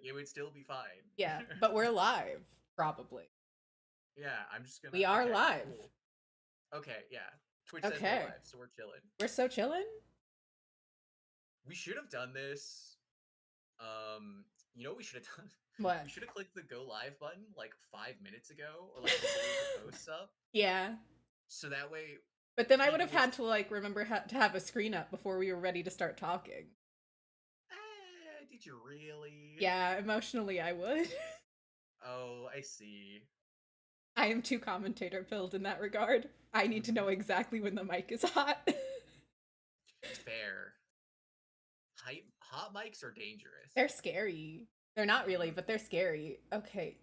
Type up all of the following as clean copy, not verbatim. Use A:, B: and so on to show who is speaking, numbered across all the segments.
A: Like, it would still be fine.
B: Yeah, but we're live, probably.
A: Yeah, I'm just gonna.
B: We are
A: Okay,
B: live.
A: cool. Okay, yeah. Twitch says we're
B: Okay.
A: live, so we're chilling.
B: We're so chilling.
A: We should have done this. You know what we should have done?
B: What?
A: We should have clicked the go live button like 5 minutes ago, or like before the post's up.
B: Yeah.
A: So that way,
B: But then I would
A: people
B: have had to like remember to have a screen up before we were ready to start talking.
A: Did you really?
B: Yeah, emotionally I would.
A: Oh, I see.
B: I am too commentator filled in that regard. I need to know exactly when the mic is hot.
A: Fair. Hot mics are dangerous.
B: They're scary. They're not really, but they're scary. Okay.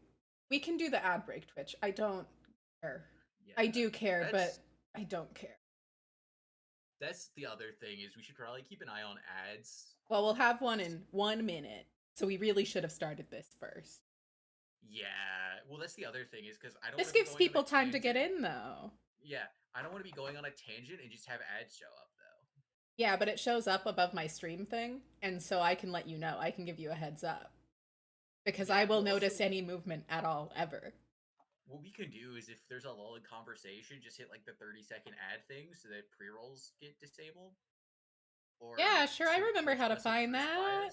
B: We can do the ad break, Twitch. I don't care.
A: Yeah,
B: I do care, but I don't care.
A: That's the other thing, is we should probably keep an eye on ads.
B: Well, we'll have one in 1 minute, so we really should have started this first.
A: Yeah, well, that's the other thing, is because I don't.
B: This gives people time to get in, though.
A: Yeah, I don't want to be going on a tangent and just have ads show up, though.
B: Yeah, but it shows up above my stream thing, and so I can let you know. I can give you a heads up. Because I will notice any movement at all, ever.
A: What we can do is, if there's a lull in conversation, just hit like the 30-second ad thing so that pre-rolls get disabled. Or
B: yeah, sure, I remember how to find that.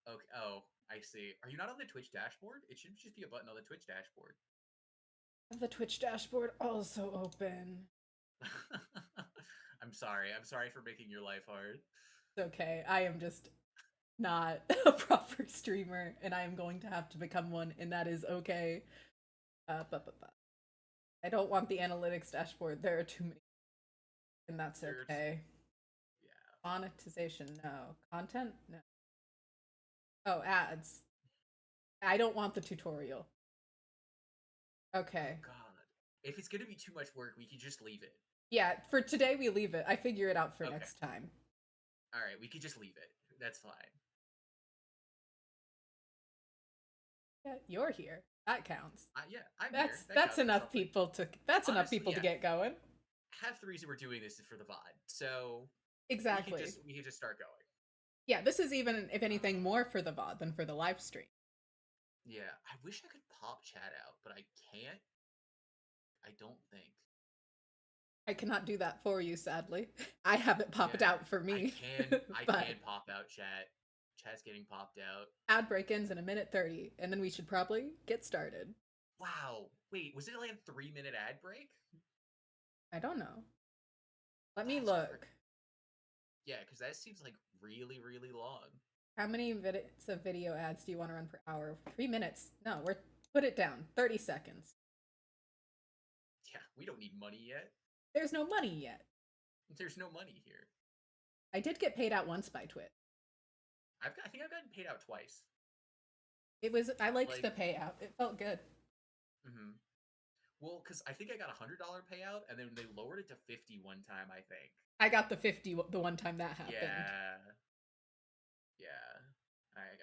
A: Okay. Oh, I see. Are you not on the Twitch dashboard? It should just be a button on the Twitch dashboard.
B: The Twitch dashboard also open.
A: I'm sorry. I'm sorry for making your life hard.
B: It's okay. I am just not a proper streamer, and I am going to have to become one, and that is okay. I don't want the analytics dashboard. There are too many, and that's okay. Yeah. Monetization, no. Content, no. Oh, ads. I don't want the tutorial. Okay.
A: Oh, God. If it's gonna be too much work, we can just leave it.
B: Yeah, for today we leave it. I figure it out for next time.
A: Alright, we could just leave it. That's fine.
B: Yeah, you're here. That counts.
A: Yeah, I'm
B: here. That's enough people to get going.
A: Half the reason we're doing this is for the VOD, so
B: exactly.
A: We can just start going.
B: Yeah, this is even, if anything, more for the VOD than for the live stream.
A: Yeah, I wish I could pop chat out, but I can't. I don't think.
B: I cannot do that for you, sadly. I have it popped out for me.
A: I can pop out chat. Chat's getting popped out.
B: Ad break ends in 1:30, and then we should probably get started.
A: Wow. Wait, was it like a 3-minute ad break?
B: I don't know. Let me look.
A: Yeah, because that seems like really, really long.
B: How many minutes of video ads do you want to run per hour? 3 minutes. No, put it down. 30 seconds.
A: Yeah, we don't need money yet.
B: There's no money yet.
A: There's no money here.
B: I did get paid out once by Twitch.
A: I think I've gotten paid out twice.
B: I liked the payout. It felt good.
A: Mm-hmm. Well, because I think I got $100 payout, and then they lowered it to 50 one time, I think.
B: I got the 50 the one time that happened.
A: Yeah.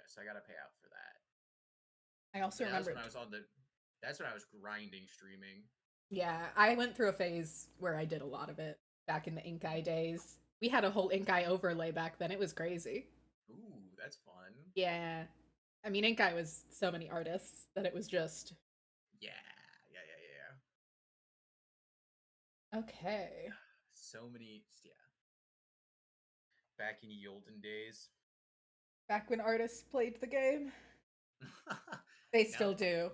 A: So I got a payout for that.
B: I also remember
A: that's when I was grinding streaming.
B: Yeah, I went through a phase where I did a lot of it back in the Ink Eye days. We had a whole Ink Eye overlay back then. It was crazy.
A: Ooh, that's fun.
B: Yeah. I mean, Ink Eye was so many artists that it was just...
A: Yeah.
B: Okay.
A: So many, Back in the olden days.
B: Back when artists played the game. They still do.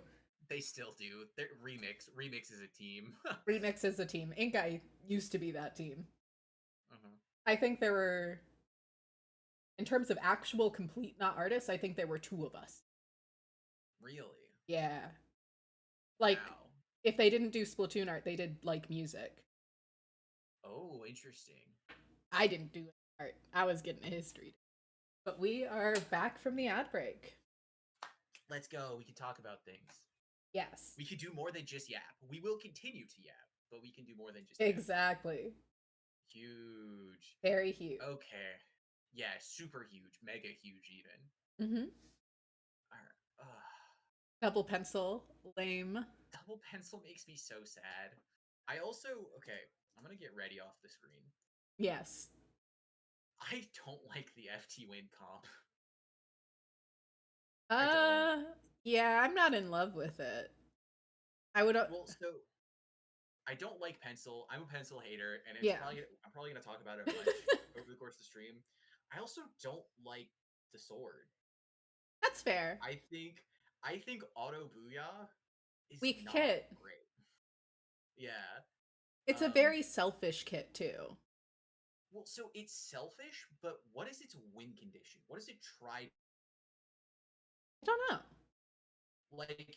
A: They still do. Remix is a team.
B: Remix is a team. Ink Eye used to be that team. I think there were, in terms of actual complete not artists, I think there were 2 of us.
A: Really?
B: Yeah. Like, if they didn't do Splatoon art, they did, like, music.
A: Oh, interesting.
B: I didn't do art. I was getting a history. But we are back from the ad break.
A: Let's go. We can talk about things.
B: Yes.
A: We could do more than just yap. We will continue to yap, but we can do more than just
B: yap. Exactly.
A: Huge.
B: Very huge.
A: Okay. Yeah, super huge. Mega huge, even.
B: Mm-hmm. Double pencil. Lame.
A: Double pencil makes me so sad. I also... Okay, I'm gonna get ready off the screen.
B: Yes.
A: I don't like the FT Win comp.
B: Yeah, I'm not in love with it. I would.
A: Well, so I don't like pencil. I'm a pencil hater, and
B: Yeah,
A: I'm probably gonna talk about it a bunch over the course of the stream. I also don't like the sword.
B: that's fair.
A: I think auto booyah is
B: Weak
A: not
B: kit.
A: great. Yeah.
B: It's a
A: Um.
B: very selfish kit too.
A: Well, so it's selfish, but what is its win condition? What does it try?
B: I don't know.
A: Like,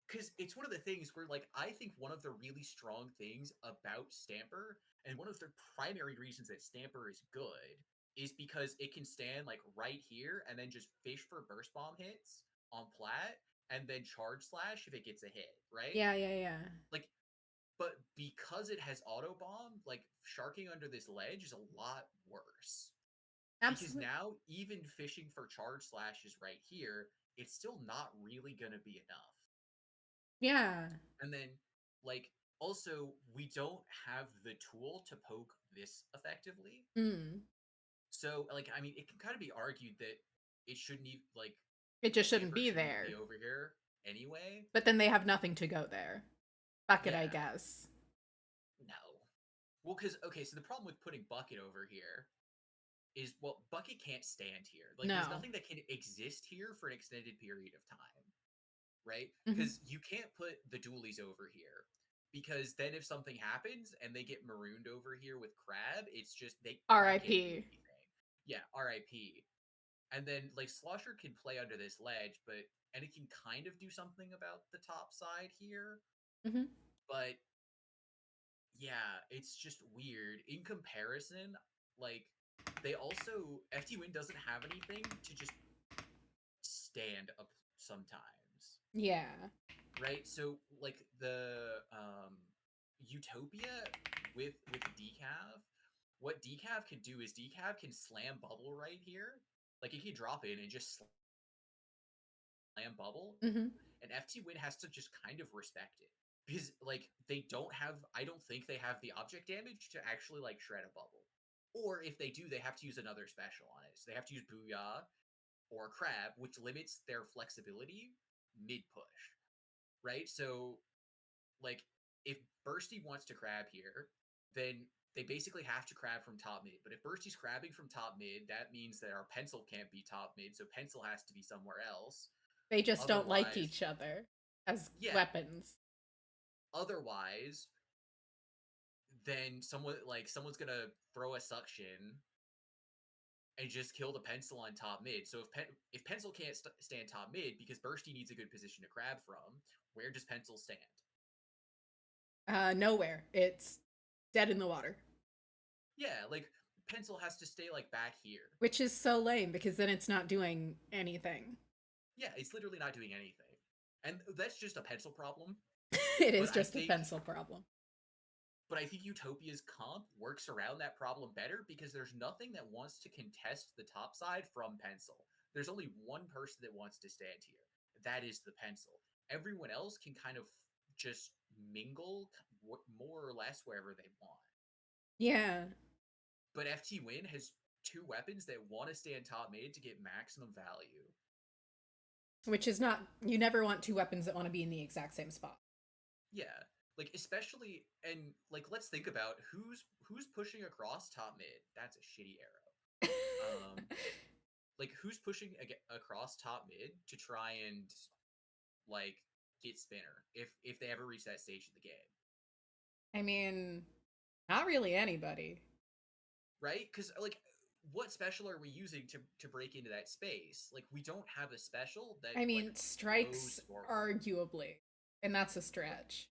A: because it's one of the things where, like, I think one of the really strong things about Stamper, and one of the primary reasons that Stamper is good, is because it can stand like right here and then just fish for burst bomb hits on plat, and then charge slash if it gets a hit, right?
B: Yeah, yeah, yeah.
A: Like, but because it has auto bomb, like sharking under this ledge is a lot worse. Because
B: Absolutely.
A: now even fishing for charge slashes right here, it's still not really gonna be enough.
B: Yeah.
A: And then, like, also, we don't have the tool to poke this effectively.
B: Mm.
A: So, like, I mean, it can kind of be argued that it shouldn't even, like,
B: It just shouldn't
A: Stamper
B: be
A: shouldn't even be
B: there.
A: over here anyway.
B: But then they have nothing to go there. Bucket, I
A: Yeah,
B: guess.
A: no. Well, because, okay, so the problem with putting Bucket over here is, well, Bucket can't stand here. Like, there's
B: No.
A: nothing that can exist here for an extended period of time, right?
B: Hmm.
A: Because you can't put the dualies over here. Because then if something happens and they get marooned over here with Crab, it's just Crab can't do
B: R.I.P.
A: anything. Yeah, RIP. And then like Slosher can play under this ledge, but and it can kind of do something about the top side here.
B: Hmm.
A: But yeah, it's just weird. In comparison, like they also FT Win doesn't have anything to just stand up sometimes.
B: Yeah.
A: Right? So like the Utopia with Decav, what Decav can do is Decav can slam bubble right here. Like it can drop in and just slam bubble,
B: Hmm.
A: and FT Win has to just kind of respect it. Because like they don't have I don't think they have the object damage to actually like shred a bubble. Or if they do, they have to use another special on it. So they have to use Booyah or Crab, which limits their flexibility mid push. Right? So like if Bursty wants to crab here, then they basically have to crab from top mid. But if Bursty's crabbing from top mid, that means that our pencil can't be top mid, so pencil has to be somewhere else.
B: They just don't like
A: Otherwise,
B: each other as
A: yeah.
B: weapons.
A: Otherwise, then someone's gonna throw a suction and just kill the pencil on top mid. So if pencil can't stand top mid because Bursty needs a good position to crab from, where does pencil stand?
B: Nowhere. It's dead in the water.
A: Yeah, like pencil has to stay like back here.
B: Which is so lame because then it's not doing anything.
A: Yeah, it's literally not doing anything. And that's just a pencil problem.
B: It is
A: But I
B: just a
A: think
B: pencil problem.
A: but I think Utopia's comp works around that problem better because there's nothing that wants to contest the top side from pencil. There's only one person that wants to stand here. That is the pencil. Everyone else can kind of just mingle more or less wherever they want.
B: Yeah.
A: But FT Win has two weapons that want to stand top mid to get maximum value.
B: Which is not, you never want two weapons that want to be in the exact same spot.
A: Yeah, like especially and like let's think about who's pushing across top mid. That's a shitty arrow. Like who's pushing across top mid to try and like get spinner if they ever reach that stage of the game,
B: I mean, not really anybody.
A: right? Because like what special are we using to break into that space? Like we don't have a special that
B: I
A: like
B: mean, strikes
A: blows forward.
B: arguably, and that's a stretch.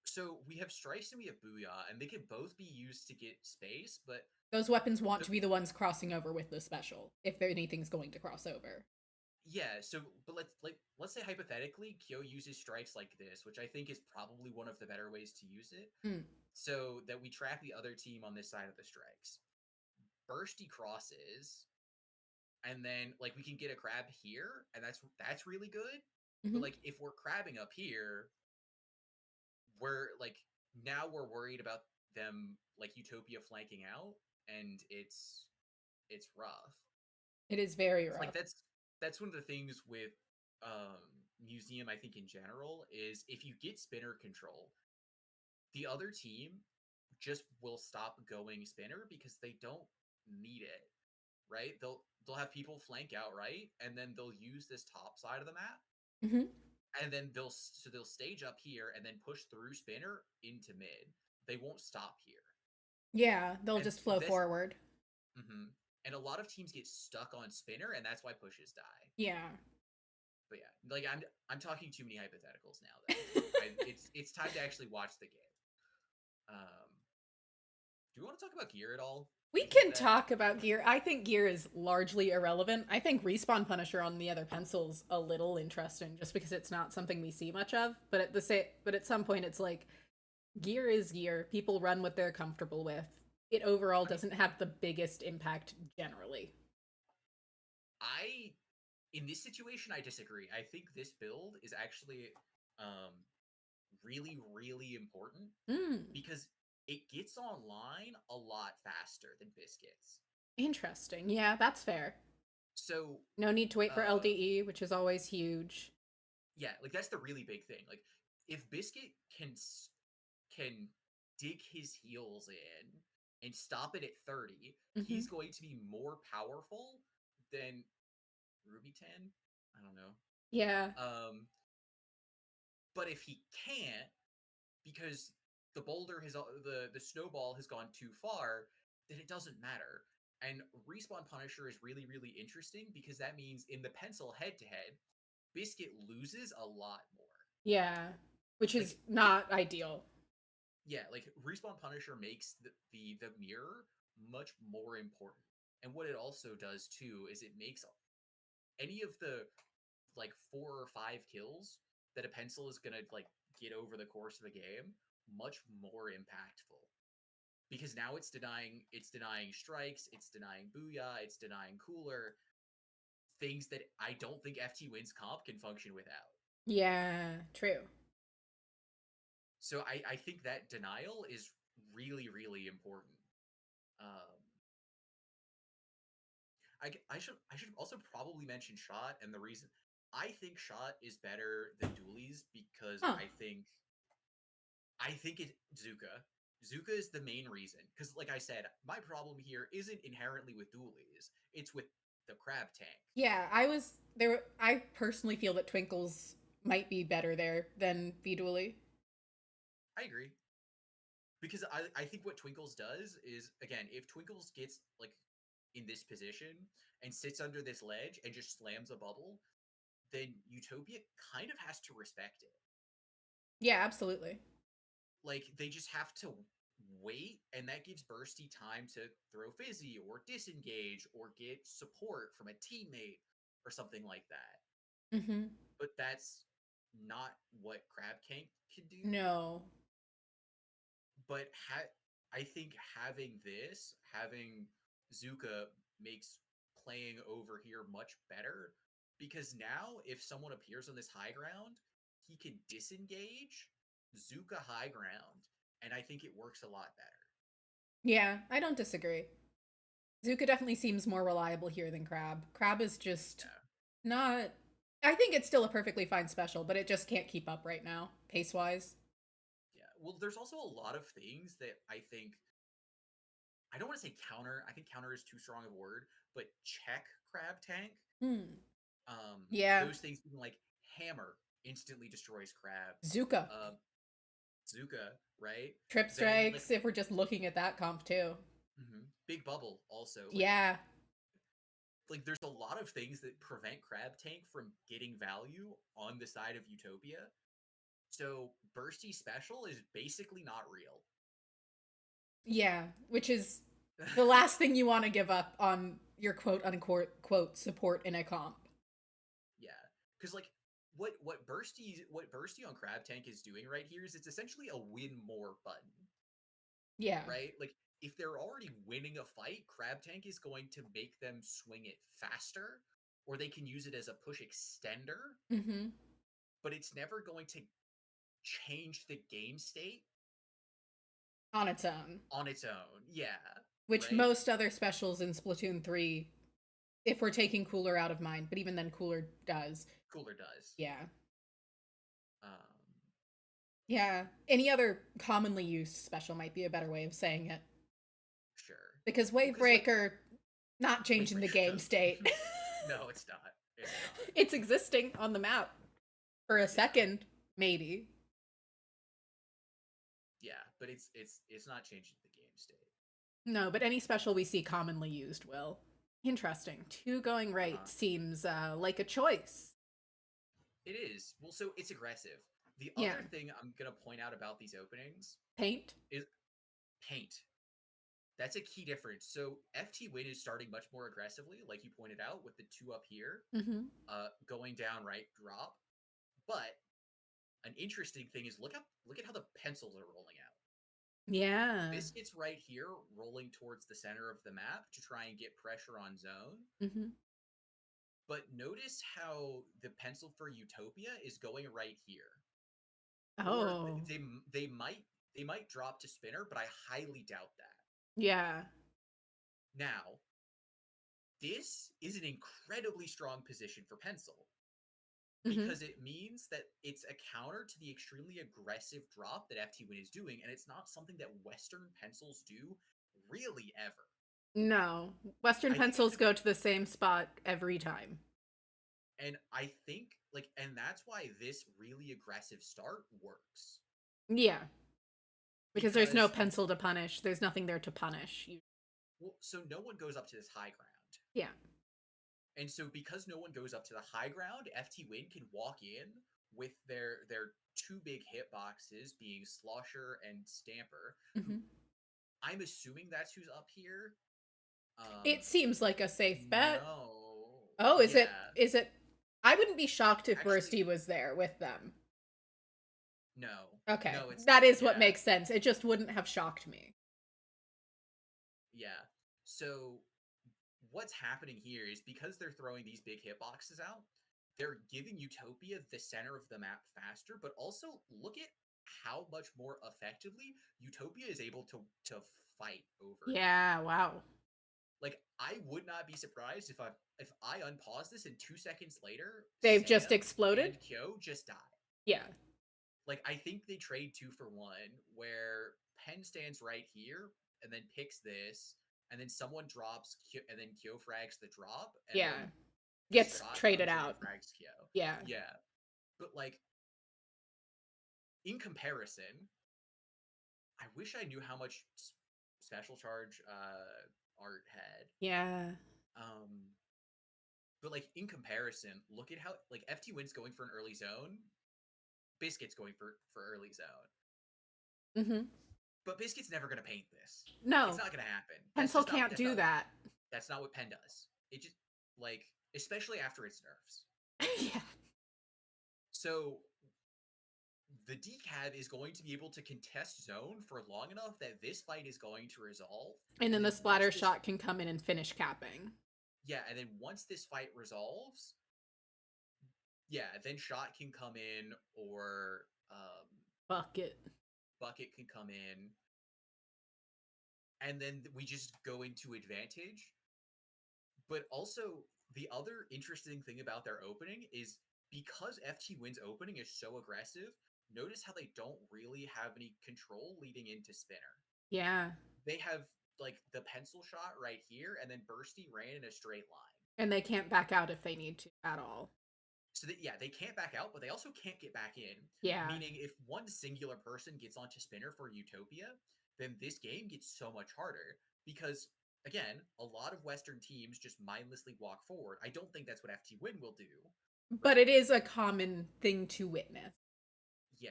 A: So we have strikes and we have booyah, and they can both be used to get space, but
B: Those weapons want
A: the
B: to be the ones crossing over with the special, if anything's going to cross over.
A: yeah, so but let's say hypothetically Kyo uses strikes like this, which I think is probably one of the better ways to use it,
B: Mm.
A: so that we trap the other team on this side of the strikes. Bursty crosses, and then like we can get a crab here, and that's really good. But
B: Hmm.
A: like if we're crabbing up here, we're like now we're worried about them like Utopia flanking out, and it's rough.
B: It is very
A: Like
B: rough.
A: that's one of the things with um museum, I think in general, is if you get spinner control, the other team just will stop going spinner because they don't need it, right? They'll have people flank out, right? And then they'll use this top side of the map.
B: Mm-hmm.
A: And then they'll stage up here and then push through spinner into mid. They won't stop here.
B: Yeah, they'll
A: And
B: just flow
A: this
B: forward.
A: mhm. And a lot of teams get stuck on spinner, and that's why pushes die.
B: Yeah.
A: But yeah, like I'm talking too many hypotheticals now. Though it's time to actually watch the game. Do we want to talk about gear at all?
B: We
A: Do you think
B: can
A: that?
B: talk about gear. I think gear is largely irrelevant. I think Respawn Punisher on the other pencil's a little interesting just because it's not something we see much of. But at some point it's like gear is gear. People run what they're comfortable with. It overall
A: I mean,
B: doesn't have the biggest impact generally.
A: I in this situation I disagree. I think this build is actually um really really important
B: Mm,
A: because it gets online a lot faster than biscuits.
B: interesting. Yeah, that's fair.
A: So
B: No need to wait for
A: uh
B: LDE, which is always huge.
A: yeah, like that's the really big thing. Like if biscuit can dig his heels in and stop it at 30,
B: Hmm.
A: he's going to be more powerful than Ruby 10. I don't know.
B: Yeah.
A: But if he can't, because the boulder has the snowball has gone too far, then it doesn't matter. And Respawn Punisher is really really interesting because that means in the pencil head to head, Biscuit loses a lot more.
B: Yeah. Which is
A: Like it,
B: not ideal.
A: yeah, like Respawn Punisher makes the mirror much more important. And what it also does too is it makes any of the like 4 or 5 kills that a pencil is gonna like get over the course of a game much more impactful because now it's denying strikes, it's denying booyah, it's denying cooler, things that I don't think FT wins comp can function without.
B: Yeah, true.
A: So I think that denial is really really important. Um, I should also probably mention shot, and the reason I think shot is better than dualies because
B: Huh.
A: I think it Zuka. Zuka is the main reason because, like I said, my problem here isn't inherently with dualies; it's with the crab tank.
B: Yeah, I was there. I personally feel that Twinkles might be better there than Viduli.
A: I agree because I think what Twinkles does is again, if Twinkles gets like in this position and sits under this ledge and just slams a bubble, then Utopia kind of has to respect it.
B: Yeah, absolutely.
A: Like they just have to wait, and that gives Bursty time to throw fizzy or disengage or get support from a teammate or something like that.
B: Mm-hmm.
A: But that's not what Crab Cank can do.
B: No.
A: But I think having Zuka makes playing over here much better because now if someone appears on this high ground, he can disengage Zuka high ground, and I think it works a lot better.
B: Yeah, I don't disagree. Zuka definitely seems more reliable here than Crab. Crab is just
A: Yeah.
B: not. I think it's still a perfectly fine special, but it just can't keep up right now, pace wise.
A: Yeah. Well, there's also a lot of things that I think I don't want to say counter. I think counter is too strong of a word, but check crab tank.
B: Hmm. Yeah.
A: Those things being like hammer instantly destroys crab.
B: Zuka.
A: Um, Zuka, right?
B: Trip
A: Then like
B: strikes, if we're just looking at that comp too.
A: big bubble also
B: Yeah.
A: like there's a lot of things that prevent crab tank from getting value on the side of Utopia. So bursty special is basically not real.
B: Yeah. Which is the last thing you want to give up on your quote unquote quote support in a comp.
A: Yeah, because like what bursty on crab tank is doing right here is it's essentially a win more button,
B: Yeah.
A: right? Like if they're already winning a fight, crab tank is going to make them swing it faster, or they can use it as a push extender,
B: Mm-hmm.
A: but it's never going to change the game state
B: On its own.
A: on its own. Yeah,
B: Which
A: right.
B: most other specials in Splatoon 3, if we're taking Cooler out of mind, but even then Cooler does.
A: Cooler does.
B: Yeah. Yeah. Any other commonly used special might be a better way of saying it.
A: Sure.
B: Because
A: Well, because like
B: Wavebreaker, not changing the game
A: Wavebreaker,
B: state.
A: no, it's not. It's not.
B: It's existing on the map for a
A: Yeah.
B: second, maybe.
A: Yeah, but it's not changing the game state.
B: No, but any special we see commonly used will. Interesting. 2 going right seems like a choice.
A: It is. Well, so it's aggressive. The
B: Yeah.
A: other thing I'm going to point out about these openings
B: Paint?
A: is paint. That's a key difference. So FT Win is starting much more aggressively, like you pointed out, with the 2 up here, going down right drop. But an interesting thing is look at how the pencils are rolling out.
B: Yeah.
A: Biscuit's right here, rolling towards the center of the map to try and get pressure on zone. But notice how the pencil for Utopia is going right here.
B: Oh.
A: Or they might drop to spinner, but I highly doubt that.
B: Yeah.
A: Now, this is an incredibly strong position for pencil because it means that it's a counter to the extremely aggressive drop that FT Win is doing, and it's not something that Western pencils do really ever.
B: No. Western pencils go to the same spot every time.
A: And I think, and that's why this really aggressive start works.
B: Yeah. Because there's no pencil to punish. There's nothing there to punish.
A: Well, so no one goes up to this high ground.
B: Yeah.
A: And so because no one goes up to the high ground, FT Win can walk in with their 2 big hitboxes being Slosher and Stamper. Who, I'm assuming that's who's up here.
B: It seems like a safe bet.
A: No.
B: Oh, is it? I wouldn't be shocked if Bursty was there with them.
A: No.
B: Okay.
A: No,
B: that is what makes sense. It just wouldn't have shocked me.
A: Yeah. So what's happening here is because they're throwing these big hitboxes out, they're giving Utopia the center of the map faster, but also look at how much more effectively Utopia is able to fight over.
B: Yeah, wow.
A: Like, I would not be surprised if I unpause this and 2 seconds later,
B: they've
A: Sam
B: just exploded
A: and Kyo just die.
B: Yeah.
A: Like, I think they trade 2 for 1, where Pen stands right here and then picks this, and then someone drops, and then Kyo frags the drop, and then
B: gets traded out.
A: Frags Kyo.
B: Yeah.
A: Yeah. But, like, in comparison, I wish I knew how much special charge Art had.
B: Yeah.
A: But, like, in comparison, look at how, like, FT Win's going for an early zone. Biscuit's going for early zone. But Biscuit's never going to paint this.
B: No.
A: It's not going to happen.
B: Pencil can't do that.
A: That's not what Pen does. It just, like, especially after its nerfs.
B: Yeah.
A: So the decab is going to be able to contest zone for long enough that this fight is going to resolve.
B: And then the splatter shot can come in and finish capping.
A: Yeah, and then once this fight resolves, then shot can come in, or
B: bucket
A: can come in, and then we just go into advantage. But also, the other interesting thing about their opening is because FT Win's opening is so aggressive, notice how they don't really have any control leading into spinner.
B: Yeah.
A: They have, like, the pencil shot right here, and then Bursty ran in a straight line.
B: And they can't back out if they need to at all.
A: So they can't back out, but they also can't get back in.
B: Yeah.
A: Meaning if one singular person gets onto spinner for Utopia, then this game gets so much harder because, again, a lot of Western teams just mindlessly walk forward. I don't think that's what FT Win will do.
B: But it is a common thing to witness.
A: Yeah.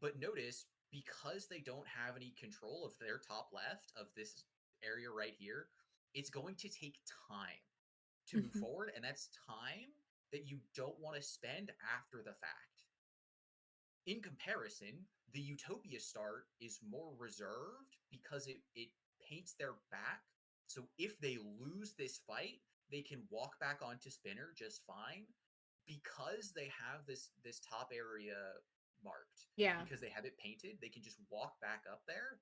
A: But notice, because they don't have any control of their top left of this area right here, it's going to take time to move forward, and that's time that you don't want to spend after the fact. In comparison, the Utopia start is more reserved because it paints their back. So if they lose this fight, they can walk back onto spinner just fine because they have this top area marked.
B: Yeah.
A: Because they have it painted, they can just walk back up there,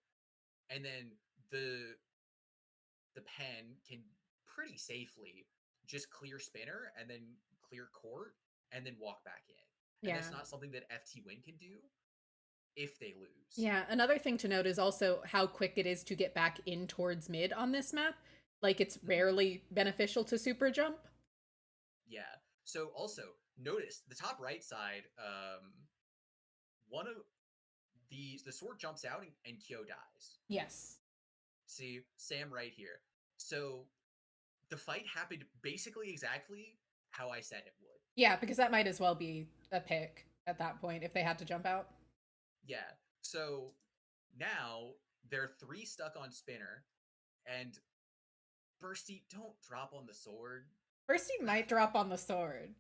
A: and then the pen can pretty safely just clear spinner and then clear court and then walk back in. And that's
B: Yeah.
A: not something that FT Win can do if they lose.
B: Yeah, another thing to note is also how quick it is to get back in towards mid on this map. Like, it's rarely beneficial to super jump.
A: Yeah. So also notice the top right side, one of the sword jumps out and Kyo dies.
B: Yes.
A: See, Sam right here. So the fight happened basically exactly how I said it would.
B: Yeah, because that might as well be a pick at that point if they had to jump out.
A: Yeah. So now they're 3 stuck on Spinner, and Bursty, don't drop on the sword.
B: First, he might drop on the sword.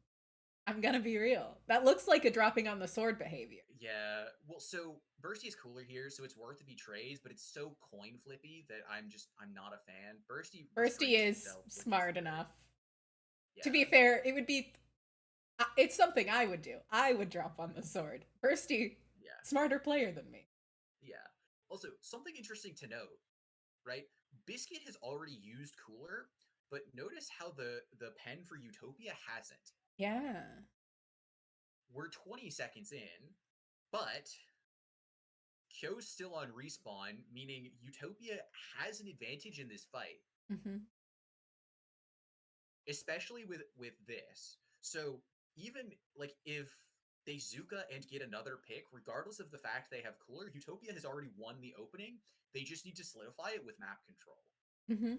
B: I'm gonna be real. That looks like a dropping on the sword behavior.
A: Yeah. Well, so Bursty is cooler here, so it's worth if he trays, but it's so coin flippy that I'm not a fan. Bursty
B: Bursty
A: restrains
B: is
A: himself when he's
B: smart
A: near.
B: enough. To be
A: Yeah.
B: fair, it would be. It's something I would do. I would drop on the sword. Bursty,
A: Yeah.
B: smarter player than me.
A: Yeah. Also, something interesting to note, right? Biscuit has already used Cooler, but notice how the pen for Utopia hasn't.
B: Yeah.
A: We're 20 seconds in, but Kyo's still on respawn, meaning Utopia has an advantage in this fight,
B: Mm-hmm.
A: especially with this. So even like if they Zuka and get another pick, regardless of the fact they have Cooler, Utopia has already won the opening. They just need to solidify it with map control.
B: Mm-hmm.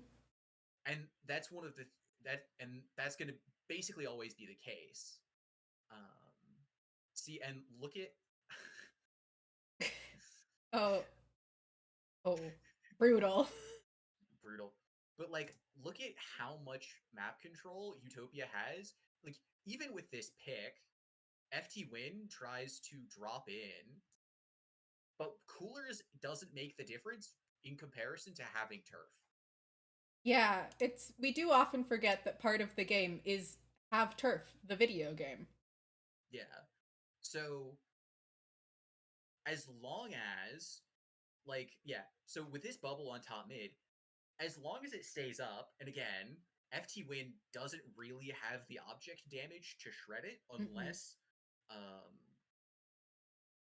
A: And that's one of the that's going to basically always be the case. See, and look at
B: Oh, oh, brutal.
A: brutal, but like look at how much map control Utopia has. Like even with this pick, FT Win tries to drop in, but Coolers doesn't make the difference in comparison to having turf.
B: Yeah, we do often forget that part of the game is Have Turf, the video game.
A: Yeah. So as long as so with this bubble on top mid, as long as it stays up, and again, FT Win doesn't really have the object damage to shred it
B: Mm-mm.
A: unless um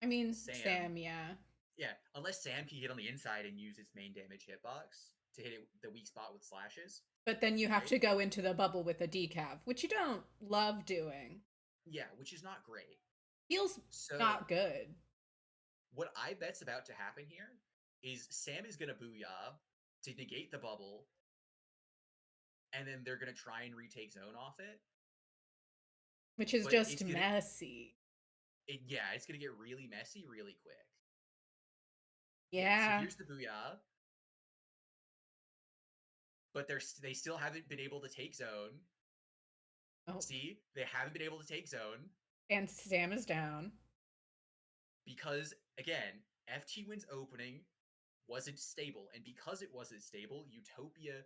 B: I mean,
A: Sam
B: Sam, yeah.
A: unless Sam can get on the inside and use its main damage hitbox to hit it the weak spot with slashes,
B: But then you have
A: right?
B: to go into the bubble with a decav, which you don't love doing.
A: Yeah, which is not great.
B: Feels
A: So
B: not good.
A: what I bet's about to happen here is Sam is gonna booyah to negate the bubble, and then they're gonna try and retake zone off it.
B: Which is
A: But
B: just messy.
A: It's gonna get really messy really quick. Yeah, so
B: Yeah.
A: here's the booyah, but they still haven't been able to take zone.
B: Oh,
A: See, they haven't been able to take zone
B: and Sam is down.
A: because again, FT Win's opening wasn't stable, and because it wasn't stable, Utopia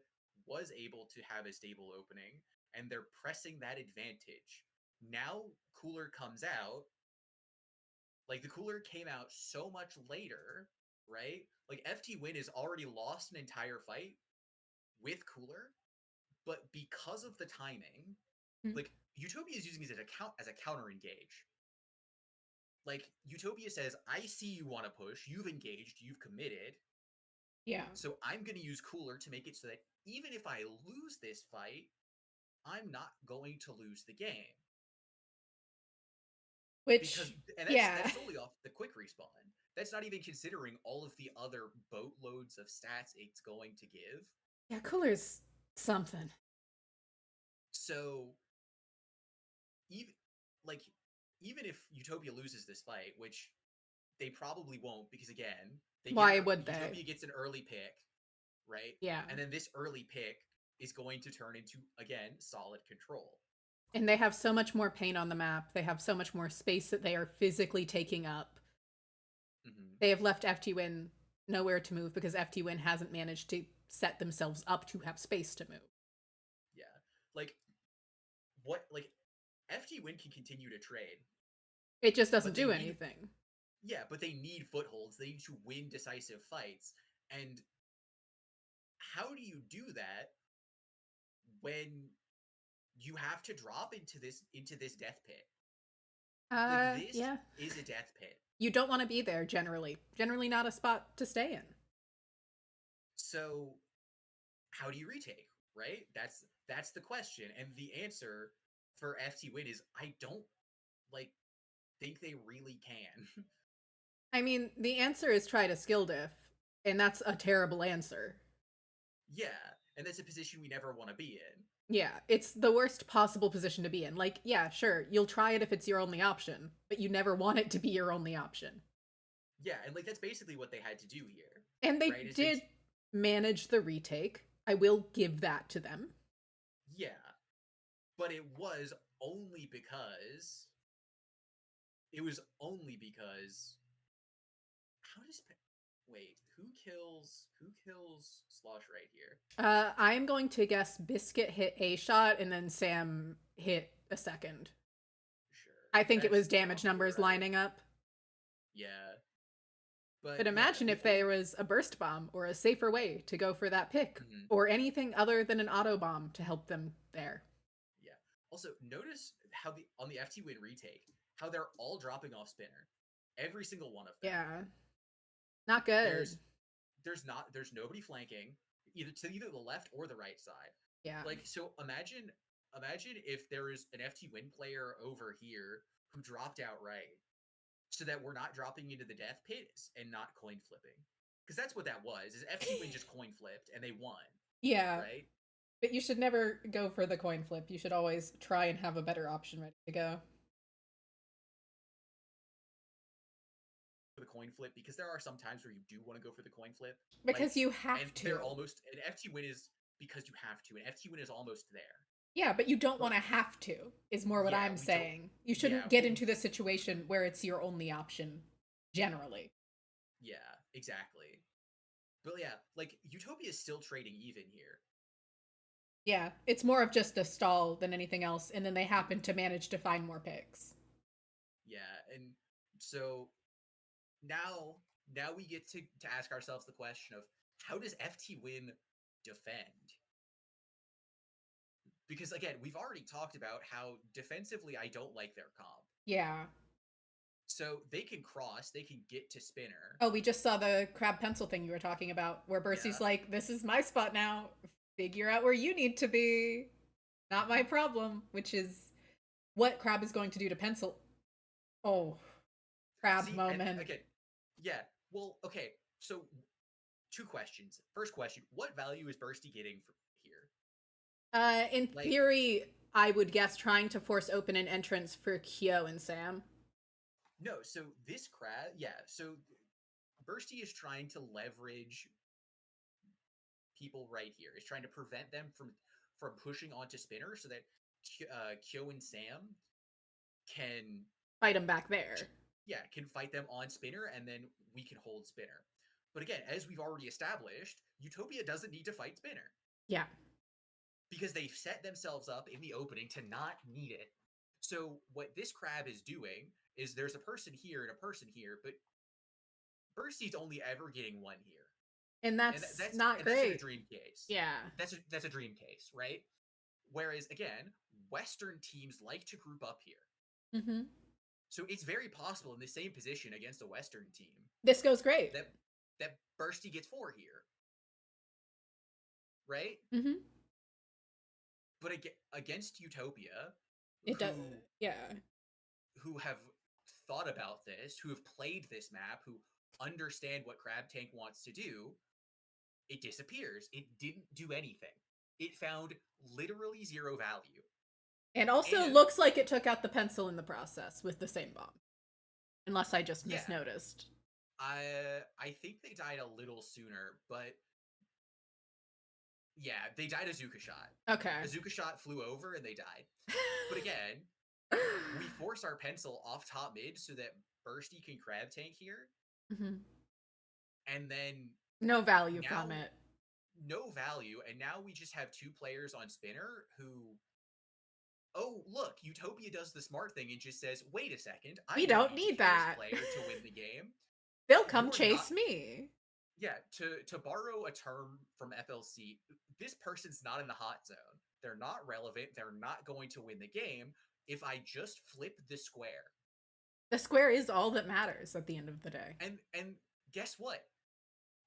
A: was able to have a stable opening, and they're pressing that advantage. Now Cooler comes out, like the Cooler came out so much later, right? Like FT Win has already lost an entire fight with Cooler, but because of the timing,
B: Hmm.
A: like Utopia is using it as a counter engage. Like Utopia says, I see you want to push, you've engaged, you've committed,
B: Yeah.
A: so I'm going to use Cooler to make it so that even if I lose this fight, I'm not going to lose the game. Because
B: Which,
A: and
B: yeah.
A: that's solely off the quick respawn. That's not even considering all of the other boatloads of stats it's going to give.
B: Yeah, Cooler's something.
A: So even like even if Utopia loses this fight, which they probably won't, because again,
B: Why would they?
A: Utopia gets an early pick, right?
B: Yeah.
A: And then this early pick is going to turn into again solid control.
B: And they have so much more paint on the map. They have so much more space that they are physically taking up.
A: Mm-hmm.
B: They have left FT Win nowhere to move because FT Win hasn't managed to set themselves up to have space to move.
A: Yeah. Like what like FT Win can continue to trade,
B: It just doesn't
A: but they
B: do
A: need
B: anything.
A: but they need footholds. They need to win decisive fights. And how do you do that when you have to drop into this death pit? This
B: Yeah.
A: is a death pit.
B: You don't want to be there generally. Generally not a spot to stay in.
A: So how do you retake, right? That's the question. And the answer for FT Win is I don't like think they really can.
B: I mean, the answer is try to skill diff, and that's a terrible answer.
A: Yeah, and that's a position we never want to be in.
B: Yeah, it's the worst possible position to be in. Like, yeah, sure, you'll try it if it's your only option, but you never want it to be your only option.
A: Yeah, and like that's basically what they had to do here.
B: And they
A: Right?
B: did manage the retake. I will give that to them.
A: Yeah. But it was only because how does wait, who kills Slosh right here?
B: I'm going to guess Biscuit hit a shot and then Sam hit a second.
A: Sure.
B: I think it
A: That's
B: was damage numbers
A: right.
B: lining up.
A: Yeah. But
B: Imagine if there was a burst bomb or a safer way to go for that pick,
A: mm-hmm.
B: or anything other than an auto bomb to help them there.
A: Yeah. Also, notice how on the FT Win retake, how they're all dropping off spinner. Every single one of them.
B: Yeah. Not good.
A: There's nobody flanking either the left or the right side.
B: Yeah.
A: Like, so imagine if there is an FT Win player over here who dropped out right, so that we're not dropping into the death pit and not coin flipping. Because that's what that was, is FT Win just coin flipped and they won.
B: Yeah.
A: Right?
B: But you should never go for the coin flip. You should always try and have a better option ready to go.
A: For the coin flip, because there are some times where you do want to go for the coin flip.
B: Because you have to.
A: They're almost an FT Win is because you have to, and FT Win is almost there.
B: Yeah, but you don't want to have to, is more what I'm saying. You shouldn't get into the situation where it's your only option, generally.
A: Yeah, exactly. But yeah, like, Utopia is still trading even here.
B: Yeah, it's more of just a stall than anything else, and then they happen to manage to find more picks.
A: Yeah, and so now we get to ask ourselves the question of how does FT Win defend? Because again, we've already talked about how defensively I don't like their comp.
B: Yeah.
A: So they can cross, they can get to spinner.
B: Oh, we just saw the crab pencil thing you were talking about, where Bercy's like, this is my spot now. Figure out where you need to be. Not my problem, which is what crab is going to do to pencil. Oh, crab moment.
A: Again, yeah. Well, okay. So, two questions. First question: what value is Bursty getting from here?
B: In theory, I would guess trying to force open an entrance for Kyo and Sam.
A: No, so this crab, yeah. So Bursty is trying to leverage people right here. Is trying to prevent them from pushing onto spinner, so that Kyo and Sam can
B: fight them back there.
A: Yeah, can fight them on spinner, and then we can hold spinner. But again, as we've already established, Utopia doesn't need to fight spinner.
B: Yeah.
A: Because they've set themselves up in the opening to not need it. So what this crab is doing is there's a person here and a person here, but Bursty's only ever getting one here.
B: And that's not great.
A: That's a dream case.
B: Yeah.
A: That's a dream case, right? Whereas, again, Western teams like to group up here.
B: Mm-hmm.
A: So it's very possible in the same position against a Western team.
B: This goes great.
A: That Bursty gets 4 here. Right?
B: Mm-hmm.
A: But against Utopia,
B: it does. Yeah.
A: Who have thought about this, who have played this map, who understand what Crab Tank wants to do, it disappears. It didn't do anything. It found literally 0 value.
B: And also looks like it took out the pencil in the process with the same bomb. Unless I just misnoticed.
A: I think they died a little sooner, but yeah, they died a Zuka shot.
B: Okay.
A: A Zuka shot flew over and they died. But again, we force our pencil off top mid so that Bursty can crab tank here.
B: Mm-hmm.
A: And then
B: no value from it.
A: No value. And now we just have 2 players on spinner who, oh, look, Utopia does the smart thing and just says, wait a second,
B: we don't need that
A: player to win the game.
B: They'll come chase me.
A: Yeah, to borrow a term from FLC, this person's not in the hot zone. They're not relevant. They're not going to win the game if I just flip the square.
B: The square is all that matters at the end of the day.
A: And guess what?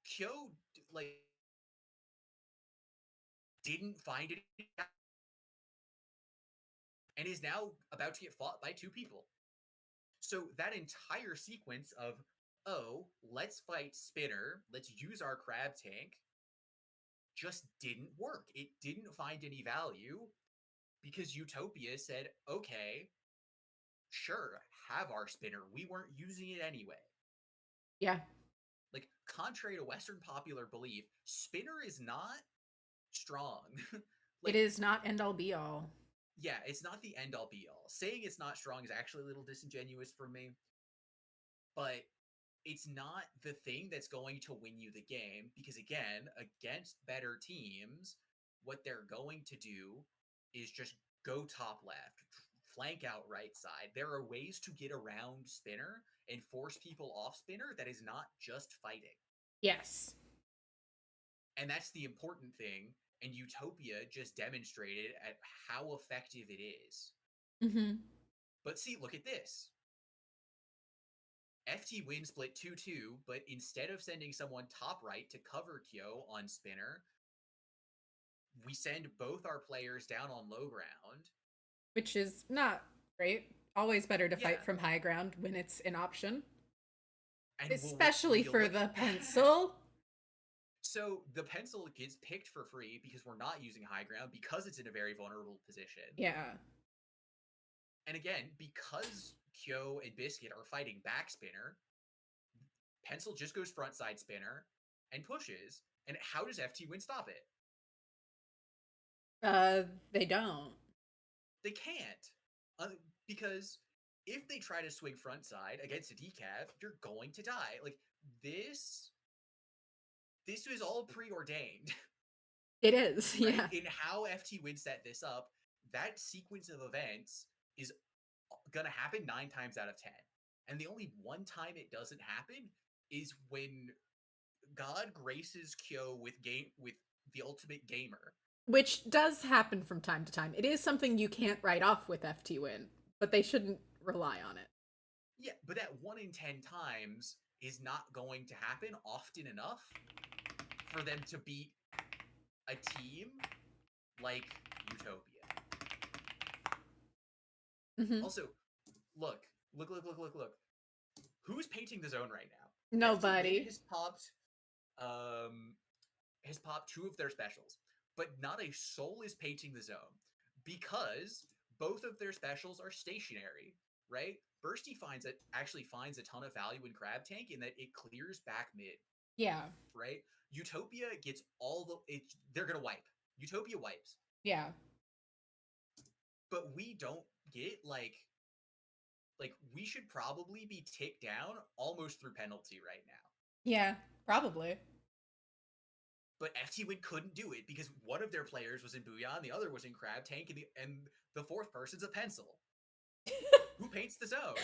A: Kyo like didn't find it and is now about to get fought by two people. So that entire sequence of, oh, let's fight Spinner, let's use our crab tank, just didn't work. It didn't find any value because Utopia said, okay, sure, have our Spinner. We weren't using it anyway.
B: Yeah.
A: Like, contrary to Western popular belief, Spinner is not strong.
B: Like, it is not end all be all.
A: Yeah, it's not the end all be all. Saying it's not strong is actually a little disingenuous for me. But it's not the thing that's going to win you the game because, again, against better teams, what they're going to do is just go top left, flank out right side. There are ways to get around Spinner and force people off Spinner that is not just fighting.
B: Yes.
A: And that's the important thing. And Utopia just demonstrated at how effective it is.
B: Mm-hmm.
A: But see, look at this. FT win split 2-2, but instead of sending someone top right to cover Kyo on Spinner, we send both our players down on low ground.
B: Which is not great. Always better to fight from high ground when it's an option. And especially for the pencil.
A: So the pencil gets picked for free because we're not using high ground because it's in a very vulnerable position.
B: Yeah.
A: And again, because Kyo and Biscuit are fighting back Spinner, pencil just goes front side Spinner and pushes. And how does FT win stop it?
B: They don't.
A: They can't. Because if they try to swing front side against a decav, you're going to die. Like, this is all preordained.
B: It is,
A: right?
B: yeah.
A: In how FT Win set this up, that sequence of events is going to happen 9 times out of 10. And the only one time it doesn't happen is when God graces Kyo with the ultimate gamer.
B: Which does happen from time to time. It is something you can't write off with FT Win, but they shouldn't rely on it.
A: Yeah, but that 1 in 10 times is not going to happen often enough for them to beat a team like Utopia.
B: Mm-hmm.
A: Also, look. Who's painting the zone right now?
B: Nobody.
A: Has popped 2 of their specials, but not a soul is painting the zone because both of their specials are stationary, right? Bursty actually finds a ton of value in Crab Tank in that it clears back mid.
B: Yeah.
A: Right? Utopia gets they're gonna wipe. Utopia wipes.
B: Yeah.
A: But we don't get like we should probably be ticked down almost through penalty right now.
B: Yeah, probably.
A: But FT Win couldn't do it because one of their players was in Booyah and the other was in Crab Tank and the fourth person's a pencil. Who paints the zone?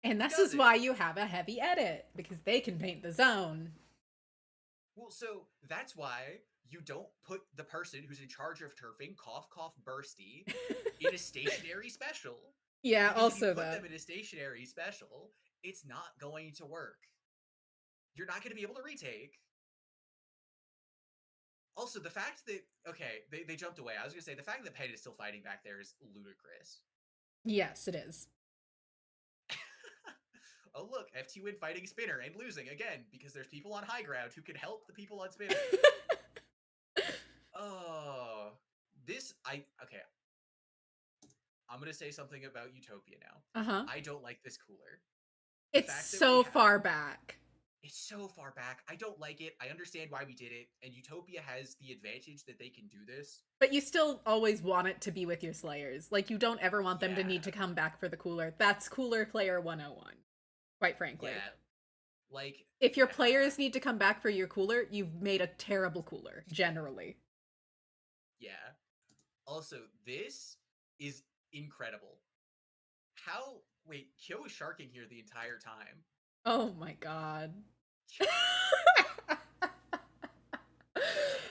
B: And this is why you have a heavy edit, because they can paint the zone.
A: Well, so that's why you don't put the person who's in charge of turfing, cough, cough, bursty, in a stationary special.
B: Yeah,
A: because
B: also
A: if you put them in a stationary special, it's not going to work. You're not going to be able to retake. Also, the fact that, okay, they jumped away. I was going to say, the fact that Penn is still fighting back there is ludicrous.
B: Yes, it is.
A: Oh, look, FT Win fighting Spinner and losing again because there's people on high ground who can help the people on Spinner. Oh, okay. I'm going to say something about Utopia now.
B: Uh-huh.
A: I don't like this cooler.
B: It's so far back.
A: It's so far back. I don't like it. I understand why we did it. And Utopia has the advantage that they can do this.
B: But you still always want it to be with your Slayers. Like, you don't ever want them to need to come back for the cooler. That's cooler player 101. Quite frankly.
A: Yeah. Like,
B: if your players need to come back for your cooler, you've made a terrible cooler, generally.
A: Yeah. Also, this is incredible. Wait, Kyo is sharking here the entire time.
B: Oh my god.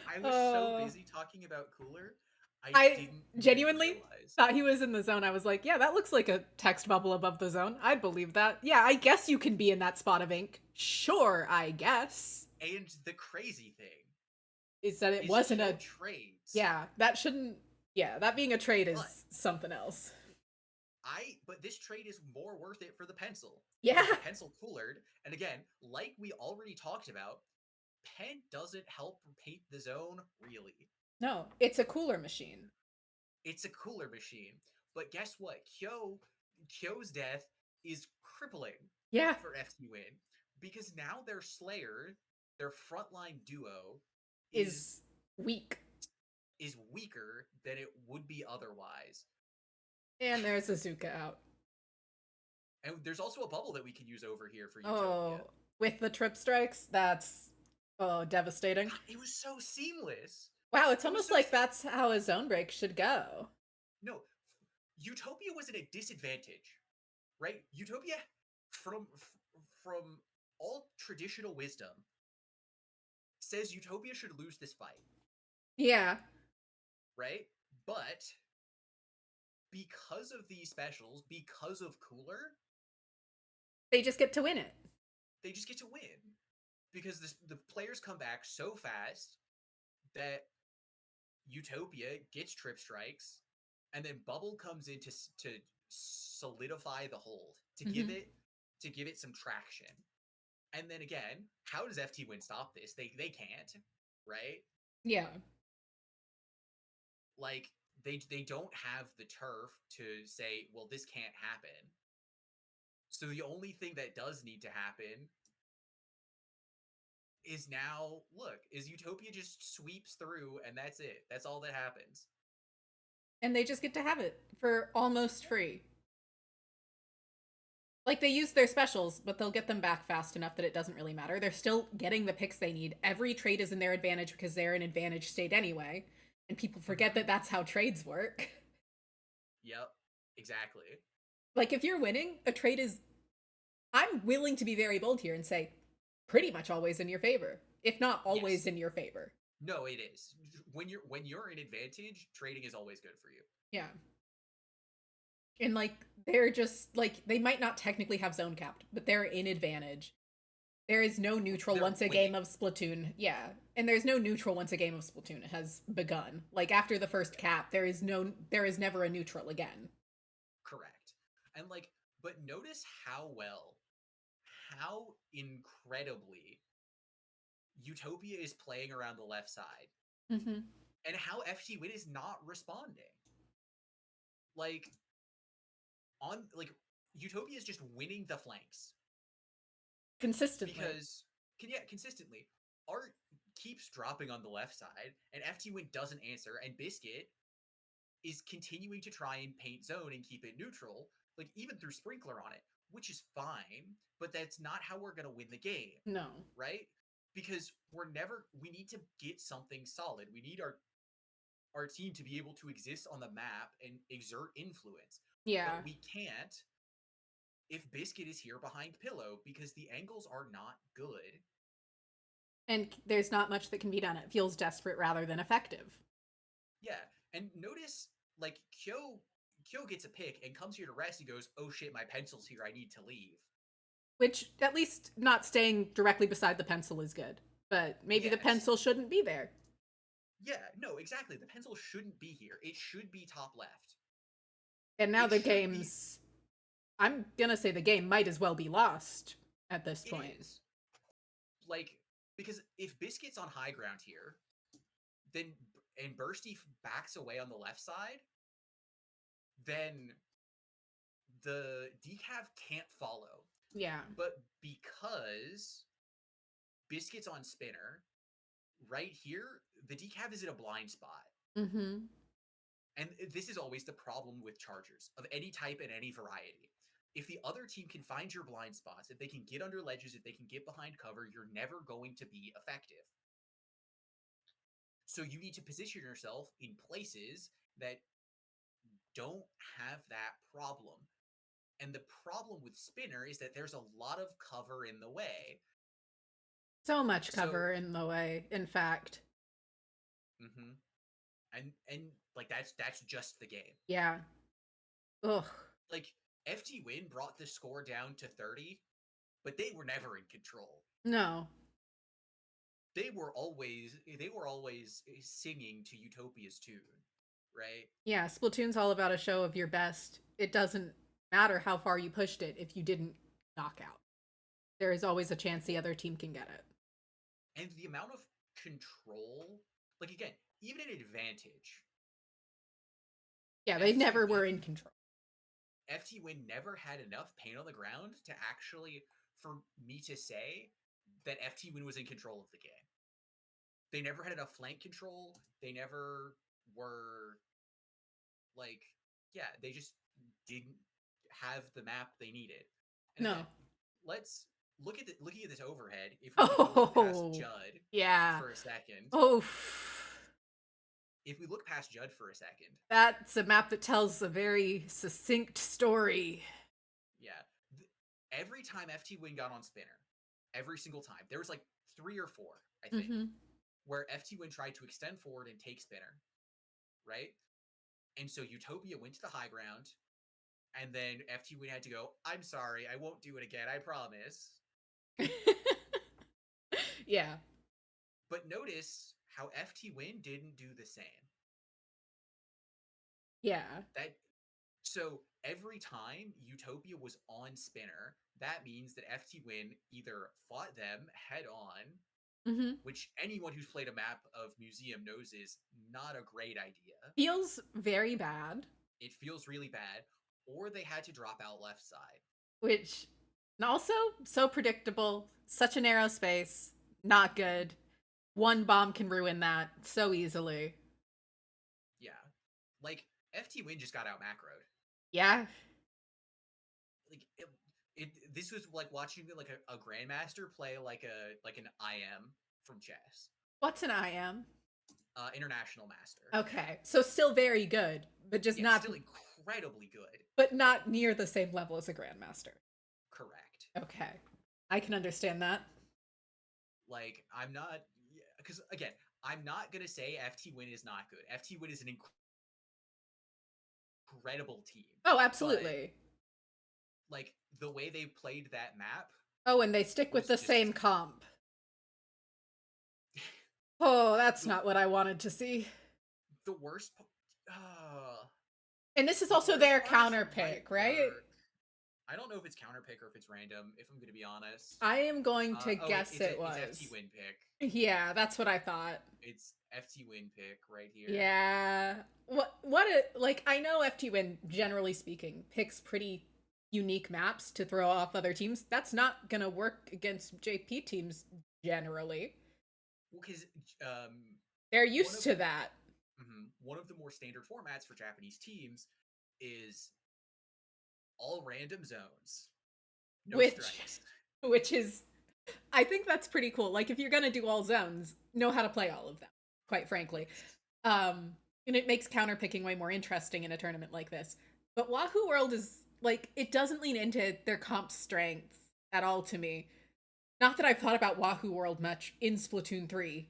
A: I was so busy talking about cooler,
B: I
A: didn't even
B: genuinely
A: realize.
B: thought he was in the zone. I was like, yeah, that looks like a text bubble above the zone. I'd believe that. Yeah, I guess you can be in that spot of ink. Sure, I guess.
A: And the crazy thing
B: Is that it
A: is
B: wasn't
A: Kyo
B: a.
A: trades,
B: Yeah, that shouldn't. Yeah, that being a trade
A: but
B: is something else.
A: but this trade is more worth it for the pencil
B: Yeah.
A: because the pencil coolered, and again, like we already talked about, pen doesn't help paint the zone really.
B: No, it's a cooler machine.
A: It's a cooler machine. But guess what? Kyo's death is crippling
B: Yeah.
A: for FT Win because now their Slayer, their frontline duo, is
B: Is weak.
A: is weaker than it would be otherwise.
B: And there's Azuka out.
A: And there's also a bubble that we can use over here for Utopia.
B: Oh, with the trip strikes, that's devastating.
A: God, it was so seamless.
B: Wow, it's
A: It was
B: almost
A: so
B: like that's how a zone break should go.
A: no. Utopia was at a disadvantage, right? Utopia from from all traditional wisdom says Utopia should lose this fight,
B: Yeah.
A: right? But because of these specials, because of Cooler,
B: They just get to win it.
A: they just get to win because the players come back so fast that Utopia gets trip strikes, and then Bubble comes in to solidify the hold
B: Mm-hmm.
A: to give it some traction. And then again, how does FT Win stop this? They can't, right?
B: Yeah.
A: Like they don't have the turf to say, well, this can't happen. So the only thing that does need to happen is now look, is Utopia just sweeps through and that's it. That's all that happens.
B: And they just get to have it for almost free. Like, they use their specials, but they'll get them back fast enough that it doesn't really matter. They're still getting the picks they need. Every trade is in their advantage because they're in advantage state anyway. And people forget that that's how trades work.
A: Yep, exactly.
B: Like, if you're winning, a trade is. I'm willing to be very bold here and say pretty much always in your favor, if not always
A: Yes.
B: in your favor.
A: No, it is. When you're in advantage, trading is always good for you.
B: Yeah. And like they're just like they might not technically have zone capped, but they're in advantage. There is no neutral
A: They're
B: once a
A: winning.
B: game of Splatoon. Yeah. And there's no neutral once a game of Splatoon has begun. Like after the first cap, there is never a neutral again.
A: Correct. And like, but notice how incredibly Utopia is playing around the left side,
B: Mm-hmm.
A: and how FT Win is not responding. Like on like Utopia is just winning the flanks
B: Consistently.
A: because consistently Art keeps dropping on the left side, and FT Win doesn't answer, and Biscuit is continuing to try and paint zone and keep it neutral, like even through sprinkler on it, which is fine, but that's not how we're gonna win the game,
B: No.
A: right? Because we need to get something solid. We need our team to be able to exist on the map and exert influence.
B: Yeah.
A: But we can't if Biscuit is here behind Pillow because the angles are not good.
B: And there's not much that can be done. It feels desperate rather than effective.
A: Yeah, and notice like Kyo gets a pick and comes here to rest. He goes, "Oh shit, my pencil's here. I need to leave."
B: Which, at least not staying directly beside the pencil is good. But maybe the
A: Yes.
B: pencil shouldn't be there.
A: Yeah, no, exactly. The pencil shouldn't be here. It should be top left.
B: And now
A: It
B: the
A: should be.
B: game's. I'm gonna say the game might as well be lost at this
A: It
B: point.
A: is. Like, because if Biscuit's on high ground here, then and Bursty backs away on the left side, then the decav can't follow.
B: Yeah.
A: But because Biscuit's on spinner, right here, the decav is in a blind spot.
B: Mm-hmm.
A: And this is always the problem with chargers of any type and any variety. If the other team can find your blind spots, if they can get under ledges, if they can get behind cover, you're never going to be effective. So you need to position yourself in places that don't have that problem. And the problem with spinner is that there's a lot of cover in the way.
B: So much cover in the way, in fact.
A: Mm-hmm. And like that's just the game.
B: Yeah. Ugh.
A: Like FT Win brought the score down to 30, but they were never in control.
B: No.
A: They were always singing to Utopia's tune, right?
B: Yeah, Splatoon's all about a show of your best. It doesn't matter how far you pushed it if you didn't knock out. There is always a chance the other team can get it.
A: And the amount of control, like again, even an advantage.
B: Yeah, they never were in control.
A: FT Win never had enough paint on the ground to actually, for me to say that FT Win was in control of the game. They never had enough flank control. They never were like, yeah, they just didn't have the map they needed. And
B: no.
A: Again, let's looking at this overhead. If we look past Judd,
B: yeah,
A: for a second.
B: Oh.
A: If we look past Judd for a second,
B: that's a map that tells a very succinct story.
A: Yeah, every time FT Win got on Spinner, every single time, there was like 3 or 4, I think, where FT Win tried to extend forward and take Spinner, right? And so Utopia went to the high ground, and then FT Win had to go, I'm sorry, I won't do it again, I promise.
B: Yeah.
A: But notice how FT Win didn't do the same.
B: Yeah.
A: So every time Utopia was on Spinner, that means that FT Win either fought them head on, which anyone who's played a map of Museum knows is not a great idea.
B: Feels very bad.
A: It feels really bad. Or they had to drop out left side.
B: Which, also, so predictable. Such a narrow space. Not good. One bomb can ruin that so easily.
A: Yeah. Like, FT Win just got out macroed.
B: Yeah.
A: Like, this was like watching like a grandmaster play like an IM from chess.
B: What's an IM?
A: International master.
B: Okay, so still very good, but just not
A: still incredibly good,
B: but not near the same level as a grandmaster.
A: Correct.
B: Okay, I can understand that.
A: Like, I'm not, because again, I'm not gonna say FT Win is not good. FT Win is an incredible team.
B: Oh, absolutely.
A: Like, the way they played that map.
B: Oh, and they stick with the same comp. Oh, that's not what I wanted to see.
A: The worst.
B: And this is also their counter pick, right?
A: I don't know if it's counter pick or if it's random, if I'm going to be honest.
B: I am going to guess it was.
A: It's FT Win pick.
B: Yeah, that's what I thought.
A: It's FT Win pick right here.
B: Yeah. I know FT Win, generally speaking, picks pretty unique maps to throw off other teams. That's not going to work against JP teams generally.
A: Well, because
B: they're used to that.
A: One of the more standard formats for Japanese teams is all random zones, no strikes.
B: Which is, I think that's pretty cool. Like, if you're gonna do all zones, know how to play all of them, quite frankly. And it makes counterpicking way more interesting in a tournament like this. But Wahoo World is, like, it doesn't lean into their comp strength at all to me. Not that I've thought about Wahoo World much in Splatoon 3,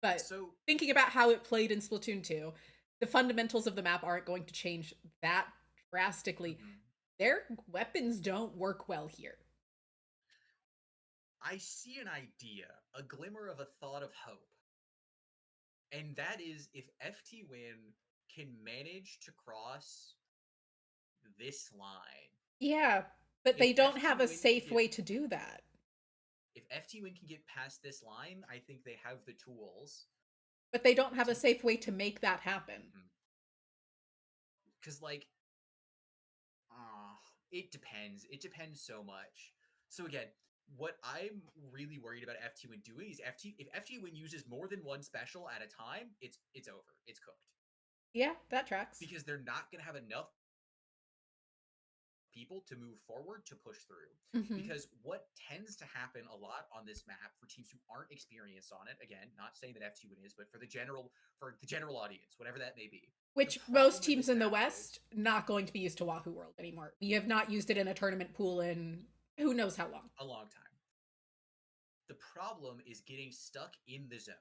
B: but thinking about how it played in Splatoon 2, the fundamentals of the map aren't going to change that drastically. Their weapons don't work well here.
A: I see an idea, a glimmer of a thought of hope. And that is, if FT Win can manage to cross this line.
B: Yeah, but they don't have a safe way to do that.
A: If FT Win can get past this line, I think they have the tools.
B: But they don't have a safe way to make that happen.
A: Because, like, it depends. It depends so much. So again, what I'm really worried about FT Win doing is if FT Win uses more than one special at a time, it's over. It's cooked.
B: Yeah, that tracks.
A: Because they're not going to have enough people to move forward to push through. Because what tends to happen a lot on this map for teams who aren't experienced on it, again, not saying that FT Win is, but for the general audience, whatever that may be.
B: Which most teams in the West not going to be used to Wahoo World anymore. We have not used it in a tournament pool in who knows how long.
A: A long time. The problem is getting stuck in the zone.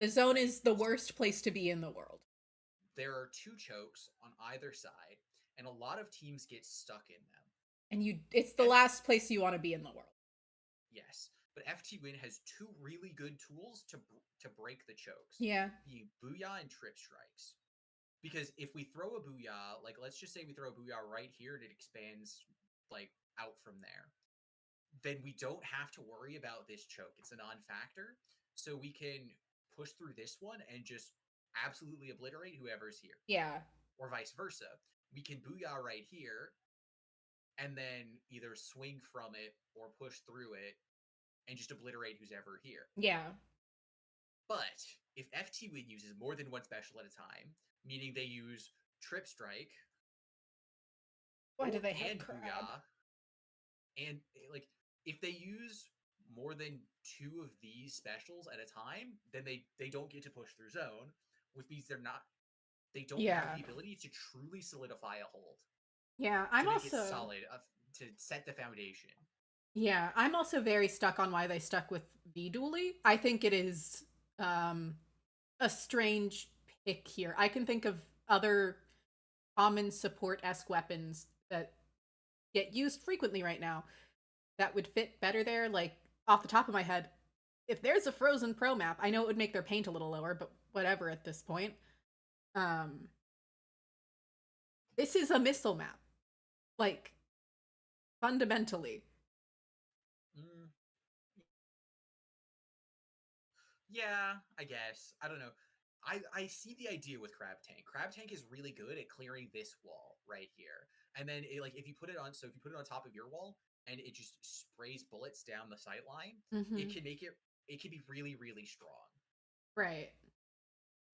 B: The zone is the worst place to be in the world.
A: there are 2 chokes on either side, and a lot of teams get stuck in them.
B: And it's the last place you want to be in the world.
A: Yes, but FT Win has 2 really good tools to break the chokes.
B: Yeah.
A: Being Booyah and Trip Strikes. Because if we throw a Booyah, like let's just say we throw a Booyah right here and it expands like out from there, then we don't have to worry about this choke. It's a non-factor. So we can push through this one and just absolutely obliterate whoever's here.
B: Yeah.
A: Or vice versa. We can Booyah right here and then either swing from it or push through it and just obliterate who's ever here.
B: Yeah.
A: But if FT Win uses more than one special at a time, meaning they use Trip Strike,
B: why do they have
A: and
B: crab?
A: Booyah, and like if they use more than 2 of these specials at a time, then they don't get to push through zone, which means they don't have the ability to truly solidify a hold.
B: Yeah,
A: to make it solid, to set the foundation.
B: Yeah, I'm also very stuck on why they stuck with V-Dually. I think it is a strange pick here. I can think of other common support-esque weapons that get used frequently right now that would fit better there. Like, off the top of my head, if there's a Frozen Pro map, I know it would make their paint a little lower, but whatever at this point. This is a missile map. Like, fundamentally.
A: Yeah, I guess. I don't know. I see the idea with Crab Tank. Crab Tank is really good at clearing this wall right here. And then like if you put it on top of your wall and it just sprays bullets down the sight line, it can be really, really strong.
B: Right.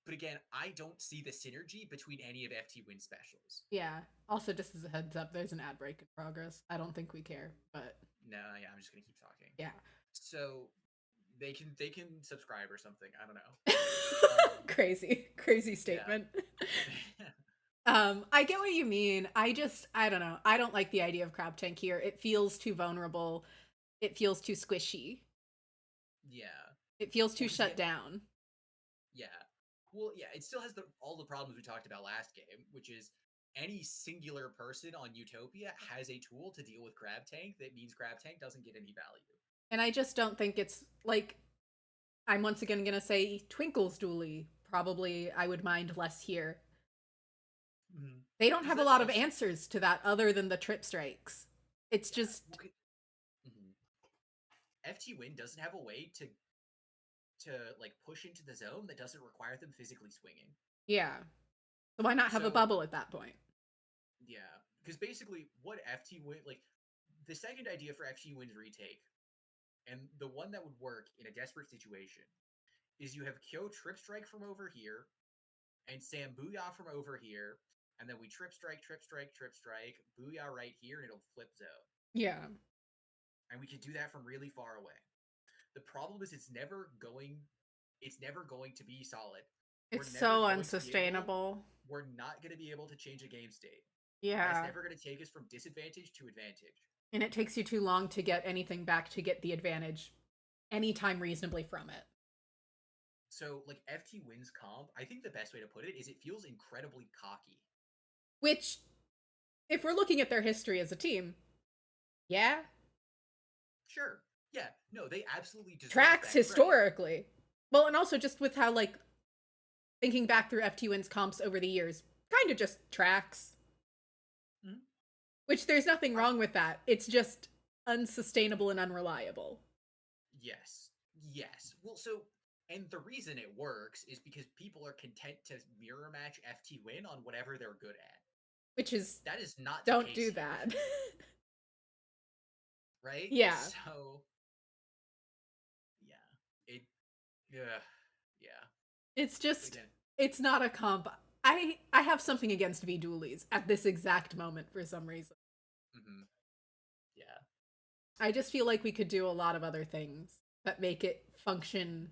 A: But again, I don't see the synergy between any of FT Win specials.
B: Yeah. Also, just as a heads up, there's an ad break in progress. I don't think we care, but
A: no, yeah, I'm just gonna keep talking.
B: Yeah.
A: So they can subscribe or something. I don't know.
B: Crazy statement. Yeah. I get what you mean. I don't know. I don't like the idea of Crab Tank here. It feels too vulnerable. It feels too squishy.
A: Yeah.
B: It feels too shut down.
A: Yeah. Well, yeah, it still has all the problems we talked about last game, which is any singular person on Utopia has a tool to deal with Crab Tank that means Crab Tank doesn't get any value.
B: And I just don't think it's like, I'm once again going to say Twinkle's Dually. Probably I would mind less here. Mm-hmm. They don't have a lot of answers to that other than the trip strikes. It's just...
A: FT Win doesn't have a way to like push into the zone that doesn't require them physically swinging.
B: Yeah. So why not have a bubble at that point?
A: Yeah, because basically what FT Win, like the second idea for FT Win's retake, and the one that would work in a desperate situation, is you have Kyo Trip Strike from over here, and Sam Booyah from over here, and then we Trip Strike, Booyah right here, and it'll flip zone.
B: Yeah.
A: And we can do that from really far away. The problem is it's never going to be solid.
B: It's so unsustainable.
A: We're not going to be able to change a game state.
B: Yeah.
A: That's never going to take us from disadvantage to advantage.
B: And it takes you too long to get anything back to get the advantage anytime reasonably from it.
A: So, like, FT Win's comp, I think the best way to put it is it feels incredibly cocky.
B: Which, if we're looking at their history as a team, yeah.
A: Sure. Yeah. No, they absolutely deserve
B: tracks historically. Credit. Well, and also just with how, like, thinking back through FT Win's comps over the years, kind of just tracks. Mm-hmm. Which there's nothing wrong with that. It's just unsustainable and unreliable.
A: Yes. Yes. Well, so, and the reason it works is because people are content to mirror match FT Win on whatever they're good at.
B: Which is...
A: That is not
B: don't do that.
A: Right?
B: Yeah.
A: So... Yeah.
B: It's just... It's not a comp. I have something against V-Dualies at this exact moment for some reason.
A: Mm-hmm. Yeah.
B: I just feel like we could do a lot of other things that make it function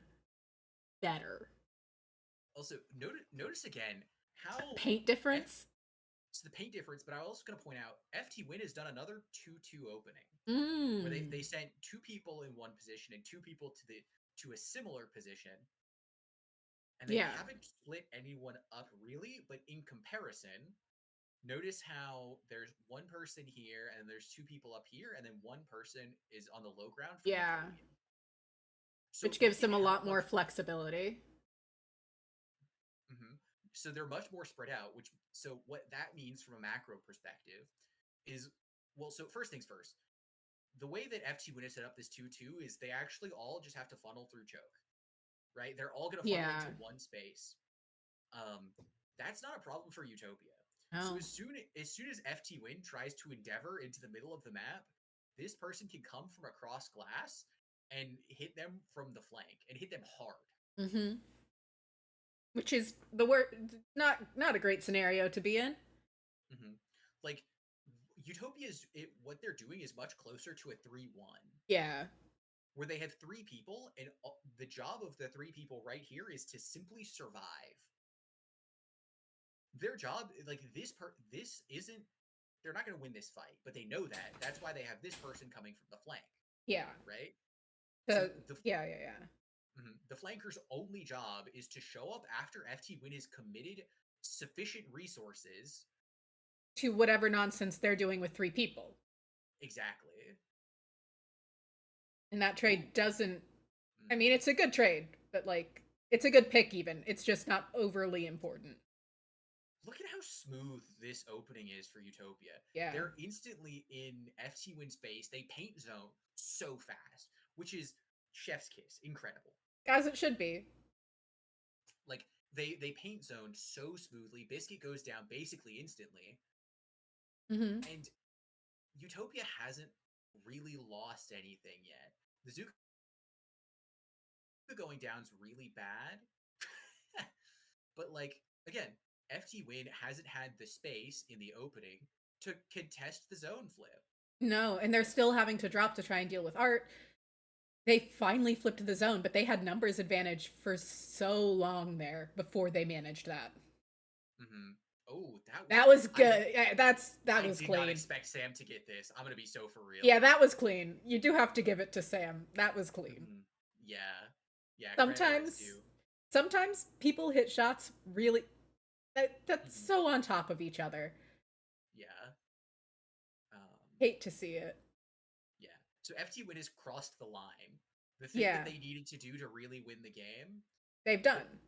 B: better.
A: Also, notice again how...
B: The paint difference?
A: It's the paint difference, but I'm also going to point out FT Win has done another 2-2 opening. Where they sent 2 people in one position and 2 people to a similar position. And they haven't split anyone up really, but in comparison, notice how there's one person here and there's two people up here, and then one person is on the low ground for Utopia. So
B: which gives
A: look at
B: them a
A: how
B: lot more
A: much
B: flexibility.
A: So they're much more spread out, so what that means from a macro perspective is, well, so first things first, the way that FT1 has set up this 2-2 is they actually all just have to funnel through choke, right? They're all going to funnel into one space. That's not a problem for Utopia. So as soon as FT1 tries to endeavor into the middle of the map, this person can come from across glass and hit them from the flank and hit them hard.
B: Which is the word, not a great scenario to be in.
A: Like Utopia's what they're doing is much closer to a 3-1.
B: Yeah.
A: Where they have three people, and the job of the three people right here is to simply survive. Their job, like this isn't. They're not going to win this fight, but they know that. That's why they have this person coming from the flank.
B: Yeah.
A: Right.
B: The
A: flanker's only job is to show up after FT1 is committed sufficient resources
B: to whatever nonsense they're doing with three people.
A: Exactly.
B: And that trade doesn't. I mean, it's a good trade, but like, it's a good pick even. It's just not overly important.
A: Look at how smooth this opening is for Utopia.
B: Yeah.
A: They're instantly in FT1 space. They paint zone so fast, which is chef's kiss. Incredible.
B: As it should be.
A: Like, they paint zone so smoothly. Biscuit goes down basically instantly. And Utopia hasn't really lost anything yet. The Zuka going down's really bad. But, like, again, FT1 hasn't had the space in the opening to contest the zone flip.
B: No, and they're still having to drop to try and deal with art. They finally flipped the zone, but they had numbers advantage for so long there before they managed that.
A: Oh,
B: that was good. That was clean. I did
A: not expect Sam to get this. I'm gonna be so for real.
B: Yeah, that was clean. You do have to give it to Sam. That was clean.
A: Yeah.
B: Sometimes people hit shots really. That's so on top of each other.
A: Yeah.
B: Hate to see it.
A: Yeah. So FT1 has crossed the line. The thing that they needed to do to really win the game,
B: they've done.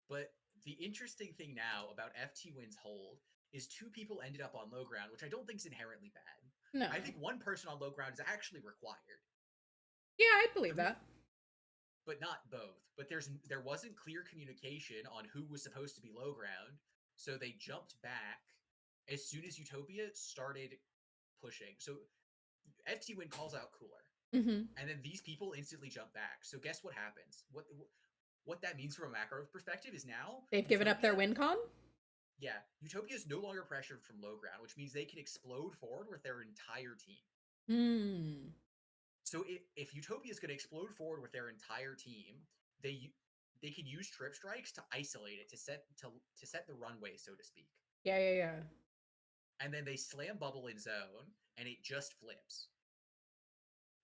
A: But the interesting thing now about FT1's hold is two people ended up on low ground, which I don't think is inherently bad.
B: No.
A: I think one person on low ground is actually required.
B: Yeah, I believe that.
A: But not both. But there wasn't clear communication on who was supposed to be low ground, so they jumped back as soon as Utopia started pushing. So FT1 calls out cooler, and then these people instantly jump back. So guess what happens? What that means from a macro perspective is now
B: they've given up their win con.
A: Yeah, Utopia is no longer pressured from low ground, which means they can explode forward with their entire team. So if Utopia is going to explode forward with their entire team, they can use trip strikes to isolate it, to set the runway, so to speak.
B: Yeah.
A: And then they slam bubble in zone, and it just flips.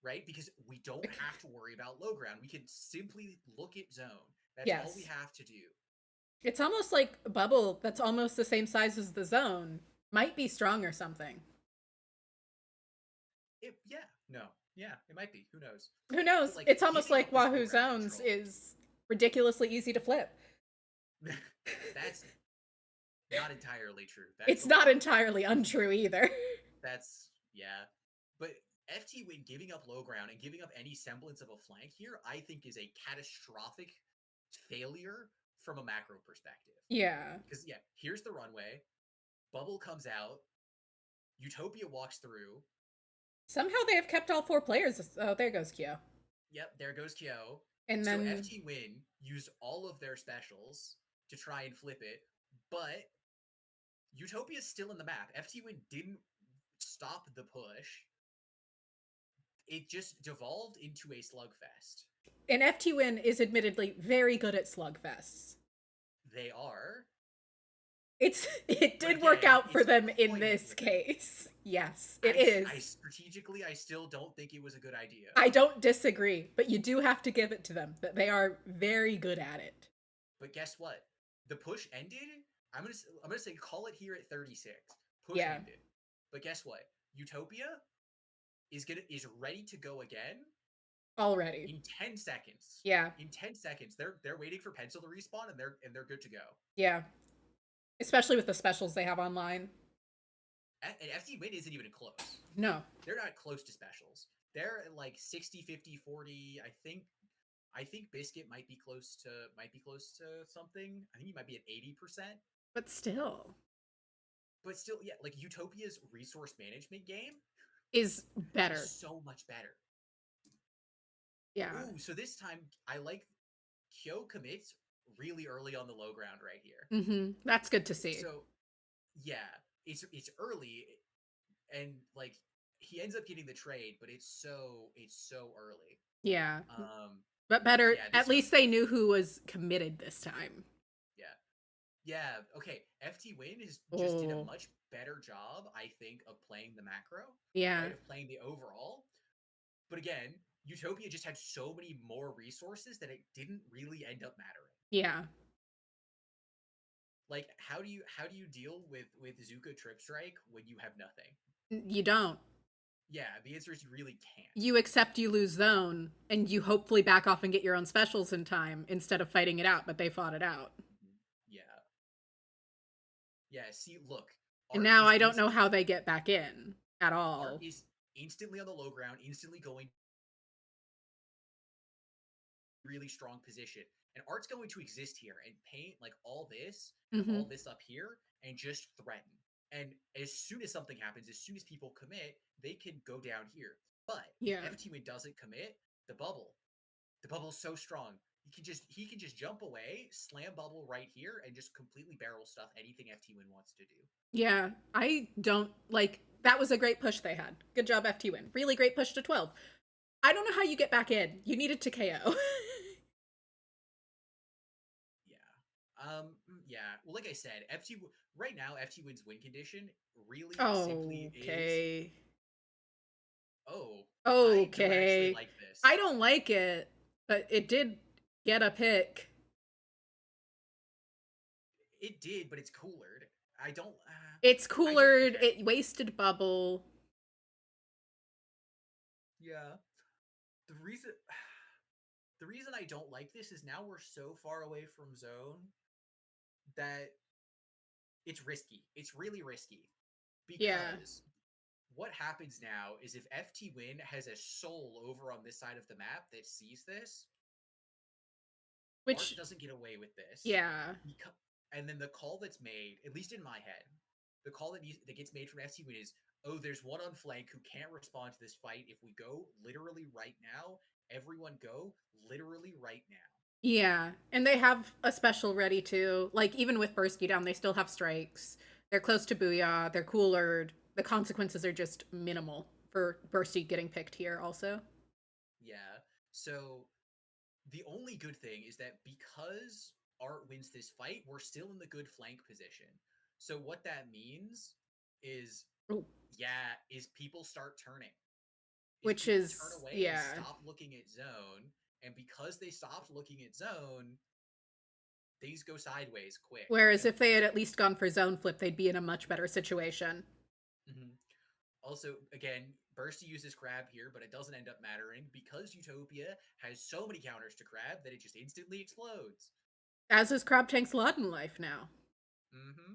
A: Right? Because we don't have to worry about low ground. We can simply look at zone. That's all we have to do.
B: It's almost like a bubble that's almost the same size as the zone might be strong or something.
A: It might be. Who knows?
B: Who knows? Like, it's almost like Wahoo Zones is ridiculously easy to flip.
A: That's not entirely true.
B: It's not entirely untrue either.
A: But FT1 giving up low ground and giving up any semblance of a flank here, I think, is a catastrophic failure from a macro perspective.
B: Yeah.
A: Because, here's the runway. Bubble comes out. Utopia walks through.
B: Somehow they have kept all four players. Oh, there goes Kyo.
A: Yep, there goes Kyo.
B: And then
A: FT1 used all of their specials to try and flip it, but Utopia's still in the map. FT1 didn't stop the push. It just devolved into a slugfest.
B: And FT1 is admittedly very good at slugfests.
A: They are.
B: it
A: But
B: did work
A: again,
B: out for
A: it's
B: them in
A: toying
B: this
A: with it.
B: case. Yes, it is.
A: Strategically, I still don't think it was a good idea.
B: I don't disagree, but you do have to give it to them that they are very good at it.
A: But guess what? The push ended. I'm gonna say call it here at 36. Push
B: Yeah,
A: ended. But guess what? Utopia is ready to go again
B: already.
A: in 10 seconds.
B: Yeah,
A: In 10 seconds, they're waiting for Pencil to respawn, and they're good to go.
B: yeah. Especially with the specials they have online.
A: And FT Win isn't even close.
B: No.
A: They're not close to specials. They're at like 60, 50, 40. I think Biscuit might be close to something. I think he might be at 80%.
B: But still
A: But still, yeah, like Utopia's resource management game
B: is
A: is
B: better.
A: so much better.
B: Yeah.
A: Ooh, so this time I like Kyo commits really early on the low ground right here.
B: That's good to see.
A: So yeah, it's early, and like he ends up getting the trade, but it's so early.
B: Yeah.
A: Um,
B: But better,
A: yeah,
B: at
A: this
B: least they knew who was committed this time.
A: yeah yeah okay. FT Win is just did a
B: Oh,
A: much better job, I think, of playing the macro,
B: yeah.
A: right? Of playing the overall. But again, Utopia just had so many more resources that it didn't really end up mattering.
B: Yeah.
A: Like, how do you deal with Zuka Trip Strike when you have nothing?
B: You don't.
A: Yeah, the answer is you really can't.
B: You accept you lose zone and you hopefully back off and get your own specials in time instead of fighting it out, but they fought it out.
A: Yeah, yeah. See, look,
B: And
A: Art
B: now
A: is
B: I don't know
A: instant.
B: how they get back in at
A: Art
B: all.
A: is instantly on the low ground, instantly going really strong position. And Art's going to exist here and paint like all this and
B: Hmm.
A: all this up here and just threaten. And as soon as something happens, as soon as people commit, they can go down here. But if
B: Yeah.
A: FT Win doesn't commit, the bubble's so strong. He can just jump away, slam bubble right here, and just completely barrel stuff anything FT Win wants to do.
B: Yeah. I don't like that was a great push they had. Good job, FT Win. Really great push to 12. I don't know how you get back in. You needed to KO.
A: Yeah. Yeah. Well, like I said, right now FT Win's win condition really simply is,
B: Okay.
A: oh, I don't actually
B: Okay.
A: like
B: I
A: this.
B: don't like it, but it did get a pick.
A: It did, but it's cooler. I don't.
B: It's
A: I don't
B: cooler.
A: care.
B: It wasted bubble.
A: Yeah. The reason the reason I don't like this is now we're so far away from zone that it's risky. It's really risky
B: Yeah.
A: because what happens now is if FT Win has a soul over on this side of the map that sees this, Art
B: Which,
A: doesn't get away with this.
B: yeah.
A: And then the call that's made, at least in my head, the call that gets made from FT Win is, oh, there's one on flank who can't respond to this fight. If we go literally right now, everyone go literally right now.
B: Yeah. And they have a special ready too. Like, even with Bursky down, they still have strikes. They're close to Booyah. They're cooler. The consequences are just minimal for Bursty getting picked here, also.
A: Yeah. So the only good thing is that because Art wins this fight, we're still in the good flank position. So what that means is,
B: Ooh.
A: is people start turning. Is
B: Which
A: people turn
B: is,
A: away and
B: yeah.
A: stop looking at zone, and because they stopped looking at zone, things go sideways quick.
B: Whereas if they had at least gone for zone flip, they'd be in a much better situation.
A: Mhm. Also, again, Bursty uses Crab here, but it doesn't end up mattering because Utopia has so many counters to Crab that it just instantly explodes.
B: As is Crab Tank's lot in life now.
A: Mm-hmm.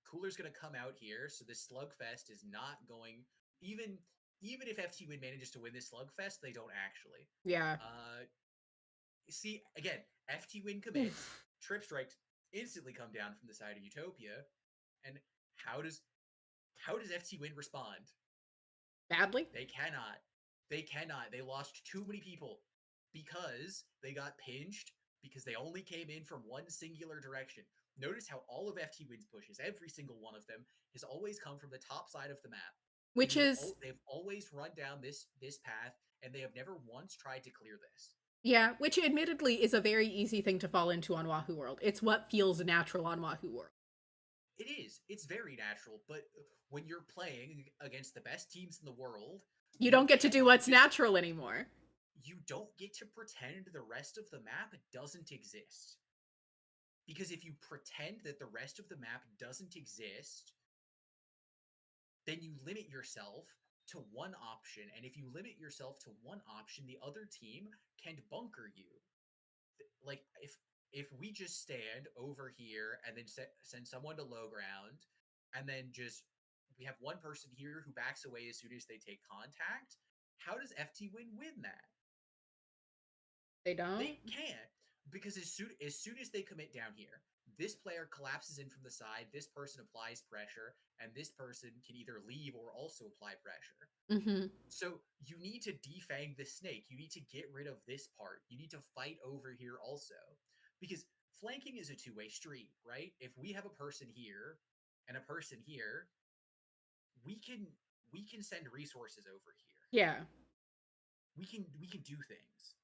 A: Cooler's gonna come out here, so this slugfest is not going. Even if FT Win manages to win this slugfest, they don't actually.
B: Yeah.
A: Uh, see again, FT Win commits, trip strikes instantly come down from the side of Utopia, and how does FT Win respond?
B: Badly?
A: They cannot. They cannot. They lost too many people because they got pinched because they only came in from one singular direction. Notice how all of FT Win's pushes, every single one of them, has always come from the top side of the map.
B: Which is,
A: They've always run down this path, and they have never once tried to clear this.
B: yeah, which admittedly is a very easy thing to fall into on Wahoo World. It's what feels natural on Wahoo World.
A: It is. It's very natural. But when you're playing against the best teams in the world,
B: you don't get to do what's
A: just,
B: natural anymore.
A: You don't get to pretend the rest of the map doesn't exist. Because if you pretend that the rest of the map doesn't exist, then you limit yourself to one option. And if you limit yourself to one option, the other team can bunker you. Like if we just stand over here and then send someone to low ground, and then just we have one person here who backs away as soon as they take contact, how does FT win that?
B: They don't?
A: They can't, because as soon as they commit down here, this player collapses in from the side, this person applies pressure, and this person can either leave or also apply pressure.
B: Mm-hmm.
A: So you need to defang the snake. You need to get rid of this part. You need to fight over here also. Because flanking is a two-way street, right? If we have a person here and a person here, we can send resources over here.
B: Yeah.
A: We can do things.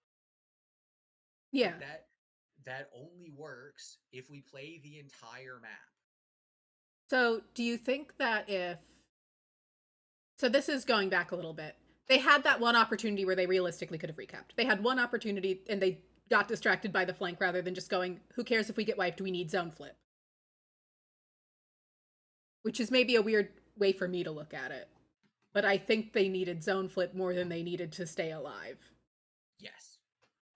B: Yeah.
A: But that only works if we play the entire map.
B: So, do you think that so this is going back a little bit. They had that one opportunity where they realistically could have recapped. They had one opportunity and they got distracted by the flank rather than just going, who cares if we get wiped? We need zone flip. Which is maybe a weird way for me to look at it. But I think they needed zone flip more than they needed to stay alive.
A: Yes.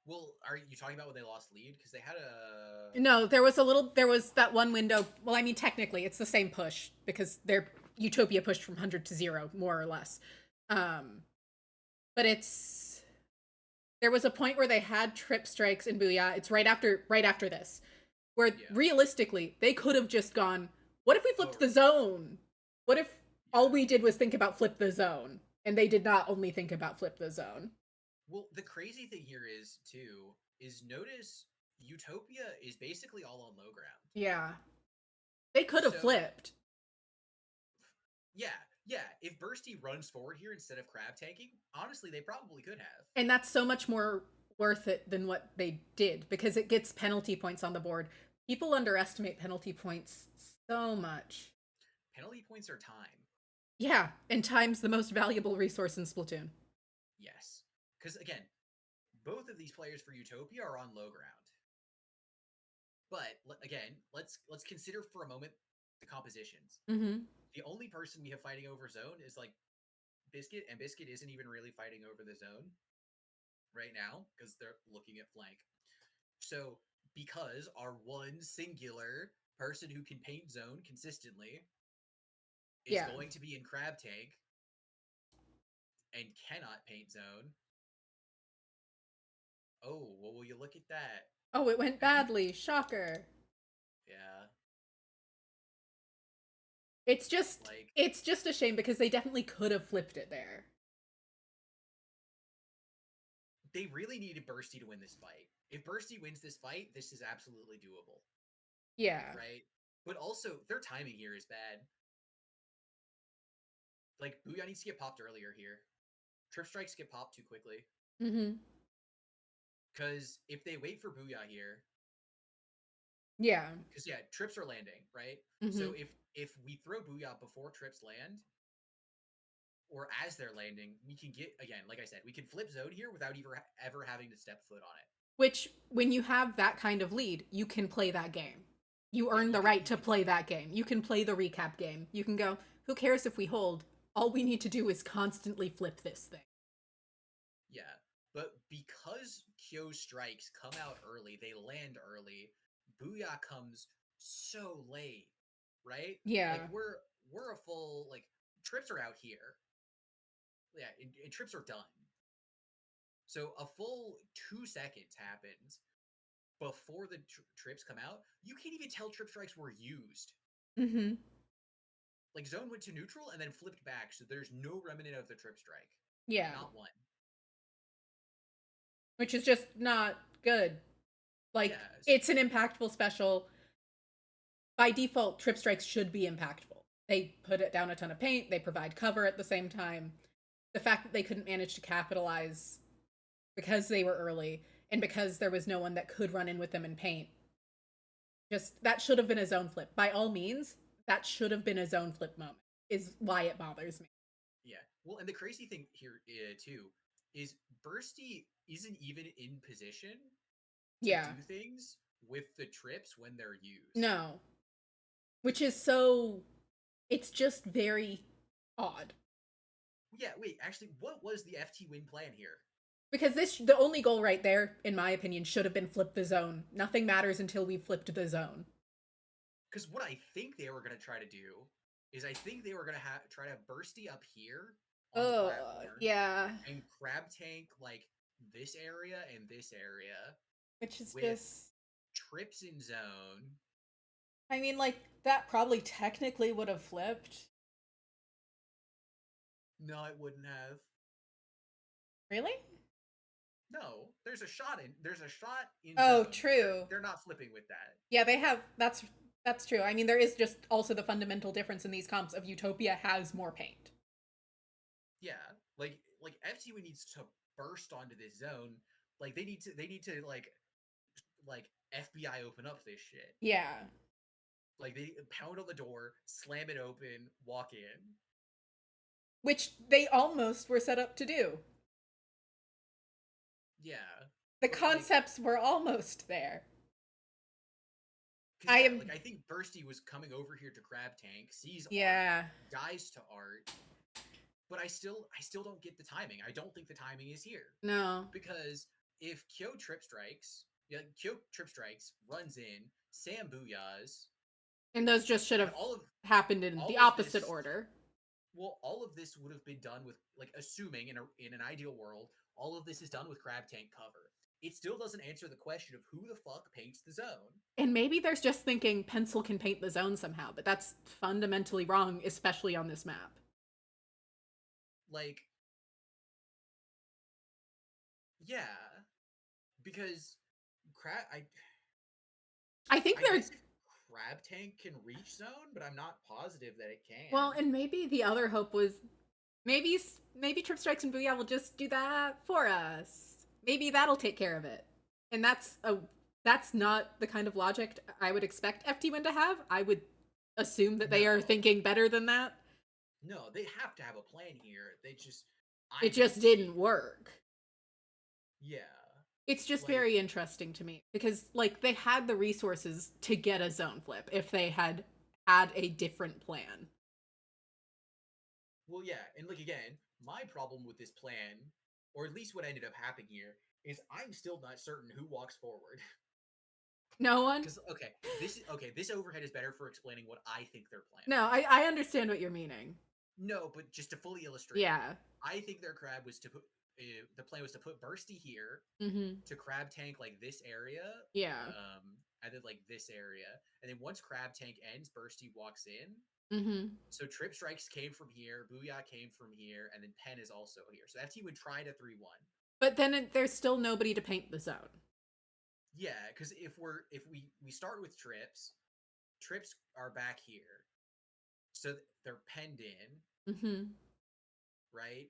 A: Well, are you talking about when they lost lead? Because they had a...
B: No, there was that one window. Well, I mean, technically, it's the same push because their Utopia pushed from 100 to 0, more or less. But there was a point where they had trip strikes in Booyah. It's right after this, where realistically they could have just gone, what if we flipped the zone? What if all we did was think about flip the zone? And they did not only think about flip the zone.
A: Well, the crazy thing here is, too, is notice Utopia is basically all on low ground.
B: Yeah. They could have flipped.
A: Yeah. If Bursty runs forward here instead of crab tanking, honestly, they probably could have.
B: And that's so much more worth it than what they did, because it gets penalty points on the board. People underestimate penalty points so much.
A: Penalty points are time.
B: Yeah, and time's the most valuable resource in Splatoon.
A: Yes. Because, again, both of these players for Utopia are on low ground. But, again, let's consider for a moment the compositions.
B: Mm-hmm.
A: The only person we have fighting over zone is, like, Biscuit, and Biscuit isn't even really fighting over the zone right now because they're looking at flank. So, because our one singular person who can paint zone consistently is going to be in crab tank and cannot paint zone. Oh, well, will you look at that?
B: Oh, it went badly. Shocker.
A: Yeah.
B: It's just a shame because they definitely could have flipped it there.
A: They really needed Bursty to win this fight. If Bursty wins this fight, this is absolutely doable.
B: Yeah.
A: Right? But also, their timing here is bad. Like, Booyah needs to get popped earlier here. Trip strikes get popped too quickly.
B: Mm-hmm.
A: Because if they wait for Booyah here...
B: Yeah.
A: Because, trips are landing, right?
B: Mm-hmm.
A: So if we throw Booyah before trips land, or as they're landing, we can get, again, like I said, we can flip zone here without ever having to step foot on it.
B: Which, when you have that kind of lead, you can play that game. You earn the right to play that game. You can play the recap game. You can go, who cares if we hold? All we need to do is constantly flip this thing.
A: Yeah, but because Kyo strikes come out early, they land early, Booyah comes so late, right?
B: Yeah.
A: Like, we're a full, like, trips are out here. Yeah, and trips are done. So a full 2 seconds happens before the trips come out. You can't even tell trip strikes were used.
B: Mm-hmm.
A: Like, zone went to neutral and then flipped back, so there's no remnant of the trip strike.
B: Yeah.
A: Not one.
B: Which is just not good. Like, it's an impactful special. By default, trip strikes should be impactful. They put it down a ton of paint, they provide cover at the same time. The fact that they couldn't manage to capitalize because they were early, and because there was no one that could run in with them and paint, that should have been a zone flip. By all means, that should have been a zone flip moment, is why it bothers me.
A: Yeah. Well, and the crazy thing here too is Bursty isn't even in position to
B: Yeah.
A: do things with the trips when they're used.
B: No. Which is so, it's just very odd.
A: Yeah, wait, actually, what was the FT win plan here?
B: Because the only goal right there, in my opinion, should have been flip the zone. Nothing matters until we flipped the zone.
A: Because what I think they were going to try to do is I think they were going to try to have Bursty up here on the platform.
B: Yeah.
A: And Crab Tank, like, this area and this area.
B: Which is
A: with
B: just...
A: trips in zone.
B: I mean, like, that probably technically would have flipped.
A: No, it wouldn't have.
B: Really?
A: No, there's a shot in
B: Oh,
A: zone.
B: true.
A: They're not flipping with that.
B: Yeah, they have. That's true. I mean, there is just also the fundamental difference in these comps of Utopia has more paint.
A: Yeah, like FT needs to burst onto this zone. Like they need to like FBI open up this shit.
B: Yeah.
A: Like they pound on the door, slam it open, walk in.
B: Which they almost were set up to do.
A: Yeah.
B: The concepts were almost there.
A: I think Bursty was coming over here to Crab Tank, sees art, dies to art, but I still don't get the timing. I don't think the timing is here.
B: No.
A: Because if Kyo trip strikes, runs in, Sam booyahs.
B: And those just should have happened in the opposite order.
A: Well, all of this would have been done with, like, assuming in an ideal world, all of this is done with Crab Tank cover. It still doesn't answer the question of who the fuck paints the zone.
B: And maybe there's just thinking pencil can paint the zone somehow, but that's fundamentally wrong, especially on this map.
A: Like, yeah, because
B: I think
A: Crab Tank can reach zone, but I'm not positive that it can.
B: Well, and maybe the other hope was maybe Trip Strikes and Booyah will just do that for us. Maybe that'll take care of it. And that's not the kind of logic I would expect FT1 to have. I would assume that they are thinking better than that.
A: No, they have to have a plan here.
B: It just didn't work.
A: Yeah.
B: It's just very interesting to me because, like, they had the resources to get a zone flip if they had a different plan.
A: Well, yeah, and look, again, my problem with this plan, or at least what ended up happening here, is I'm still not certain who walks forward.
B: No one?
A: Because, this overhead is better for explaining what I think their plan is.
B: No, I understand what you're meaning.
A: No, but just to fully illustrate.
B: Yeah.
A: I think their crab was to put... the plan was to put Bursty here, to Crab Tank, like, this area.
B: Yeah.
A: I did, like, this area. And then once Crab Tank ends, Bursty walks in. So Trip Strikes came from here, Booyah came from here, and then Pen is also here. So FT would try to 3-1.
B: But then there's still nobody to paint the zone.
A: Yeah, because if we start with trips are back here. So they're penned in. Right?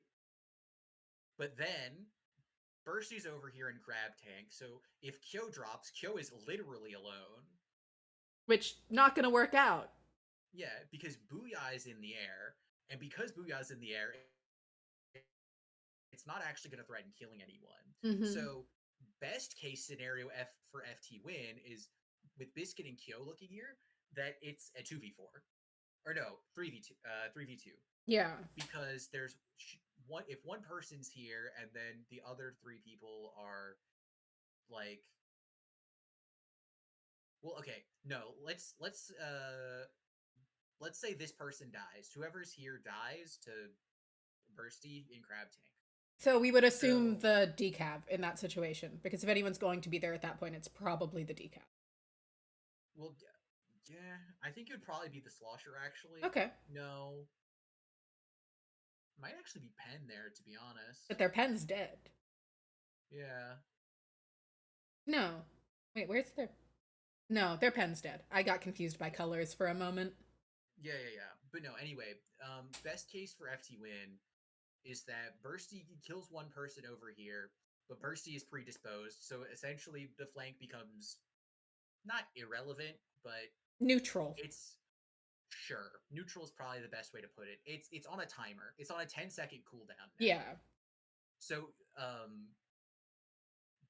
A: But then Bursty's over here in Crab Tank, so if Kyo drops, Kyo is literally alone.
B: Which, not gonna work out.
A: Yeah, because Booyah is in the air, and because Booyah is in the air, it's not actually going to threaten killing anyone. So, best case scenario for FT win is, with Biscuit and Kyo looking here, that it's a 2v4. Or no, 3v2.
B: Yeah.
A: Because there's if one person's here and then the other 3 people are, like... Well, okay, no, let's say this person dies. Whoever's here dies to Bursty in Crab Tank.
B: So we would assume the decaf in that situation, because if anyone's going to be there at that point, it's probably the decaf.
A: Well, yeah, I think it would probably be the Slosher, actually.
B: Okay.
A: No. Might actually be Pen there, to be honest.
B: But their Pen's dead.
A: Yeah.
B: No. Wait, where's their... No, their Pen's dead. I got confused by colors for a moment.
A: Yeah. But no, anyway, best case for FT win is that Bursty kills one person over here, but Bursty is predisposed, so essentially the flank becomes not irrelevant, but
B: neutral.
A: Sure, neutral is probably the best way to put it. It's on a timer. It's on a 10-second cooldown now.
B: Yeah.
A: So,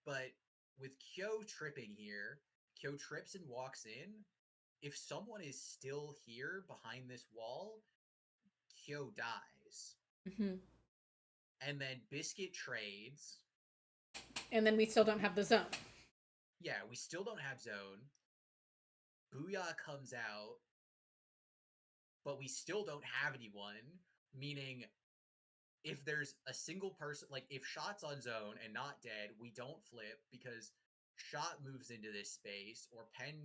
A: but with Kyo tripping here, Kyo trips and walks in. If someone is still here behind this wall, Kyo dies.
B: Mm-hmm.
A: And then Biscuit trades.
B: And then we still don't have the zone.
A: Yeah, we still don't have zone. Booyah comes out, but we still don't have anyone, meaning if there's a single person, like if Shot's on zone and not dead, we don't flip because Shot moves into this space or Pen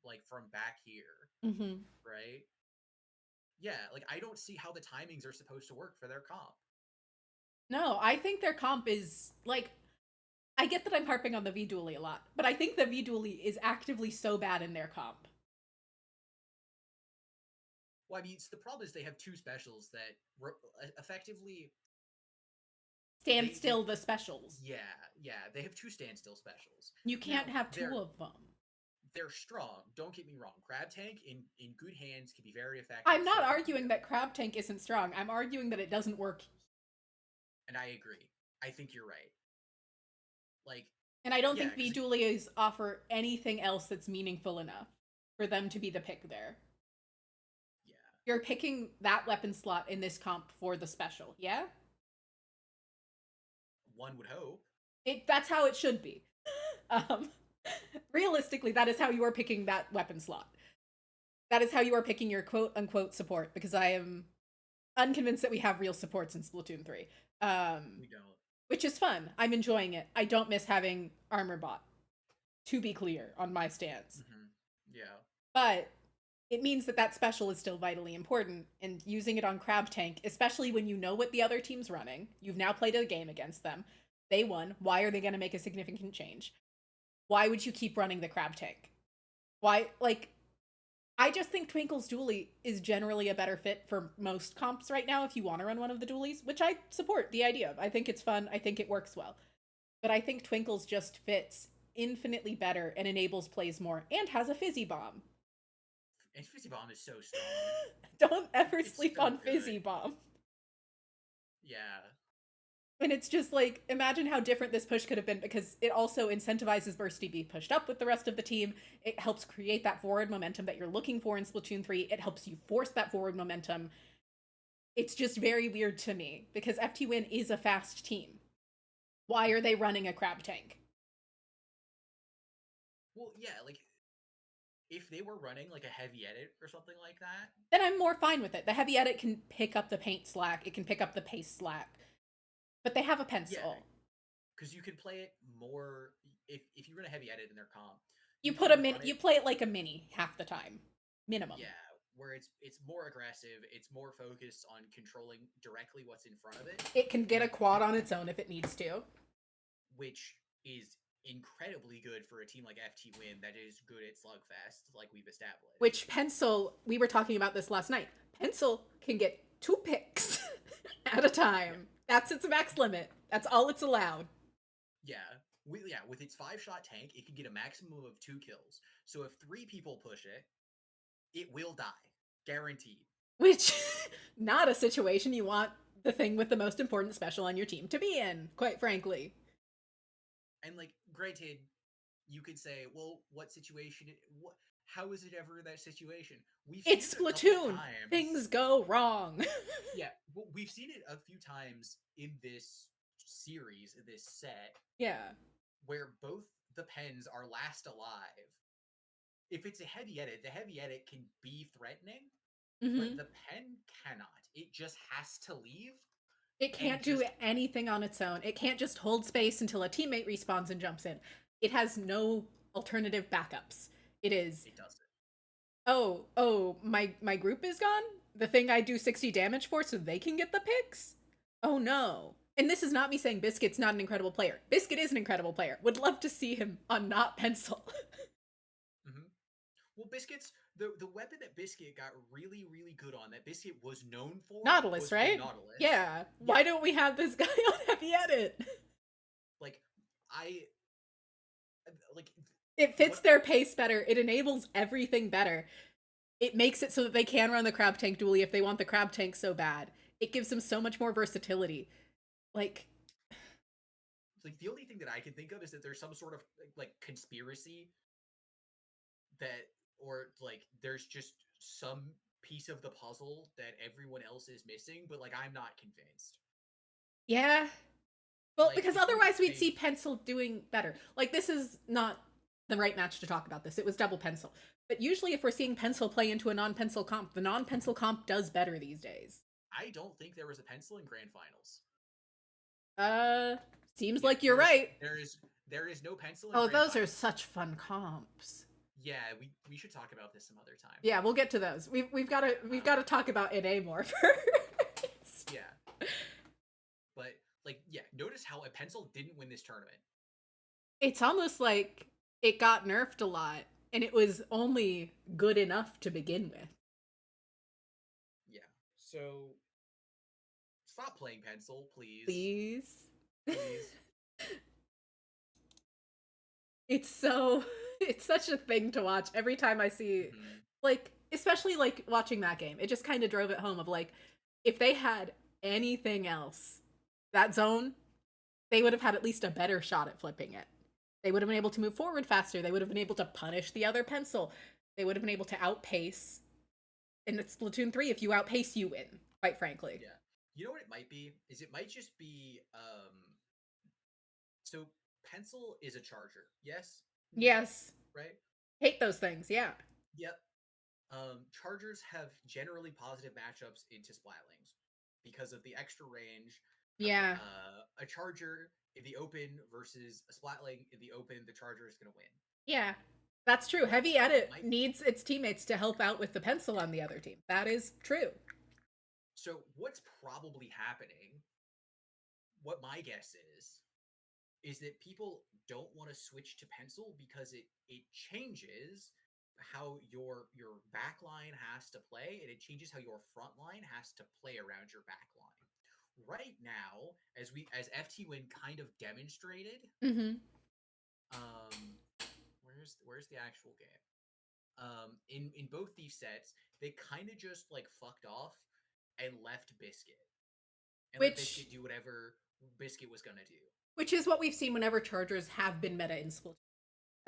A: like from back here,
B: Mm-hmm.
A: right? Yeah, like I don't see how the timings are supposed to work for their comp.
B: No, I think their comp is like, I get that I'm harping on the V Dually a lot, but I think the V Dually is actively so bad in their comp.
A: Well, I mean, the problem is they have two specials that effectively
B: stand still the specials.
A: Yeah, they have two standstill specials.
B: You can't
A: Now,
B: have two of them.
A: They're strong. Don't get me wrong. Crab Tank in good hands can be very effective.
B: I'm not arguing that Crab Tank isn't strong. I'm arguing that it doesn't work.
A: And I agree. I think you're right. Like,
B: and I don't think V Dualies offer anything else that's meaningful enough for them to be the pick there.
A: Yeah.
B: You're picking that weapon slot in this comp for the special, yeah?
A: One would hope.
B: That's how it should be. Realistically, that is how you are picking that weapon slot. That is how you are picking your quote-unquote support, because I am unconvinced that we have real supports in Splatoon 3.
A: We don't.
B: Which is fun. I'm enjoying it. I don't miss having armor bot, to be clear, on my stance.
A: Mm-hmm. Yeah.
B: But it means that that special is still vitally important, and using it on Crab Tank, especially when you know what the other team's running, you've now played a game against them, they won, why are they going to make a significant change? Why would you keep running the Crab Tank? Why, like, I just think Twinkle's dually is generally a better fit for most comps right now if you want to run one of the dualies, which I support the idea of. I think it's fun, I think it works well. But I think Twinkle's just fits infinitely better and enables plays more, and has a Fizzy Bomb.
A: And Fizzy Bomb is so strong.
B: Don't ever sleep on Fizzy Bomb.
A: Yeah.
B: And it's just like, imagine how different this push could have been, because it also incentivizes Burst to be pushed up with the rest of the team. It helps create that forward momentum that you're looking for in Splatoon 3. It helps you force that forward momentum. It's just very weird to me, because FT Win is a fast team. Why are they running a Crab Tank?
A: Well, yeah, like, if they were running, like, a heavy edit or something like that,
B: then I'm more fine with it. The heavy edit can pick up the paint slack. It can pick up the pace slack. But they have a pencil.
A: Yeah, because you can play it more if you run a heavy edit in their comp.
B: You put a mini. You play it like a mini half the time, minimum.
A: Yeah, where it's more aggressive. It's more focused on controlling directly what's in front of it.
B: It can get a quad on its own if it needs to,
A: which is incredibly good for a team like FT Win that is good at slugfest, like we've established.
B: Which Pencil, we were talking about this last night. Pencil can get 2 picks at a time. Yeah. That's its max limit. That's all it's allowed.
A: Yeah. With its 5-shot tank, it can get a maximum of 2 kills. So if 3 people push it, it will die. Guaranteed.
B: Which, not a situation you want the thing with the most important special on your team to be in, quite frankly.
A: And, like, granted, you could say, well, what situation? How is it ever that situation?
B: It's Splatoon. Things go wrong.
A: Yeah, well, we've seen it a few times in this series, in this set.
B: Yeah.
A: Where both the pens are last alive. If it's a heavy edit, the heavy edit can be threatening, but the pen cannot. It just has to leave.
B: It can't do anything on its own. It can't just hold space until a teammate respawns and jumps in. It has no alternative backups. It doesn't. Oh, my group is gone? The thing I do 60 damage for so they can get the picks? Oh no. And this is not me saying Biscuit's not an incredible player. Biscuit is an incredible player. Would love to see him on not Pencil.
A: Well, Biscuit's the weapon that Biscuit got really, really good on, that Biscuit was known for,
B: Nautilus, right?
A: Nautilus.
B: Yeah. Why don't we have this guy on heavy edit? It fits their pace better. It enables everything better. It makes it so that they can run the crab tank dually if they want the crab tank so bad. It gives them so much more versatility. Like,
A: the only thing that I can think of is that there's some sort of like conspiracy that, or like there's just some piece of the puzzle that everyone else is missing, but like I'm not convinced.
B: yeah. Well,
A: Like
B: because
A: if you
B: otherwise we'd
A: think,
B: see Pencil doing better. Like, this is not the right match to talk about this. It was double Pencil. But usually if we're seeing Pencil play into a non-Pencil comp, the non-Pencil comp does better these days.
A: I don't think there was a pencil in grand finals.
B: Uh, seems
A: Yeah,
B: like you're right.
A: there is no pencil in
B: Oh,
A: grand
B: those are
A: finals.
B: such fun comps.
A: Yeah, we should talk about this some other time.
B: Yeah, we'll get to those. We've got to talk about NA more first.
A: Yeah, but like yeah, notice how a pencil didn't win this tournament.
B: It's almost like it got nerfed a lot, and it was only good enough to begin with.
A: Yeah, so stop playing pencil, please.
B: Please.
A: Please.
B: It's such a thing to watch every time I see,
A: Mm-hmm.
B: like, especially like watching that game. It just kind of drove it home of like, if they had anything else, that zone, they would have had at least a better shot at flipping it. They would have been able to move forward faster. They would have been able to punish the other pencil. They would have been able to outpace. And it's Splatoon 3, if you outpace, you win, quite frankly.
A: Yeah. You know what it might be? Is it might just be so pencil is a charger. Yes?
B: Yes.
A: Right?
B: Hate those things, yeah.
A: Yep. Chargers have generally positive matchups into Splatlings because of the extra range.
B: Yeah.
A: A charger in the open versus a Splatling in the open, the charger is going to win.
B: Yeah. That's true.
A: What
B: Heavy Edit
A: might...
B: needs its teammates to help out with the pencil on the other team. That is true.
A: So what's probably happening, what my guess is that people don't want to switch to pencil because it changes how your backline has to play, and it changes how your front line has to play around your backline. Right now, as FT Win kind of demonstrated,
B: Mm-hmm.
A: Where's the actual game? In both these sets, they kind of just like fucked off and left Biscuit and let
B: Which
A: Biscuit do whatever Biscuit was gonna do.
B: which is what we've seen whenever Chargers have been meta in Splatoon.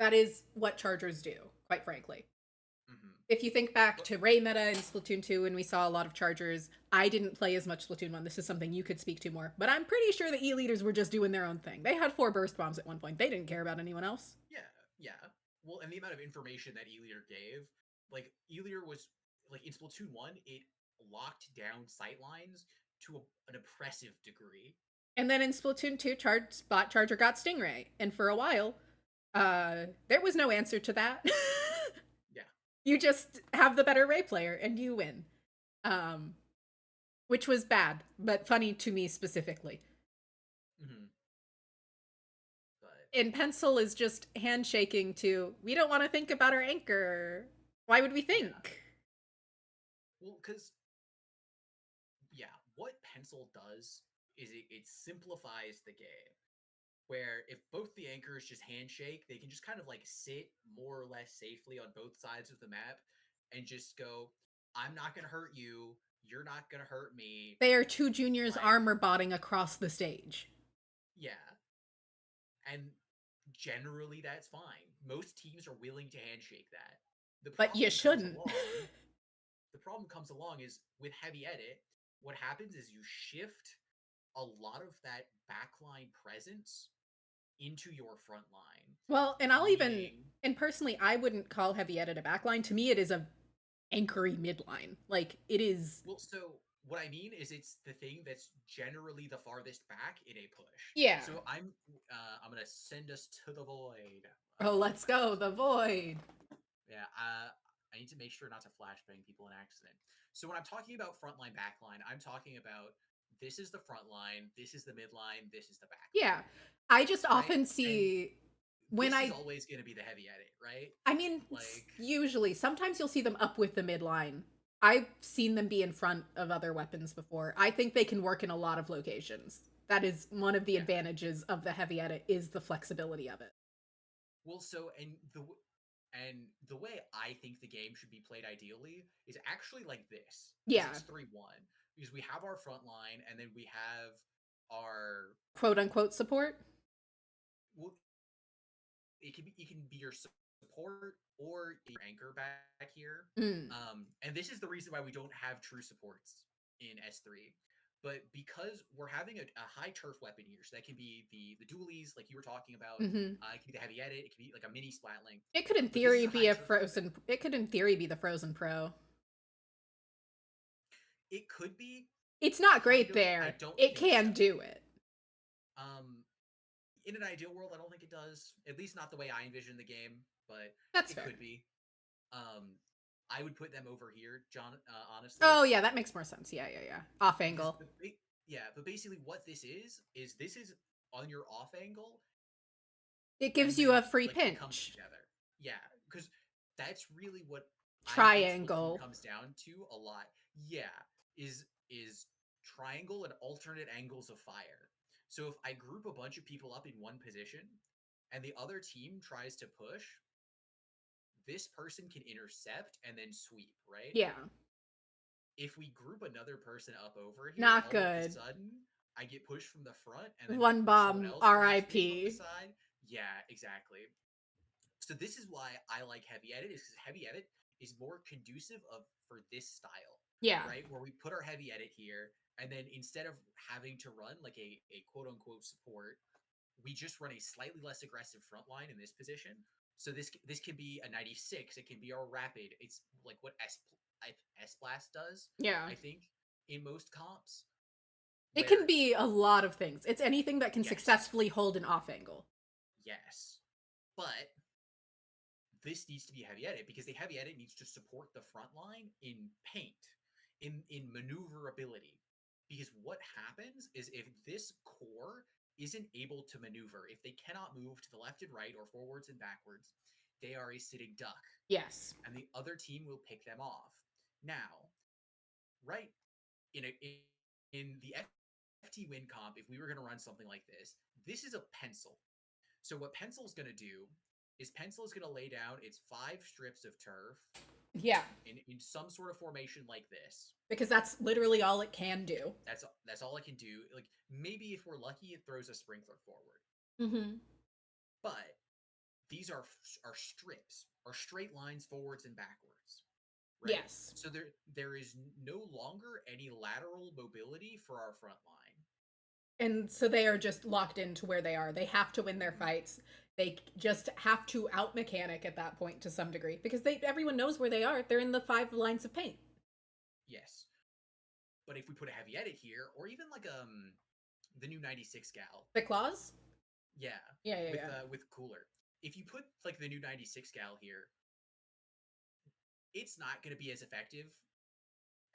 B: That is what Chargers do, quite frankly.
A: Mm-hmm.
B: If you think back to Ray meta in Splatoon 2, and we saw a lot of Chargers, I didn't play as much Splatoon 1. This is something you could speak to more. But I'm pretty sure the E-leaders were just doing their own thing. They had 4 burst bombs at one point. They didn't care about anyone else.
A: Yeah. Well, and the amount of information that E-leader gave, like E-leader was like in Splatoon 1, it locked down sightlines to an oppressive degree.
B: And then in Splatoon 2, Spot Charger got Stingray. And for a while, there was no answer to that.
A: Yeah.
B: You just have the better Ray player and you win. Which was bad, but funny to me specifically.
A: Mm-hmm.
B: And Pencil is just handshaking to, we don't want to think about our anchor. Why would we think?
A: Yeah. Well, because, yeah, what Pencil does is it simplifies the game. Where if both the anchors just handshake, they can just kind of like sit more or less safely on both sides of the map and just go, I'm not going to hurt you. You're not going to hurt me.
B: They are two juniors
A: like,
B: armor botting across the stage.
A: Yeah. And generally that's fine. Most teams are willing to handshake that.
B: But you shouldn't.
A: The problem comes along is with Heavy Edit, what happens is you shift a lot of that backline presence into your front line.
B: Well, and and personally, I wouldn't call Heavy Edit a backline. To me, it is a anchory midline. Like, it is.
A: Well, so what I mean is it's the thing that's generally the farthest back in a push.
B: Yeah.
A: So I'm gonna send us to the void.
B: Let's go, the void.
A: Yeah, I need to make sure not to flashbang people in accident. So when I'm talking about frontline, backline, I'm talking about this is the front line, this is the midline, this is the back.
B: Yeah, I just often see
A: when this is always going to be the Heavy Edit, right?
B: I mean, like usually, sometimes you'll see them up with the midline. I've seen them be in front of other weapons before. I think they can work in a lot of locations. That is one of the advantages of the Heavy Edit is the flexibility of it.
A: Well, so and And the way I think the game should be played ideally is actually like this.
B: Yeah.
A: It's 3-1. Because we have our front line, and then we have our
B: quote-unquote support.
A: Well, it can be your support or your anchor back here. And this is the reason why we don't have true supports in S3. But because we're having a high turf weapon here, so that can be the dualies, like you were talking about. It can be the heavy edit. It can be like a mini splatling.
B: It could, in theory, be a frozen. Weapon. It could, in theory, be the frozen pro.
A: It could be.
B: It's not great there. It can do it.
A: In an ideal world, I don't think it does. At least not the way I envision the game. But
B: that's fair.
A: Could be. I would put them over here, John. Honestly.
B: Oh yeah, that makes more sense. Yeah. Off angle.
A: But basically, what this is on your off angle.
B: It gives you a free pinch.
A: Comes together. Yeah, because that's really what
B: triangle
A: comes down to a lot. Yeah, is triangle and alternate angles of fire. So if I group a bunch of people up in one position, and the other team tries to push, this person can intercept and then sweep, right?
B: Yeah.
A: If we group another person up over here,
B: not good.
A: Of a sudden, I get pushed from the front, and then
B: one bomb, R.I.P.
A: Yeah, exactly. So this is why I like heavy edit, is because heavy edit is more conducive for this style.
B: Yeah.
A: Right? Where we put our heavy edit here, and then instead of having to run like a quote unquote support, we just run a slightly less aggressive front line in this position. So this can be a 96. It can be our rapid. It's like what S Blast does.
B: Yeah.
A: I think in most comps.
B: It can be a lot of things. It's anything that can successfully hold an off angle.
A: Yes. But this needs to be heavy edit, because the heavy edit needs to support the front line in paint, in maneuverability. Because what happens is, if this core isn't able to maneuver, if they cannot move to the left and right or forwards and backwards, they are a sitting duck.
B: Yes.
A: And the other team will pick them off. Now, right, in the FT win comp, if we were going to run something like this is a pencil. So what pencil is going to do is pencil is going to lay down its 5 strips of turf.
B: Yeah.
A: In some sort of formation like this.
B: Because that's literally all it can do.
A: That's all it can do. Like, maybe if we're lucky, it throws a sprinkler forward.
B: Mm-hmm.
A: But these are strips, are straight lines forwards and backwards. Right?
B: Yes.
A: So there is no longer any lateral mobility for our front line.
B: And so they are just locked into where they are. They have to win their fights. They just have to out-mechanic at that point to some degree. Because everyone knows where they are. They're in the 5 lines of paint.
A: Yes. But if we put a heavy edit here, or even like the new 96 gal.
B: The claws?
A: Yeah.
B: Yeah.
A: With cooler. If you put like the new 96 gal here, it's not going to be as effective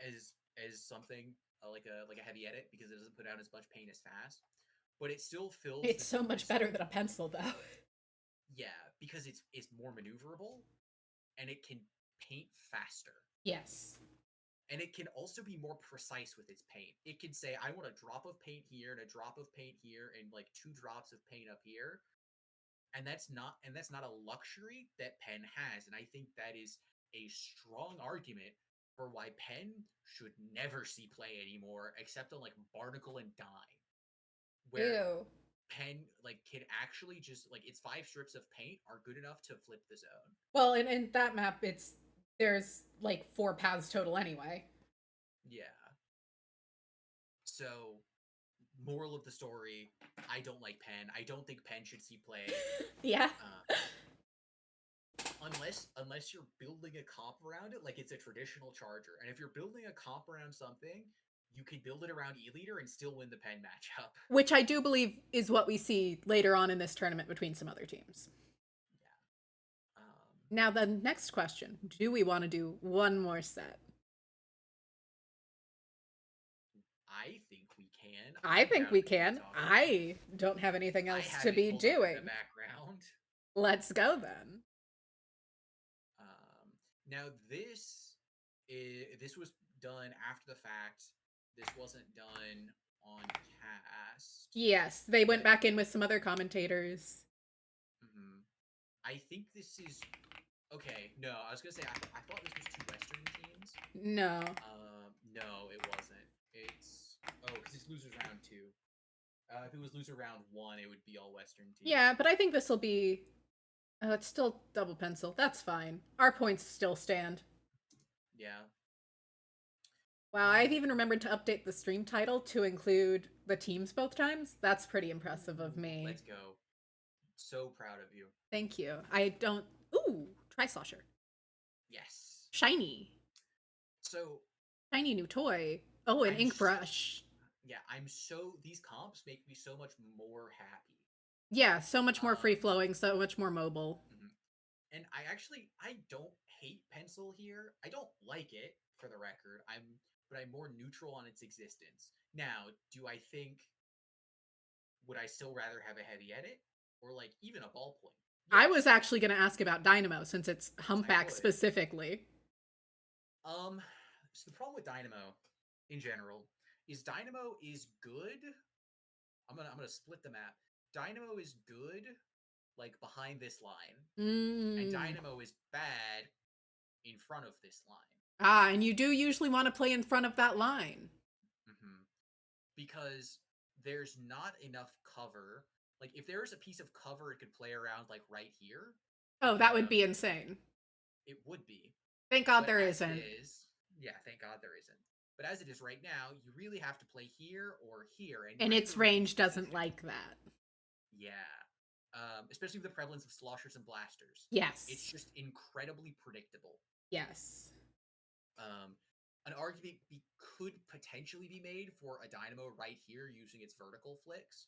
A: as something like a heavy edit, because it doesn't put out as much paint as fast, but it still fills.
B: It's so much better than a pencil, though.
A: Yeah, because it's more maneuverable, and it can paint faster.
B: Yes.
A: And it can also be more precise with its paint. It can say, I want a drop of paint here and a drop of paint here and like 2 drops of paint up here. And that's not a luxury that Pen has. And I think that is a strong argument for why Pen should never see play anymore, except on like Barnacle and Dime, where Pen like can actually just like its 5 strips of paint are good enough to flip the zone.
B: Well, in that map, there's like 4 paths total anyway.
A: Yeah. So, moral of the story: I don't like Pen. I don't think Pen should see play.
B: Yeah.
A: Unless you're building a comp around it, like it's a traditional charger. And if you're building a comp around something, you can build it around E-Leader and still win the Pen matchup.
B: Which I do believe is what we see later on in this tournament between some other teams.
A: Yeah.
B: Now the next question. Do we want to do one more set?
A: I think we can.
B: I think we can. I don't have anything else to be doing.
A: In the background.
B: Let's go then.
A: Now this was done after the fact. This wasn't done on cast.
B: Yes, they went back in with some other commentators.
A: Mm-hmm. I think this is Okay, no, I was gonna say I thought this was two Western teams.
B: No.
A: No, it wasn't. It's because it's losers round 2. If it was loser round 1, it would be all Western teams.
B: Yeah, but I think this will be. It's still double pencil. That's fine. Our points still stand.
A: Yeah.
B: Wow, I've even remembered to update the stream title to include the teams both times. That's pretty impressive of me.
A: Let's go. So proud of you.
B: Thank you. I don't. Ooh, Tri-Slosher.
A: Yes.
B: Shiny.
A: So.
B: Shiny new toy. Oh, an ink brush.
A: Yeah, these comps make me so much more happy.
B: Yeah, so much more free flowing, so much more mobile.
A: And I don't hate pencil here. I don't like it, for the record. But I'm more neutral on its existence. Now, would I still rather have a heavy edit or like even a ballpoint?
B: Yes. I was actually going to ask about Dynamo since it's Humpback specifically.
A: So the problem with Dynamo in general is Dynamo is good. I'm gonna split the map. Dynamo is good, like behind this line, and Dynamo is bad in front of this line.
B: Ah, and you do usually want to play in front of that line.
A: Because there's not enough cover. Like, if there's a piece of cover it could play around, like, right here.
B: Oh, that would be insane.
A: It would be.
B: Thank God there isn't.
A: Yeah, thank God there isn't. But as it is right now, you really have to play here or here.
B: And its range doesn't like that.
A: Yeah. Especially with the prevalence of sloshers and blasters.
B: Yes.
A: It's just incredibly predictable.
B: Yes.
A: An argument could potentially be made for a Dynamo right here using its vertical flicks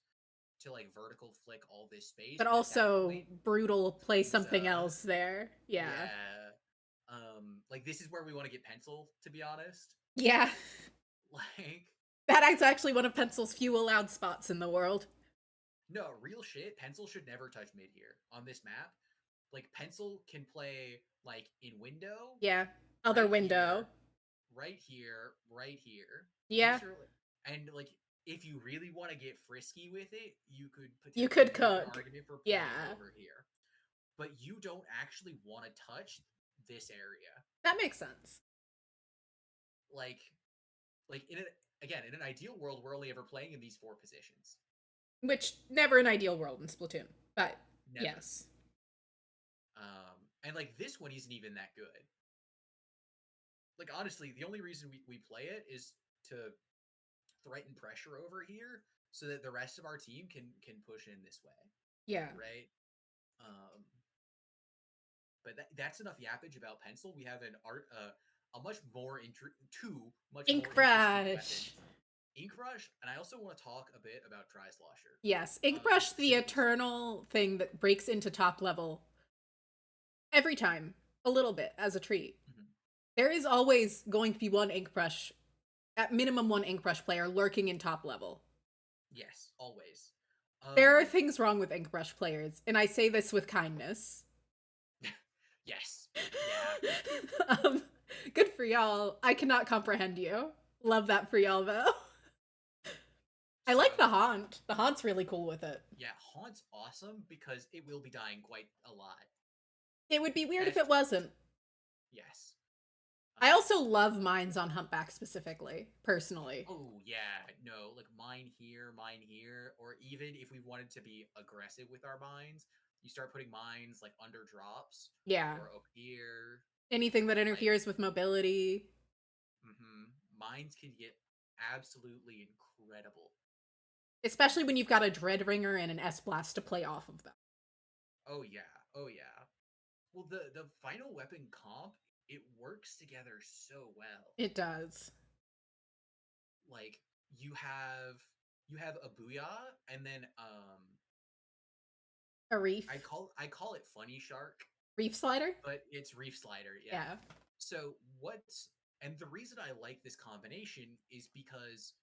A: to like vertical flick all this space.
B: But also brutal play something else there. Yeah.
A: Like this is where we want to get Pencil, to be honest.
B: Yeah.
A: Like
B: that is actually one of Pencil's few allowed spots in the world.
A: No, real shit. Pencil should never touch mid here on this map. Like Pencil can play like in window.
B: Yeah. Other window.
A: Right here, right here.
B: Yeah.
A: And like if you really want to get frisky with it, you could
B: potentially
A: make an argument for playing over here. But you don't actually want to touch this area.
B: That makes sense.
A: Like in an ideal world, we're only ever playing in these 4 positions.
B: Which never an ideal world in Splatoon, but never. Yes.
A: And like this one isn't even that good. Like honestly, the only reason we play it is to threaten pressure over here so that the rest of our team can push in this way.
B: Yeah.
A: Right. But that's enough yappage about Pencil. We have a much more
B: Ink brush.
A: Ink brush, and I also want to talk a bit about Tri-Slosher.
B: Yes, Ink brush, the eternal thing that breaks into top level every time, a little bit as a treat. There is always going to be one Ink brush, at minimum one Ink brush player lurking in top level.
A: Yes, always.
B: There are things wrong with Ink brush players, and I say this with kindness.
A: Yes. Yeah.
B: Good for y'all. I cannot comprehend you. Love that for y'all, though. I like the Haunt. The Haunt's really cool with it.
A: Yeah, Haunt's awesome because it will be dying quite a lot.
B: It would be weird if it wasn't.
A: Yes.
B: I also love mines on Humpback specifically, personally.
A: Oh, yeah. No, like mine here, or even if we wanted to be aggressive with our mines, you start putting mines like under drops.
B: Yeah.
A: Or up here.
B: Anything that interferes with mobility.
A: Mines can get absolutely incredible.
B: Especially when you've got a Dreadringer and an S-Blast to play off of them.
A: Oh, yeah. Oh, yeah. Well, the final weapon comp, it works together so well.
B: It does.
A: Like, you have a Booyah, and then,
B: a Reef.
A: I call it Funny Shark.
B: Reef Slider?
A: But it's Reef Slider, yeah. So, and the reason I like this combination is because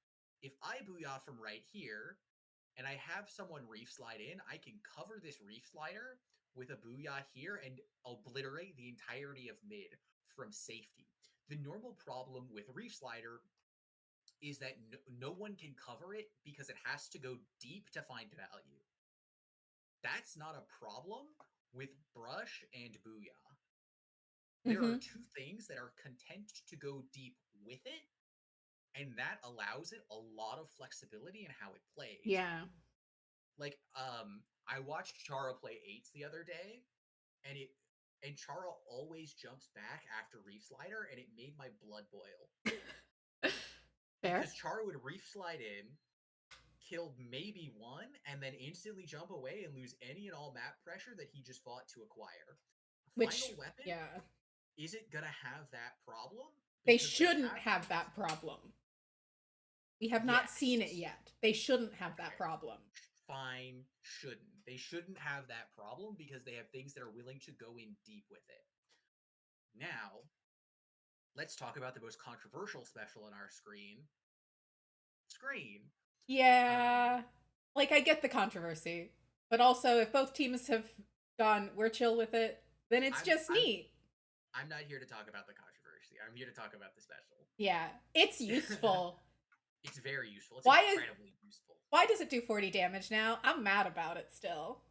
A: if I Booyah from right here, and I have someone Reef Slide in, I can cover this Reef Slider with a Booyah here and obliterate the entirety of mid from safety. The normal problem with Reef Slider is that no one can cover it because it has to go deep to find value. That's not a problem with Brush and Booyah. There are
B: Mm-hmm.
A: two things that are content to go deep with it, and that allows it a lot of flexibility in how it plays.
B: Yeah.
A: Like, I watched Chara play eights the other day, and Chara always jumps back after Reef Slider, and it made my blood boil.
B: Fair.
A: Because Chara would Reef Slide in, kill maybe one, and then instantly jump away and lose any and all map pressure that he just fought to acquire.
B: Which,
A: Final Weapon
B: yeah.
A: isn't gonna have that problem
B: They
A: because they
B: shouldn't
A: have
B: have
A: things.
B: that problem. We have not seen it
A: Yes.
B: yet. They shouldn't have that
A: Okay.
B: problem.
A: Fine. Shouldn't. They shouldn't have that problem because they have things that are willing to go in deep with it. Now, let's talk about the most controversial special on our screen.
B: Yeah. Like, I get the controversy. But also, if both teams have gone, we're chill with it, then it's
A: I'm
B: just
A: I'm
B: neat.
A: I'm not here to talk about the controversy. I'm here to talk about the special.
B: Yeah. It's useful.
A: It's very useful. It's
B: Why is
A: incredibly useful.
B: why does it do 40 damage now? I'm mad about it still.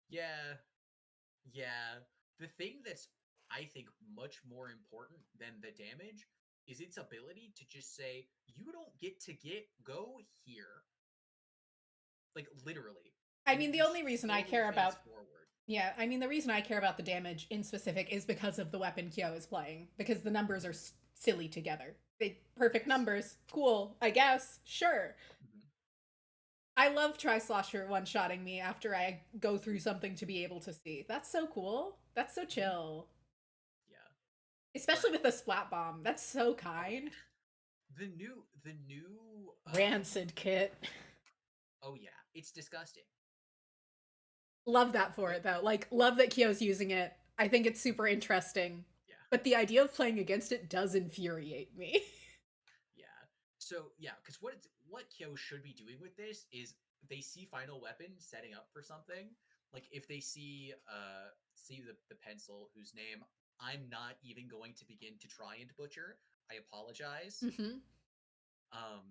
A: Yeah. Yeah. The thing that's, I think, much more important than the damage is its ability to just say, you don't get to go here. Like, literally.
B: I
A: And
B: mean,
A: it
B: the
A: just
B: only reason I
A: slowly
B: care
A: fades
B: about
A: forward.
B: yeah, I mean the reason I care about the damage in specific is because of the weapon Kyo is playing because the numbers are silly together. They perfect
A: Yes.
B: numbers. Cool, I guess. Sure.
A: Mm-hmm.
B: I love Tri-Slosher one-shotting me after I go through something to be able to see. That's so cool. That's so
A: Mm-hmm.
B: chill.
A: Yeah.
B: Especially
A: But
B: with the splat bomb. That's so
A: oh
B: kind.
A: yeah. The new
B: Rancid kit.
A: oh yeah, it's disgusting.
B: Love that for
A: Like
B: it though. Like love that Kyo's using it. I think it's super interesting.
A: yeah.
B: But the idea of playing against it does infuriate me.
A: Yeah. So yeah, because what Kyo should be doing with this is they see Final Weapon setting up for something. Like if they see the pencil whose name I'm not even going to begin to try and butcher. I apologize.
B: Mm-hmm.
A: Um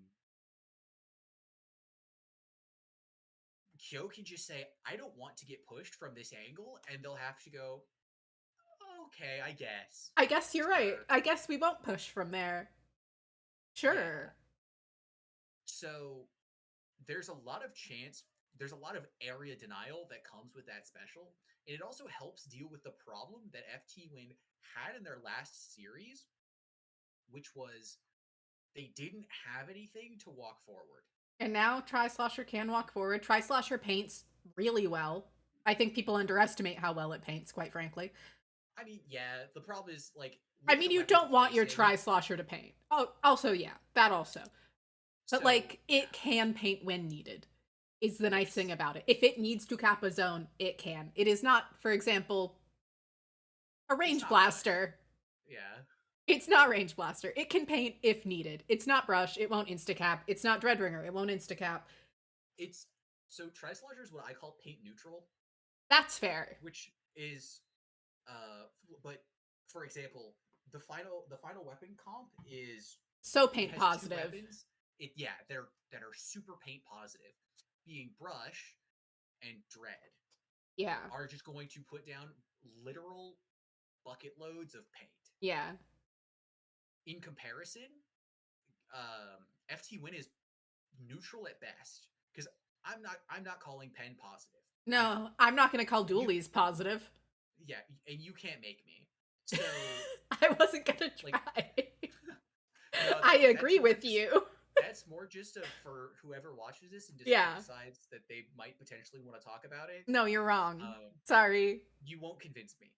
A: Kyo can just say, I don't want to get pushed from this angle, and they'll have to go, okay, I guess.
B: I guess you're right.
A: Sure.
B: I guess we won't push from there.
A: Yeah.
B: Sure.
A: So there's a lot of area denial that comes with that special, and it also helps deal with the problem that FT Win had in their last series, which was they didn't have anything to walk forward.
B: And now Tri-Slosher can walk forward. Tri-Slosher paints really well. I think people underestimate how well it paints, quite frankly.
A: I mean, yeah, the problem is like
B: I
A: look at
B: mean,
A: the
B: you
A: weapons
B: don't
A: it's
B: want your
A: facing.
B: Tri-Slosher to paint. Oh, also, yeah, that also. But,
A: So
B: like,
A: yeah,
B: it can paint when needed, is the nice thing
A: yes,
B: about it. If it needs to cap a zone, it can. It is not, for example, a
A: it's
B: range
A: not brush.
B: blaster.
A: Yeah,
B: It's not range blaster. It can paint if needed. It's not brush. It won't instacap. It's not Dreadringer. It won't instacap.
A: it's so Tri-Slodger is what I call paint neutral,
B: That's fair.
A: which is but for example, the final weapon comp is
B: So
A: it
B: paint
A: has two
B: positive.
A: weapons. It yeah, they're that are super paint positive, being brush and dread
B: Yeah.
A: are just going to put down literal bucket loads of paint.
B: Yeah.
A: In comparison, FT Win is neutral at best because I'm not calling pen positive.
B: No, I'm not going to call
A: You
B: dualies positive.
A: yeah, and you can't make me. So
B: I wasn't going to
A: like
B: try.
A: no,
B: I
A: that's
B: agree
A: more
B: with
A: just
B: you.
A: that's more just for whoever watches this and
B: Yeah.
A: decides that they might potentially want to talk about it.
B: No, you're wrong.
A: Um,
B: Sorry.
A: you won't convince me.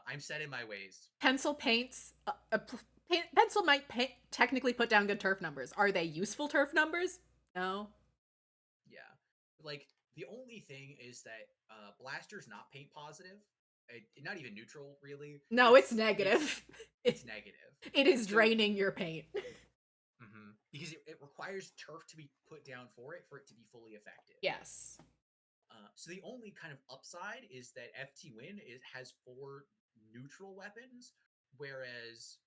A: I'm set in my ways.
B: Pencil paints. Pencil might technically put down good turf numbers. Are they useful turf numbers? No.
A: Yeah, like the only thing is that Blaster's not paint positive. Not even neutral, really.
B: No, it's negative.
A: It's negative.
B: It is
A: So
B: draining your paint.
A: because it requires turf to be put down for it to be fully effective.
B: Yes.
A: So the only kind of upside is that FT Win has 4 neutral weapons, whereas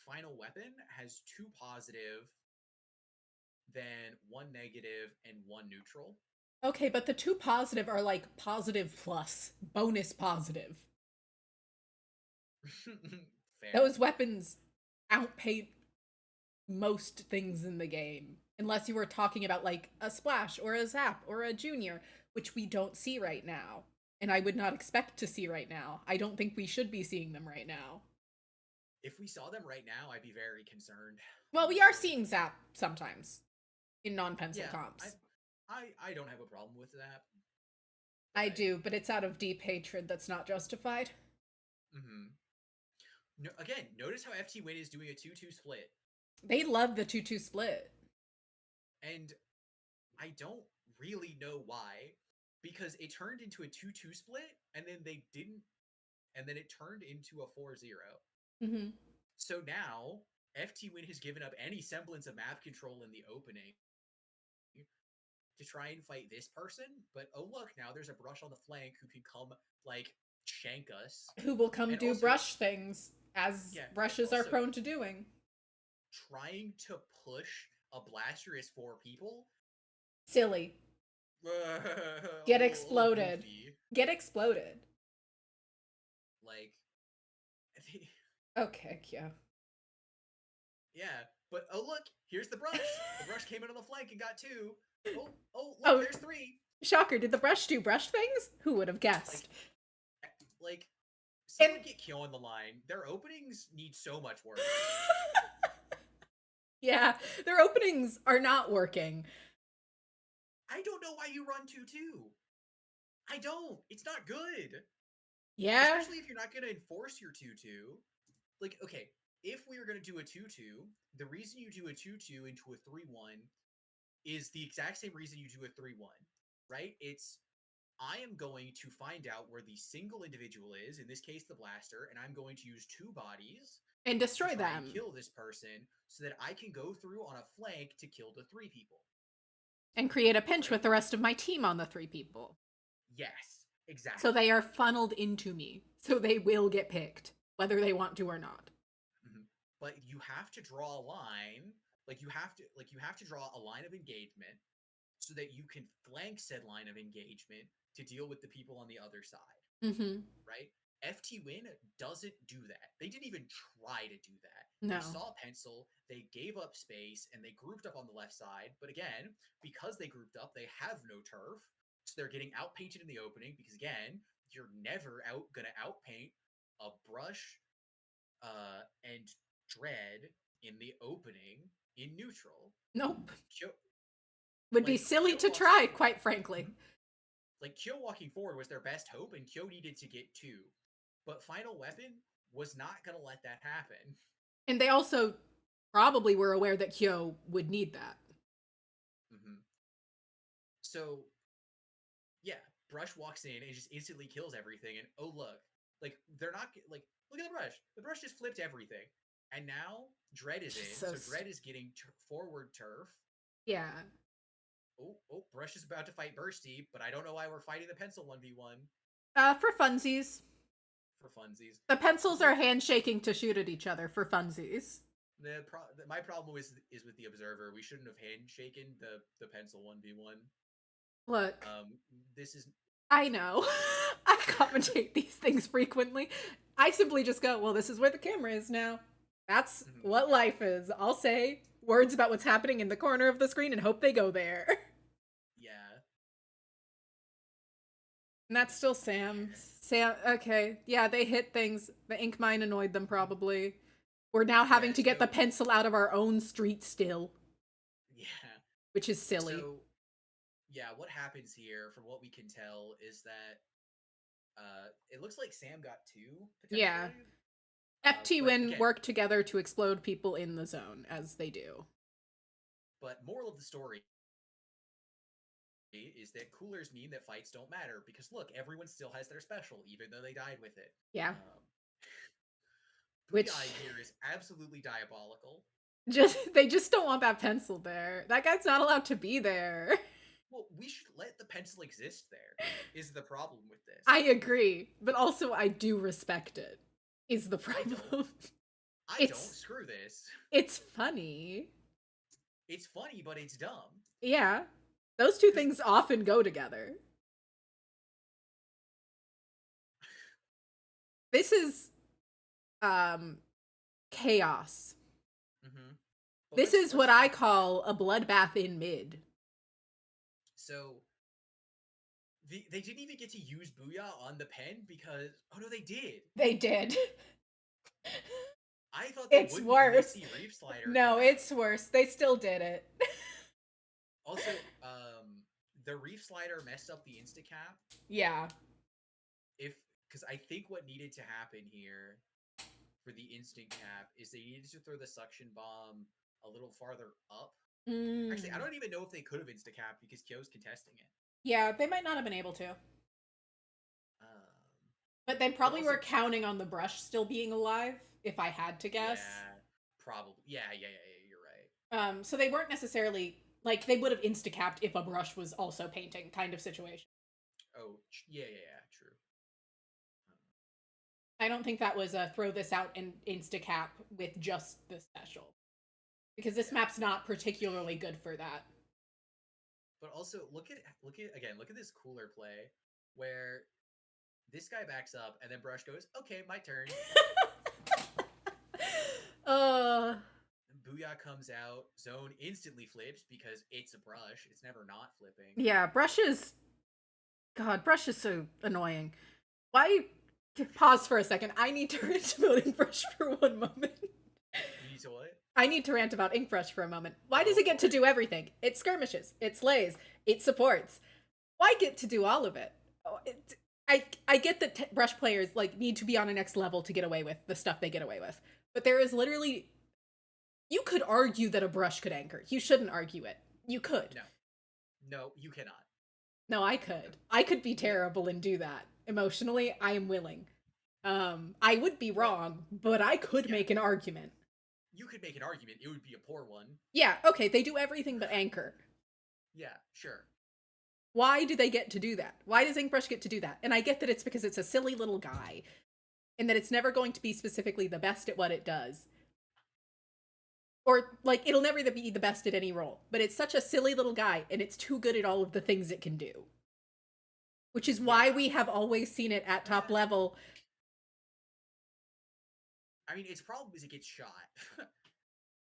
A: Final Weapon has 2 positive, then 1 negative, and 1 neutral.
B: Okay, but the two positive are like positive plus, bonus positive.
A: Fair.
B: Those weapons outpace most things in the game. Unless you were talking about like a Splash or a Zap or a Junior, which we don't see right now. And I would not expect to see right now. I don't think we should be seeing them right now.
A: If we saw them right now, I'd be very concerned.
B: Well, we are seeing Zap sometimes in non-pencil comps.
A: I don't have a problem with that.
B: I do, but it's out of deep hatred that's not justified.
A: Mm-hmm. No, again, notice how FT Win is doing a 2-2 split.
B: They love the 2-2 split.
A: And I don't really know why, because it turned into a 2-2 split, and then they didn't, and then it turned into a 4-0.
B: Mm-hmm.
A: So now, FT Win has given up any semblance of map control in the opening to try and fight this person, but oh look, now there's a brush on the flank who can come, like, shank us.
B: Who will come
A: and
B: do
A: also,
B: brush things, as brushes are prone to doing.
A: Trying to push a blaster is 4 people?
B: Silly. Get exploded. Get exploded.
A: Like,
B: okay, yeah.
A: Yeah, but oh look, here's the brush. The brush came in on the flank and got 2. Oh, look, there's 3.
B: Shocker, did the brush do brush things? Who would have guessed?
A: Like someone get Kyo on the line. Their openings need so much work.
B: Yeah, their openings are not working.
A: I don't know why you run 2-2. I don't. It's not good.
B: Yeah.
A: Especially if you're not going to enforce your 2-2. Like, okay, if we were going to do a 2-2, the reason you do a 2-2 into a 3-1 is the exact same reason you do a 3-1, right? It's, I am going to find out where the single individual is, in this case the blaster, and I'm going to use 2 bodies
B: and destroy them
A: and kill this person so that I can go through on a flank to kill the 3 people.
B: And create a pinch with the rest of my team on the 3 people.
A: Yes, exactly.
B: So they are funneled into me. So they will get picked, whether they want to or not.
A: Mm-hmm. But you have to draw a line. Like you have to draw a line of engagement so that you can flank said line of engagement to deal with the people on the other side.
B: Mm-hmm.
A: Right? FT Win doesn't do that. They didn't even try to do that.
B: No.
A: They saw pencil, they gave up space, and they grouped up on the left side. But again, because they grouped up, they have no turf. So they're getting outpainted in the opening because, again, you're never going to outpaint a brush and dread in the opening in neutral.
B: Nope.
A: Kyo,
B: would be silly to try, quite frankly.
A: Like, Kyo walking forward was their best hope, and Kyo needed to get 2. But Final Weapon was not going to let that happen.
B: And they also probably were aware that Kyo would need that.
A: Mm-hmm. So, yeah, Brush walks in and just instantly kills everything, and oh look, like, they're not, like, look at the Brush. The Brush just flipped everything. And now Dread is in, so Dread is getting forward turf.
B: Yeah.
A: Oh, Brush is about to fight Bursty, but I don't know why we're fighting the pencil 1v1.
B: For funsies.
A: For funsies.
B: The pencils are handshaking to shoot at each other for funsies.
A: My problem is with the Observer. We shouldn't have handshaken the pencil 1v1.
B: Look.
A: This is...
B: I know. I commentate these things frequently. I simply just go, well, this is where the camera is now. That's what life is. I'll say words about what's happening in the corner of the screen and hope they go there.
A: Yeah.
B: And that's still Sam. Sam, okay. Yeah, they hit things. The ink mine annoyed them probably. We're now having to get the pencil out of our own street still.
A: Yeah.
B: Which is silly.
A: So, yeah, what happens here, from what we can tell, is that it looks like Sam got 2, potentially.
B: Yeah. FT Win work together to explode people in the zone, as they do.
A: But moral of the story is that coolers mean that fights don't matter, because look, everyone still has their special, even though they died with it.
B: Yeah.
A: Which here is absolutely diabolical.
B: They just don't want that pencil there. That guy's not allowed to be there.
A: Well, we should let the pencil exist there, is the problem with this.
B: I agree, but also I do respect it, is the problem.
A: I don't screw this.
B: It's funny.
A: It's funny, but it's dumb.
B: Yeah. Those two things often go together. This is chaos.
A: Well,
B: This is what I
A: talk
B: call a bloodbath in mid.
A: So they didn't even get to use Booyah on the pen because no, they did.
B: They did.
A: I thought they wouldn't
B: worse.
A: the Reef Slider.
B: No, it's worse. They still did it.
A: Also, the Reef Slider messed up the insta-cap.
B: Yeah.
A: Because I think what needed to happen here for the instant cap is they needed to throw the suction bomb a little farther up. Actually, I don't even know if they could have insta-cap because Kyo's contesting it.
B: Yeah, they might not have been able to. But they probably were counting on the brush still being alive, if I had to guess.
A: Yeah, probably. Yeah, you're
B: right. So they weren't necessarily, like, they would have insta-capped if a brush was also painting kind of situation.
A: Oh, yeah, true.
B: I don't think that was a throw this out and insta-cap with just the special. Because this map's not particularly good for that.
A: But also, look at this cooler play where this guy backs up and then Brush goes, okay, my turn. Booyah comes out, Zone instantly flips because it's a Brush. It's never not flipping.
B: Yeah, Brush is so annoying. Why? Pause for a second. I need to rant about Inkbrush for one moment.
A: You need to what?
B: I need to rant about Inkbrush for a moment. Why does it get to do everything? It skirmishes, it slays, it supports. Why get to do all of it? I get that Brush players like need to be on a next level to get away with the stuff they get away with, but there is literally, you could argue that a Brush could anchor. You shouldn't argue it. You could.
A: No, you cannot.
B: No, I could. I could be terrible and do that. Emotionally, I am willing. I would be wrong, but I could make an argument.
A: You could make an argument. It would be a poor one.
B: Yeah, okay, they do everything but anchor.
A: Yeah, sure.
B: Why do they get to do that? Why does Inkbrush get to do that? And I get that it's because it's a silly little guy, and that it's never going to be specifically the best at what it does. Or, like, it'll never be the best at any role. But it's such a silly little guy, and it's too good at all of the things it can do. Which is why we have always seen it at top level.
A: I mean, its problem is it gets shot.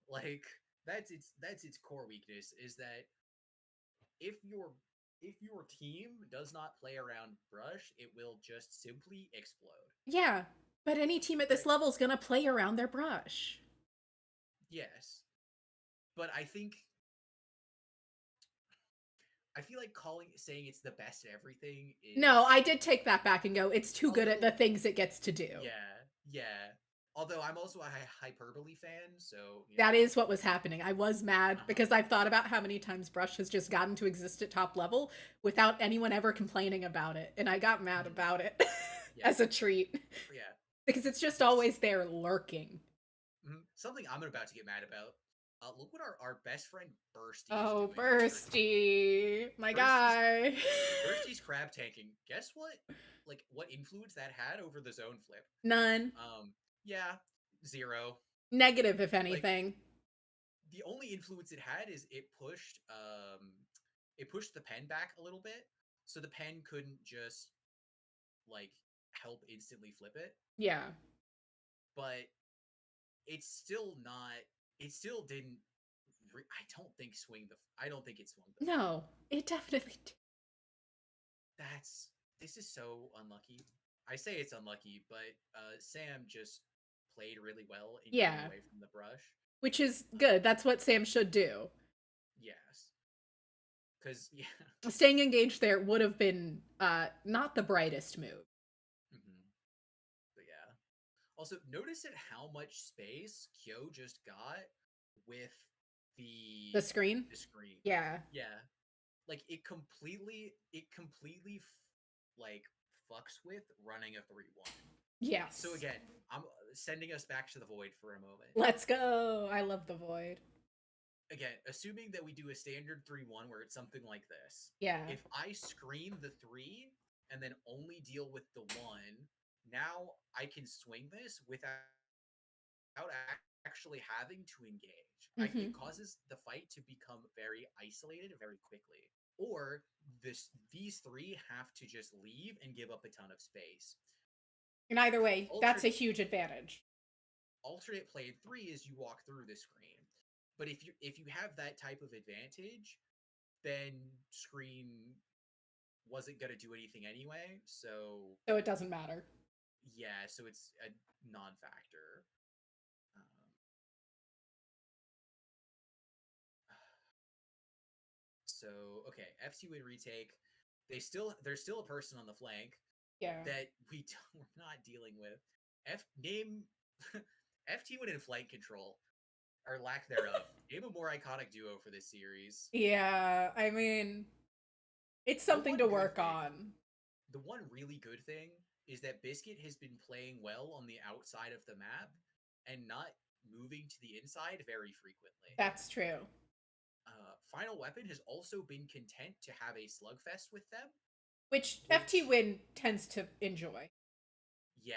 A: Like, that's its core weakness, is that if your team does not play around Brush, it will just simply explode. Yeah,
B: but any team at this level is gonna play around their Brush.
A: Yes. But I feel like saying it's the best at everything is...
B: No, I did take that back and go, it's too good at the things it gets to do.
A: Yeah. Although I'm also a hyperbole fan, so...
B: That is what was happening. I was mad because I've thought about how many times Brush has just gotten to exist at top level without anyone ever complaining about it. And I got mad about it as a treat.
A: Yeah.
B: Because it's just always there lurking.
A: Something I'm about to get mad about. Look what our best friend Bursty
B: is doing. Bursty! My guy!
A: Bursty's crab tanking. Guess what? Like, what influence that had over the zone flip?
B: None.
A: Yeah, 0.
B: Negative, if anything.
A: Like, the only influence it had is it pushed the pen back a little bit, so the pen couldn't just, like, help instantly flip it.
B: Yeah.
A: But it's still not... It still didn't... I don't think it swung the...
B: No, it definitely did.
A: This is so unlucky. I say it's unlucky, but Sam just played really well in getting away from the Brush.
B: Which is good. That's what Sam should do.
A: Yes. Because,
B: staying engaged there would have been not the brightest move.
A: But yeah. Also, notice at how much space Kyo just got with the
B: screen?
A: The screen.
B: Yeah.
A: Yeah. Like, it completely like, fucks with running a 3-1.
B: Yes.
A: So again, I'm sending us back to the Void for a moment.
B: Let's go. I love the Void.
A: Again, assuming that we do a standard 3-1 where it's something like this.
B: Yeah.
A: If I screen the 3 and then only deal with the 1, now I can swing this without actually having to engage. It causes the fight to become very isolated very quickly. Or these 3 have to just leave and give up a ton of space.
B: In either way, that's a huge advantage.
A: alternate plan 3 is you walk through the screen. But if you have that type of advantage, then screen wasn't going to do anything anyway. So
B: it doesn't matter.
A: Yeah, so it's a non-factor. So okay, FT win retake. There's still a person on the flank.
B: Yeah.
A: That we're not dealing with. Name FT win and flank control, or lack thereof. Name a more iconic duo for this series.
B: Yeah, I mean, it's something to work on.
A: The one really good thing is that Biscuit has been playing well on the outside of the map and not moving to the inside very frequently.
B: That's true.
A: Final Weapon has also been content to have a slugfest with them,
B: which FT Win tends to enjoy.
A: Yeah,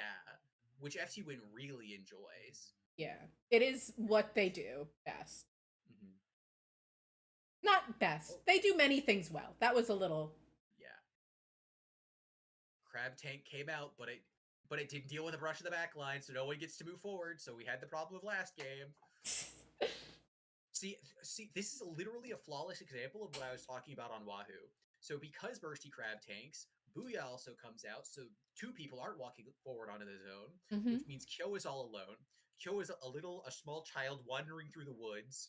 A: which FT Win really enjoys.
B: Yeah, it is what they do best. Mm-hmm. Not best. They do many things well. That was a little.
A: Yeah. Crab Tank came out, but it didn't deal with a brush of the back line, so no one gets to move forward. So we had the problem of last game. See, this is literally a flawless example of what I was talking about on Wahoo. So because Bursty Crab tanks, Booyah also comes out, so two people aren't walking forward onto the zone, which means Kyo is all alone. Kyo is a small child wandering through the woods.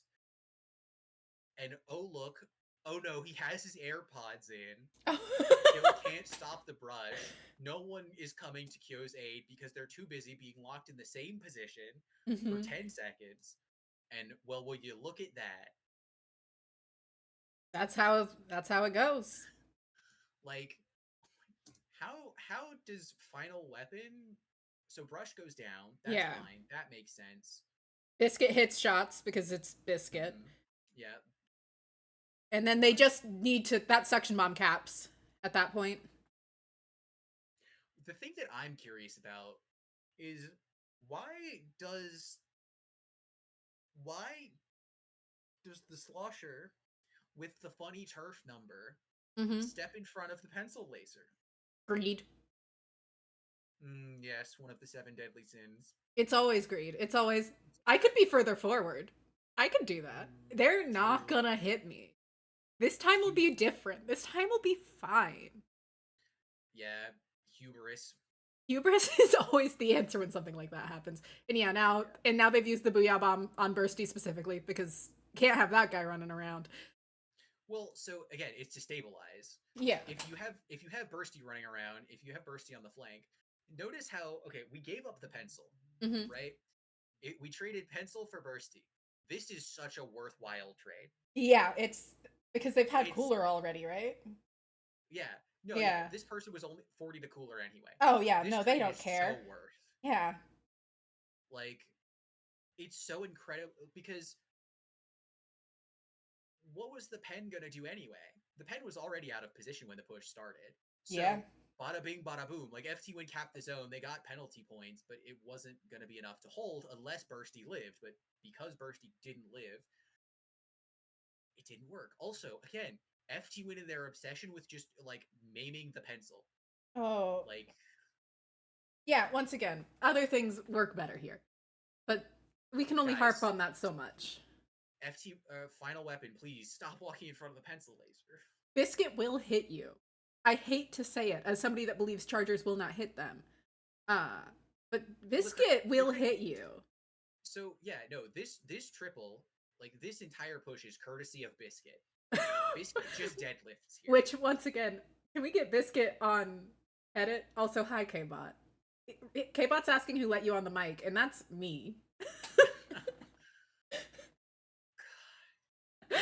A: And oh look, oh no, he has his AirPods in. Kyo can't stop the brush. No one is coming to Kyo's aid because they're too busy being locked in the same position for 10 seconds. And well, will you look at that?
B: That's how it goes.
A: Like, how does Final Weapon? So Brush goes down. That's fine. That makes sense.
B: Biscuit hits shots because it's Biscuit.
A: Yeah.
B: And then they just need to that suction bomb caps at that point.
A: The thing that I'm curious about is why does the slosher with the funny turf number step in front of the pencil laser?
B: Greed.
A: Yes, one of the 7 deadly sins.
B: It's always greed. It's always I could be further forward. I could do that. They're not gonna hit me. This time will be different. This time will be fine.
A: Yeah, hubris.
B: Hubris is always the answer when something like that happens. And now they've used the Booyah Bomb on Bursty specifically because can't have that guy running around.
A: Well, so again, it's to stabilize.
B: Yeah.
A: If you have Bursty running around, if you have Bursty on the flank, notice how we gave up the pencil, right? We traded pencil for Bursty. This is such a worthwhile trade.
B: Yeah, it's because they've had cooler already, right?
A: Yeah. No, yeah. This person was only 40 to cooler anyway.
B: Oh yeah, no, they don't care.
A: So worth.
B: Yeah.
A: Like, it's so incredible because what was the pen gonna do anyway? The pen was already out of position when the push started. So, bada bing, bada boom. Like, FT Win capped the zone, they got penalty points, but it wasn't gonna be enough to hold unless Bursty lived. But because Bursty didn't live, it didn't work. Also, again, FT Win in their obsession with just like maiming the pencil.
B: Oh.
A: Like,
B: yeah, once again, other things work better here. But we can only harp on that so much.
A: Final Weapon, please stop walking in front of the pencil laser.
B: Biscuit will hit you. I hate to say it as somebody that believes chargers will not hit them. But Biscuit will hit you.
A: So yeah, no, this triple, like this entire push is courtesy of Biscuit. Biscuit just deadlifts here.
B: Which, once again, can we get Biscuit on edit? Also, hi K-Bot. K-Bot's asking who let you on the mic, and that's me.
A: Yeah,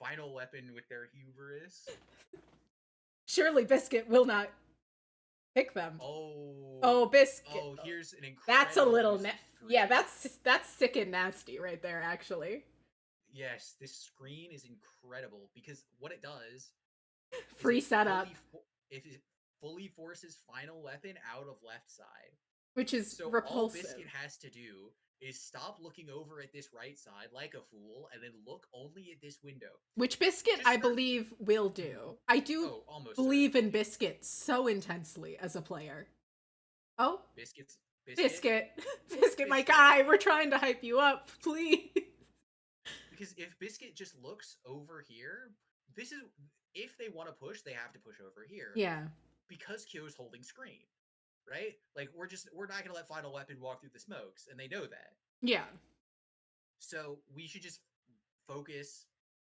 A: Final Weapon with their hubris.
B: Surely Biscuit will not pick them.
A: Oh,
B: Biscuit.
A: Oh, here's an incredible.
B: That's a little yeah, that's sick and nasty right there, actually.
A: Yes, this screen is incredible because what it does
B: free setup.
A: If it fully forces Final Weapon out of left side,
B: which is
A: so
B: repulsive.
A: All Biscuit has to do is stop looking over at this right side like a fool and then look only at this window.
B: Which Biscuit, I believe, will do. I do believe in Biscuit so intensely as a player. Oh?
A: Biscuit's
B: Biscuit, my guy, we're trying to hype you up, please.
A: Because if Biscuit just looks over here, this is if they want to push, they have to push over here.
B: Yeah.
A: Because Kyo's holding screen, right? Like we're not gonna let Final Weapon walk through the smokes, and they know that.
B: Yeah.
A: So we should just focus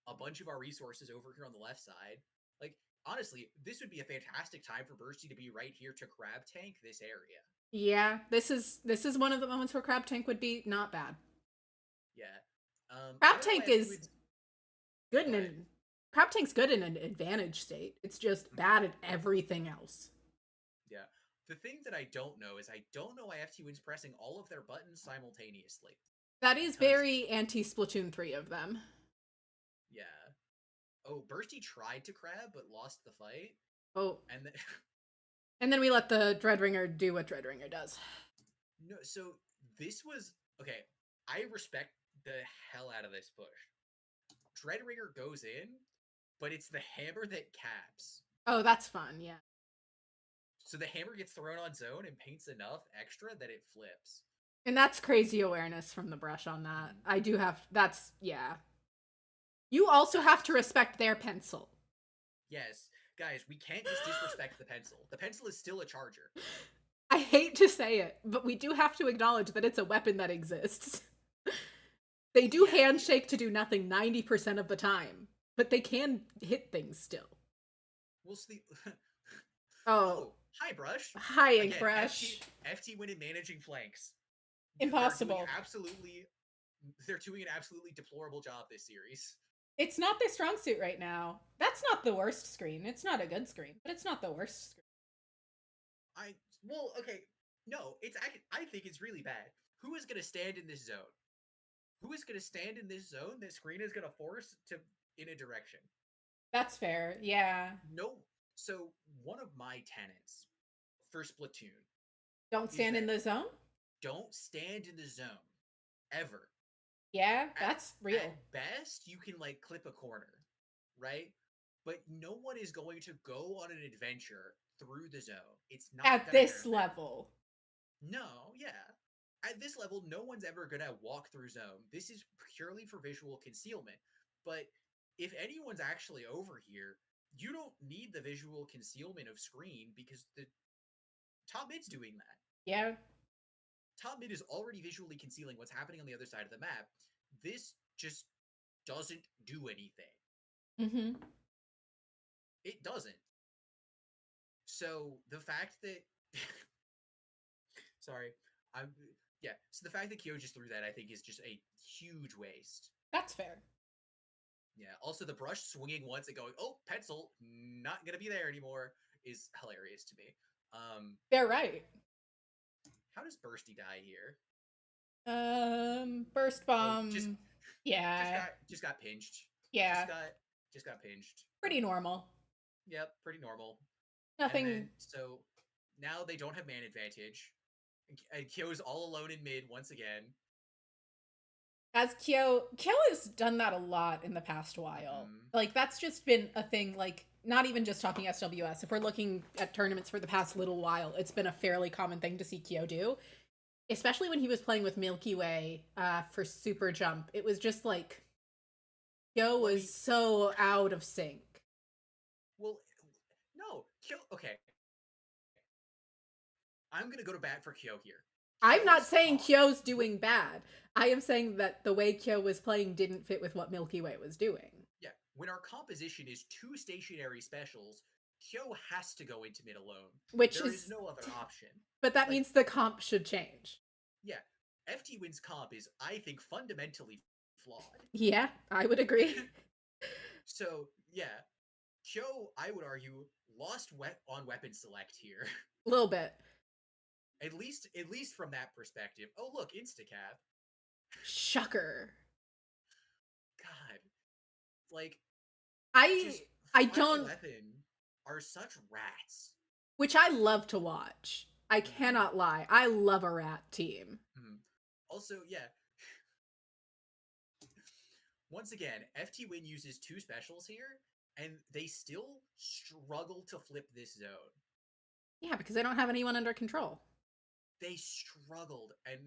A: a bunch of our resources over here on the left side. Like honestly, this would be a fantastic time for Bursty to be right here to crab tank this area.
B: Yeah, this is one of the moments where crab tank would be not bad.
A: Yeah.
B: Crab tank is good in crab tank's good in an advantage state. It's just bad at everything else.
A: Yeah. The thing that I don't know is I don't know why FT Win's pressing all of their buttons simultaneously.
B: That is very anti-Splatoon 3 of them.
A: Yeah. Oh, Bursty tried to crab but lost the fight.
B: Oh.
A: And then
B: and then we let the Dreadringer do what Dreadringer does.
A: No, so this was okay. I respect the hell out of this push. Dreadringer goes in, but it's the hammer that caps.
B: Oh, that's fun, yeah.
A: So the hammer gets thrown on zone and paints enough extra that it flips.
B: And that's crazy awareness from the brush on that. I do have, yeah. You also have to respect their pencil.
A: Yes. Guys, we can't just disrespect the pencil. The pencil is still a charger.
B: I hate to say it, but we do have to acknowledge that it's a weapon that exists. They do handshake to do nothing 90% of the time, but they can hit things still.
A: We'll see.
B: Oh.
A: Hi, Brush.
B: Hi, Ink Brush.
A: FT Win in managing flanks.
B: Impossible.
A: They're doing an absolutely deplorable job this series.
B: It's not their strong suit right now. That's not the worst screen. It's not a good screen, but it's not the worst screen.
A: No, I think it's really bad. Who is going to stand in this zone? Who is going to stand in this zone that screen is going to force to in a direction?
B: That's fair, yeah.
A: No. So one of my tenets for Splatoon.
B: Don't stand in the zone?
A: Don't stand in the zone. Ever.
B: Yeah, that's real.
A: At best, you can like clip a corner, right? But no one is going to go on an adventure through the zone. It's not
B: at this level.
A: No, yeah. At this level, no one's ever gonna walk through zone. This is purely for visual concealment. But if anyone's actually over here, you don't need the visual concealment of screen because the top mid's doing that.
B: Yeah.
A: Top mid is already visually concealing what's happening on the other side of the map. This just doesn't do anything.
B: Mm-hmm.
A: It doesn't. So the fact that sorry, so the fact that Kyo just threw that, I think, is just a huge waste.
B: That's fair.
A: Yeah. Also, the brush swinging once and going, "Oh, pencil, not gonna be there anymore," is hilarious to me.
B: They're right.
A: How does Bursty die here?
B: Burst bomb.
A: Just got pinched.
B: Yeah.
A: Just got pinched.
B: Pretty normal.
A: Yep, pretty normal.
B: Nothing.
A: So now they don't have man advantage. And Kyo's all alone in mid once again.
B: As Kyo has done that a lot in the past while. Like, that's just been a thing, like, not even just talking SWS. If we're looking at tournaments for the past little while, it's been a fairly common thing to see Kyo do. Especially when he was playing with Milky Way for Super Jump. It was just like, Kyo was so out of sync.
A: Well, no. Kyo, okay. I'm going to go to bat for Kyo here.
B: I'm not saying Kyo's doing bad. I am saying that the way Kyo was playing didn't fit with what Milky Way was doing.
A: Yeah, when our composition is 2 stationary specials, Kyo has to go into mid alone. There is no other option.
B: But that means the comp should change.
A: Yeah, FT Win's comp is, I think, fundamentally flawed.
B: Yeah, I would agree.
A: So, yeah, Kyo, I would argue, lost on weapon select here.
B: A little bit.
A: At least from that perspective. Oh, look, Instacap.
B: Shocker.
A: God. Like,
B: I don't...
A: Weapon are such rats.
B: Which I love to watch. I cannot lie. I love a rat team.
A: Also, yeah. Once again, FT Win uses 2 specials here, and they still struggle to flip this zone.
B: Yeah, because they don't have anyone under control.
A: they struggled, and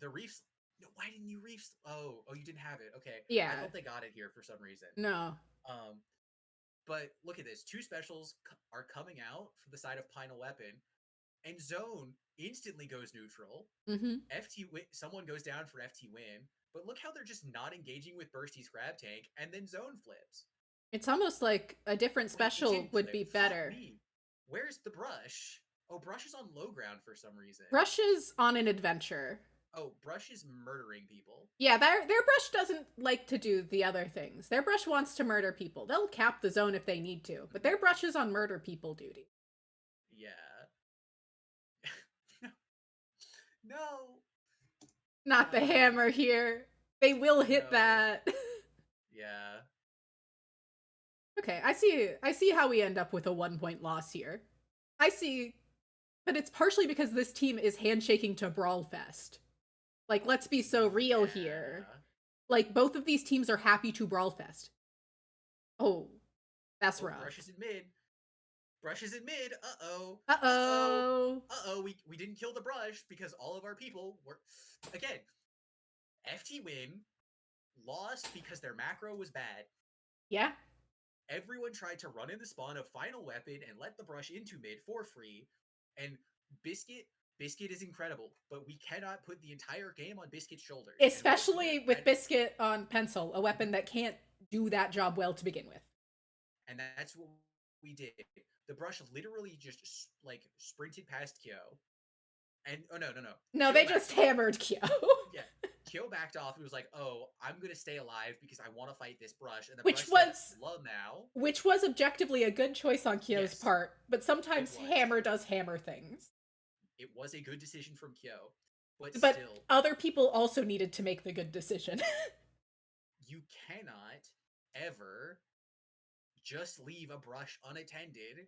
A: the Reefs. No, why didn't you Reefs? Oh, you didn't have it. Okay,
B: Yeah.
A: I thought they got it here for some reason.
B: No.
A: But look at this. 2 specials are coming out for the side of Final Weapon, and Zone instantly goes neutral. FT someone goes down for FT win, but look how they're just not engaging with Bursty's grab tank, and then Zone flips.
B: It's almost like a different special would be better.
A: Fuck me. Where's the Brush? Oh, Brush is on low ground for some reason.
B: Brush is on an adventure.
A: Oh, Brush is murdering people.
B: Yeah, their Brush doesn't like to do the other things. Their Brush wants to murder people. They'll cap the zone if they need to, but their Brush is on murder people duty.
A: Yeah. No.
B: Not the hammer here. They will hit that.
A: Yeah.
B: Okay, I see how we end up with a 1-point loss here. I see, but it's partially because this team is handshaking to Brawl Fest. Like, let's be so real here. Like, both of these teams are happy to Brawl Fest. Oh, that's rough.
A: Brush is in mid. Brush is in mid. We didn't kill the Brush because all of our people were... Again, FT win lost because their macro was bad.
B: Yeah.
A: Everyone tried to run in the spawn of Final Weapon and let the Brush into mid for free. And Biscuit is incredible, but we cannot put the entire game on Biscuit's shoulders.
B: Especially with Biscuit on Pencil, a weapon that can't do that job well to begin with.
A: And that's what we did. The Brush literally just, like, sprinted past Kyo. And, oh, no.
B: No, they just hammered Kyo.
A: Yeah. Kyo backed off and was like, oh, I'm going to stay alive because I want to fight this Brush. And the
B: Which
A: Brush
B: was
A: said, love now.
B: Which was objectively a good choice on Kyo's part, but sometimes Hammer does hammer things.
A: It was a good decision from Kyo. But still,
B: other people also needed to make the good decision.
A: You cannot ever just leave a Brush unattended,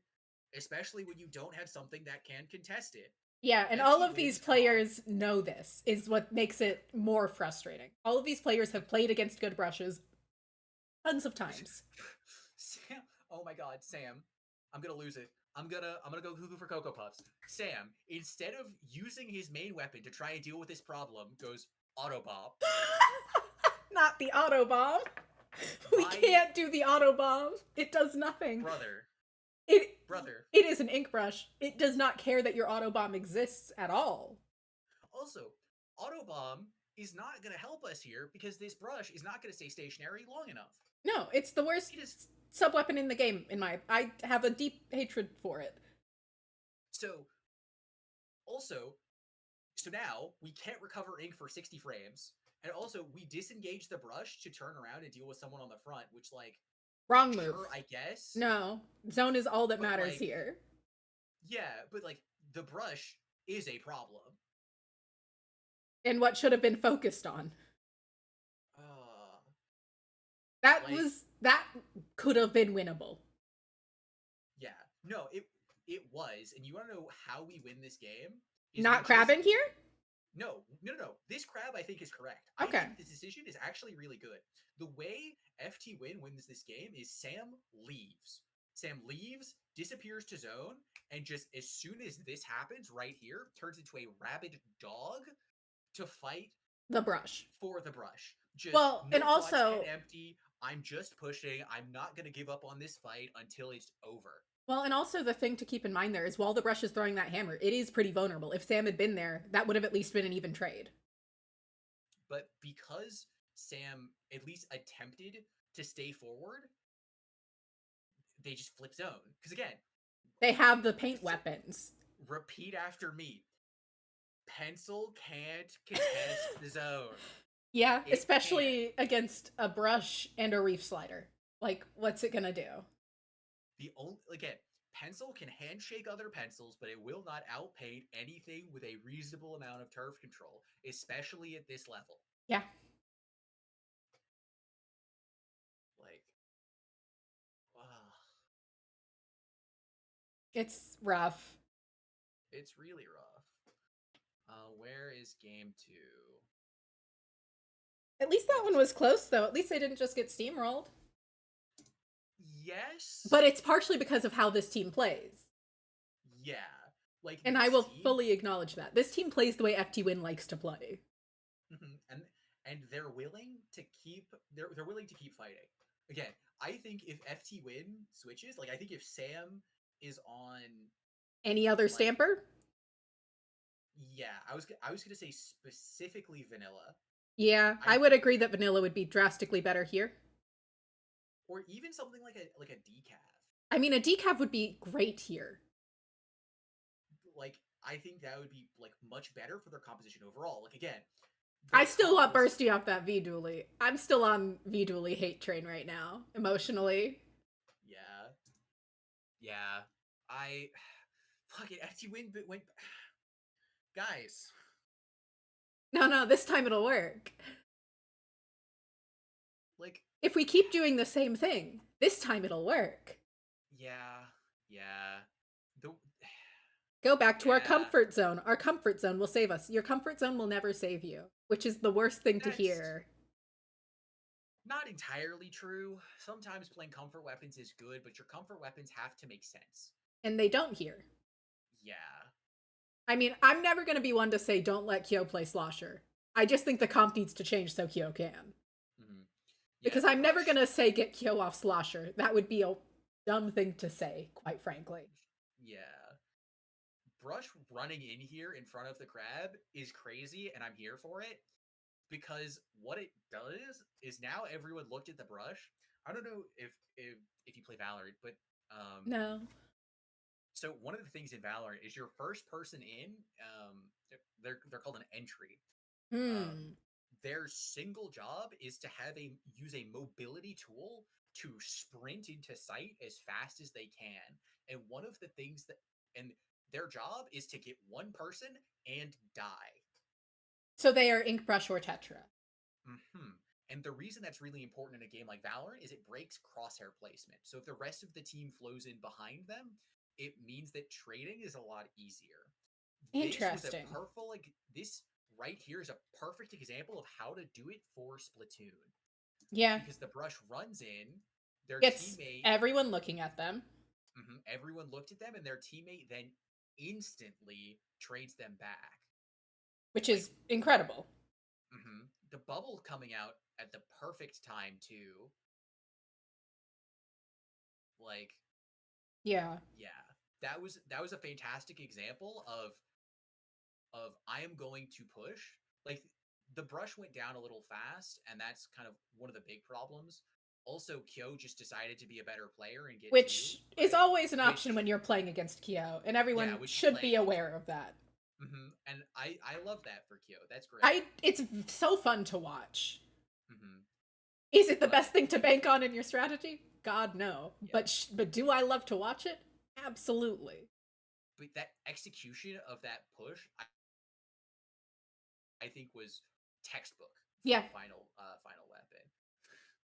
A: especially when you don't have something that can contest it.
B: Yeah, and all of these players know this, is what makes it more frustrating. All of these players have played against good Brushes tons of times.
A: Sam, oh my god, Sam, I'm gonna lose it. I'm gonna go cuckoo for Cocoa Puffs. Sam, instead of using his main weapon to try and deal with this problem, goes Auto Bomb.
B: Not the Auto Bomb. We can't do the Auto Bomb. It does nothing.
A: Brother.
B: It is an ink brush. It does not care that your Auto Bomb exists at all.
A: Also, Auto Bomb is not going to help us here because this brush is not going to stay stationary long enough.
B: No, it's the worst sub-weapon in the game, I have a deep hatred for it. So
A: now, we can't recover ink for 60 frames, and also, we disengage the brush to turn around and deal with someone on the front, which, like...
B: Wrong move.
A: Sure, I guess.
B: No. Zone is all that matters here.
A: Yeah, but, like, the brush is a problem.
B: And what should have been focused on. That could have been winnable.
A: Yeah. No, it was. And you want to know how we win this game?
B: Not crabbing here?
A: No. This crab, I think, is correct.
B: Okay.
A: I think this decision is actually really good. The way FT Win wins this game is Sam leaves. Sam leaves, disappears to zone, and just as soon as this happens right here, turns into a rabid dog to fight
B: the brush.
A: For the brush. Just
B: and also
A: empty. I'm just pushing. I'm not going to give up on this fight until it's over.
B: Well, and also the thing to keep in mind there is while the brush is throwing that hammer, it is pretty vulnerable. If Sam had been there, that would have at least been an even trade.
A: But because Sam at least attempted to stay forward, they just flip zone. Because again,
B: they have the paint weapons.
A: Repeat after me. Pencil can't contest the zone.
B: Yeah, especially against a brush and a reef slider. Like, what's it gonna do?
A: Again, Pencil can handshake other pencils, but it will not outpaint anything with a reasonable amount of turf control, especially at this level.
B: Yeah.
A: Like,
B: it's rough.
A: It's really rough. Where is game 2?
B: At least that one was close, though. At least they didn't just get steamrolled.
A: Yes.
B: But it's partially because of how this team plays.
A: Yeah. Like
B: And I
A: this
B: will
A: team,
B: fully acknowledge that. This team plays the way FT Win likes to play.
A: and they're willing to keep they're willing to keep fighting. Again, I think if FT Win switches, like I think if Sam is on
B: Any other
A: like
B: stamper?
A: yeah, I was gonna say specifically vanilla.
B: Yeah,
A: I
B: I would
A: think,
B: agree that vanilla would be drastically better here.
A: or even something like a decaf.
B: I mean, a decaf would be great here.
A: Like I think that would be like much better for their composition overall. Like again,
B: I
A: their
B: still
A: comp
B: want
A: was
B: Bursty off that V Dooley. I'm still on V Dooley hate train right now, emotionally.
A: yeah, yeah. I fuck it. FT Win went guys.
B: No, no, this time it'll work.
A: Like
B: If we keep doing the same thing, this time it'll work.
A: yeah, yeah. The
B: Go back to our
A: yeah.
B: comfort zone. Our comfort zone will save us. Your comfort zone will never save you, which is the worst thing to
A: That's
B: hear.
A: not entirely true. Sometimes playing comfort weapons is good, but your comfort weapons have to make sense.
B: And they don't here.
A: Yeah.
B: I mean, I'm never going to be one to say don't let Kyo play Slosher. I just think the comp needs to change so Kyo can.
A: Mm-hmm. Yeah,
B: Because I'm never
A: Brush.
B: going to say get Kyo off Slosher. That would be a dumb thing to say, quite frankly.
A: Yeah. Brush running in here in front of the crab is crazy, and I'm here for it. Because what it does is now everyone looked at the brush. I don't know if you play Valorant, but
B: No.
A: so one of the things in Valorant is your first person in. They're called an entry.
B: Hmm.
A: Their single job is to use a mobility tool to sprint into sight as fast as they can. And one of the things that and their job is to get one person and die.
B: So they are Inkbrush or Tetra.
A: Hmm. And the reason that's really important in a game like Valorant is it breaks crosshair placement. So if the rest of the team flows in behind them, it means that trading is a lot easier. This was a
B: Interesting.
A: perfect like this right here is a perfect example of how to do it for Splatoon.
B: Yeah.
A: Because the brush runs in, their
B: Gets
A: teammate,
B: everyone looking at them.
A: everyone looked at them, and their teammate then instantly trades them back.
B: Which
A: Like,
B: is incredible.
A: the bubble coming out at the perfect time too. Like,
B: Yeah.
A: yeah, that was a fantastic example of I am going to push. Like the brush went down a little fast, and that's kind of one of the big problems. Also, Kyo just decided to be a better player and get two,
B: Which is
A: right?
B: always an option when
A: Which
B: you're playing against Kyo, and
A: yeah,
B: everyone
A: which is
B: should be
A: planned.
B: aware of that.
A: And I love that for Kyo. That's great.
B: I it's so fun to watch.
A: hmm
B: Is it the
A: But
B: best thing to bank on in your strategy? God no.
A: yeah,
B: But do I love to watch it? Absolutely.
A: but that execution of that push, I think was textbook for
B: Yeah.
A: a final weapon.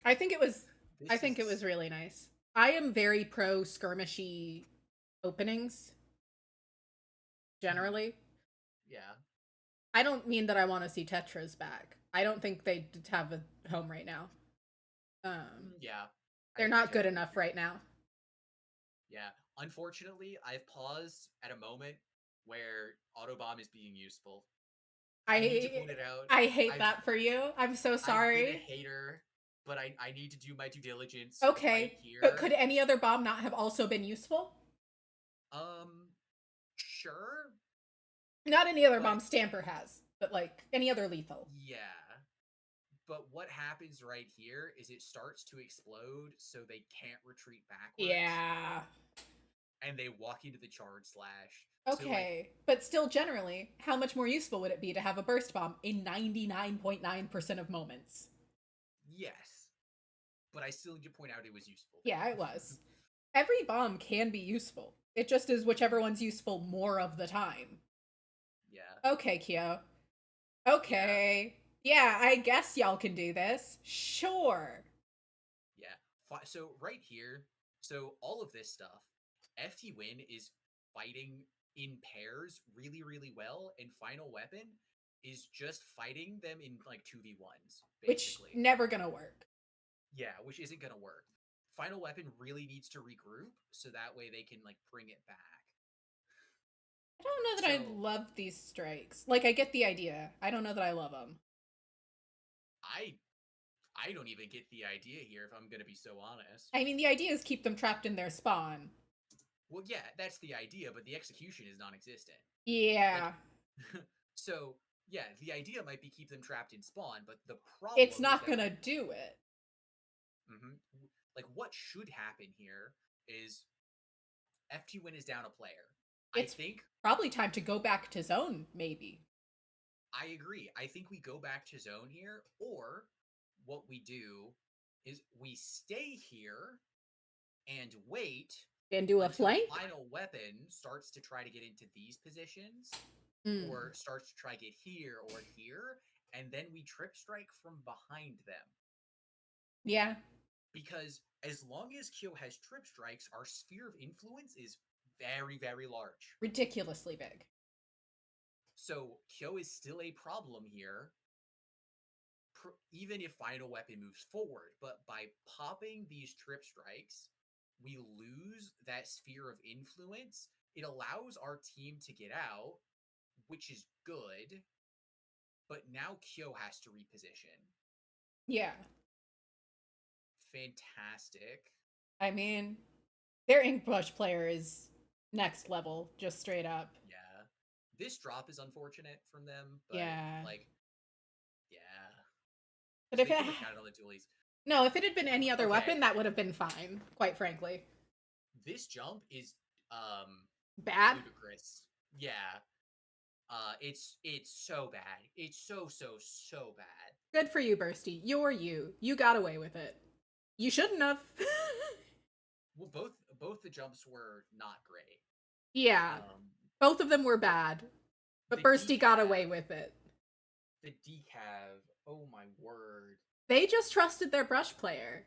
B: I think it was I
A: This
B: think it was
A: is
B: really nice. I am very pro skirmishy openings
A: mhm,
B: generally.
A: yeah.
B: I don't mean that I want to see Tetras back. I don't think they have a home right now.
A: Yeah,
B: They're
A: I
B: not good
A: generally
B: enough
A: agree.
B: right now.
A: Yeah, unfortunately, I've paused at a moment where Autobomb is being useful. I need to
B: I
A: point it out.
B: I hate
A: I've
B: that for you. I'm so
A: I've been a
B: sorry.
A: hater, but I need to do my due diligence right
B: Okay, but
A: here.
B: could any other bomb not have also been useful?
A: Um, sure,
B: Not any other
A: but
B: bomb Stamper has, but like any other lethal.
A: yeah. But what happens right here is it starts to explode, so they can't retreat backwards,
B: Yeah.
A: and they walk into the charge slash. So like,
B: Okay, but still generally, how much more useful would it be to have a burst bomb in 99.9% of moments?
A: yes, but I still need to point out it was useful.
B: Yeah, it was. Every bomb can be useful. It just is whichever one's useful more of the time.
A: Yeah,
B: Okay, Kyo.
A: yeah,
B: Okay. Yeah, I guess y'all can do this. Sure.
A: yeah. So right here, so all of this stuff, FT Win is fighting in pairs really, really well, and Final Weapon is just fighting them in like 2v1s,
B: Which
A: basically.
B: never gonna work.
A: Yeah, which isn't gonna work. Final Weapon really needs to regroup so that way they can like bring it back.
B: I don't know that I
A: So
B: love these strikes. Like, I get the idea. I don't know that I love them.
A: I I don't even get the idea here, if I'm gonna be so honest.
B: I mean, the idea is keep them trapped in their spawn.
A: Well, yeah, that's the idea, but the execution is non-existent. Like,
B: Yeah.
A: so yeah, the idea might be keep them trapped in spawn, but the
B: It's
A: problem is
B: not
A: that
B: gonna do it.
A: like what should happen here is FT Win is down a player. I
B: It's
A: think
B: probably time to go back to zone, maybe.
A: I agree. I think we go back to zone here, or what we do is we stay here and wait
B: And do a
A: until
B: flank?
A: final weapon starts to try to get into these positions,
B: Mm.
A: or starts to try to get here or here, and then we trip strike from behind them.
B: Yeah.
A: Because as long as Kyo has trip strikes, our sphere of influence is very, very large.
B: Ridiculously big.
A: So Kyo is still a problem here, even if final weapon moves forward. But by popping these trip strikes, we lose that sphere of influence. It allows our team to get out, which is good. But now Kyo has to reposition.
B: Yeah.
A: Fantastic.
B: I mean, their ink brush player is next level, just straight up.
A: Yeah. This drop is unfortunate from them, but
B: Yeah.
A: like, yeah.
B: But
A: So
B: if
A: they
B: it
A: couldn't have counted on the dualies.
B: no, if it had been any other
A: Okay.
B: weapon, that would have been fine, quite frankly.
A: This jump is
B: Bad?
A: ludicrous. Yeah. It's so bad. It's so bad.
B: Good for you, Bursty. You're you. You got away with it. You shouldn't have.
A: Well, both the jumps were not great.
B: Yeah. Both of them were bad. But
A: The
B: Bursty got
A: decav,
B: away with it.
A: the decav. Oh my word.
B: They just trusted their brush player.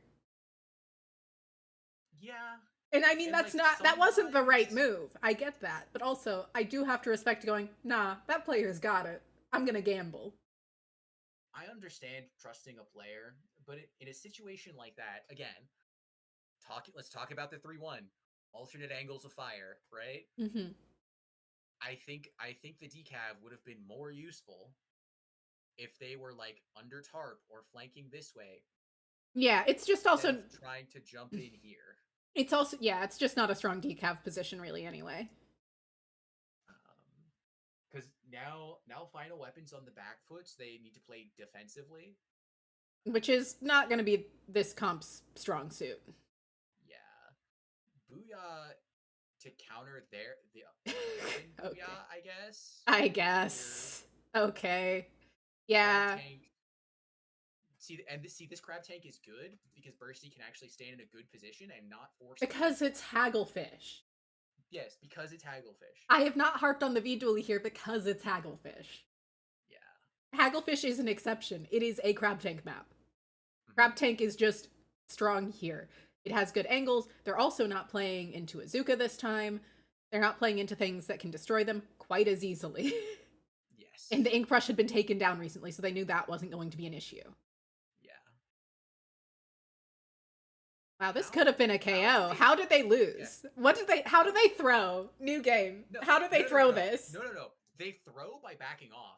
A: Yeah.
B: And I mean,
A: And like
B: that wasn't the right
A: sometimes
B: move. I get that. But also, I do have to respect going, nah, that player's got it. I'm gonna gamble.
A: I understand trusting a player, but in a situation like that, again, let's talk about the 3-1 alternate angles of fire, right?
B: Mm-hmm.
A: I think the decav would have been more useful if they were like under tarp or flanking this way
B: Yeah, it's just
A: instead
B: also
A: of trying to jump in here.
B: it's also yeah, it's just not a strong decav position really anyway.
A: Because now final weapons on the back foots, they need to play defensively.
B: Which is not going to be this comp's strong suit.
A: Yeah, Booyah to counter the weapon
B: Okay.
A: Booyah, I guess.
B: I guess. Okay. Yeah.
A: Crab tank. See this crab tank is good because Bursty can actually stand in a good position and not force.
B: Because it's Hagglefish.
A: Yes, because it's Hagglefish.
B: I have not harped on the V dually here because it's Hagglefish.
A: Yeah.
B: Hagglefish is an exception. It is a crab tank map. Crab tank is just strong here. It has good angles. They're also not playing into Azuka this time. They're not playing into things that can destroy them quite as easily.
A: Yes.
B: And the ink brush had been taken down recently, so they knew that wasn't going to be an issue.
A: Yeah.
B: Wow, this could have been a KO. How did they lose? Yeah. How do they throw? New game.
A: No,
B: how do they throw this?
A: No. They throw by backing off.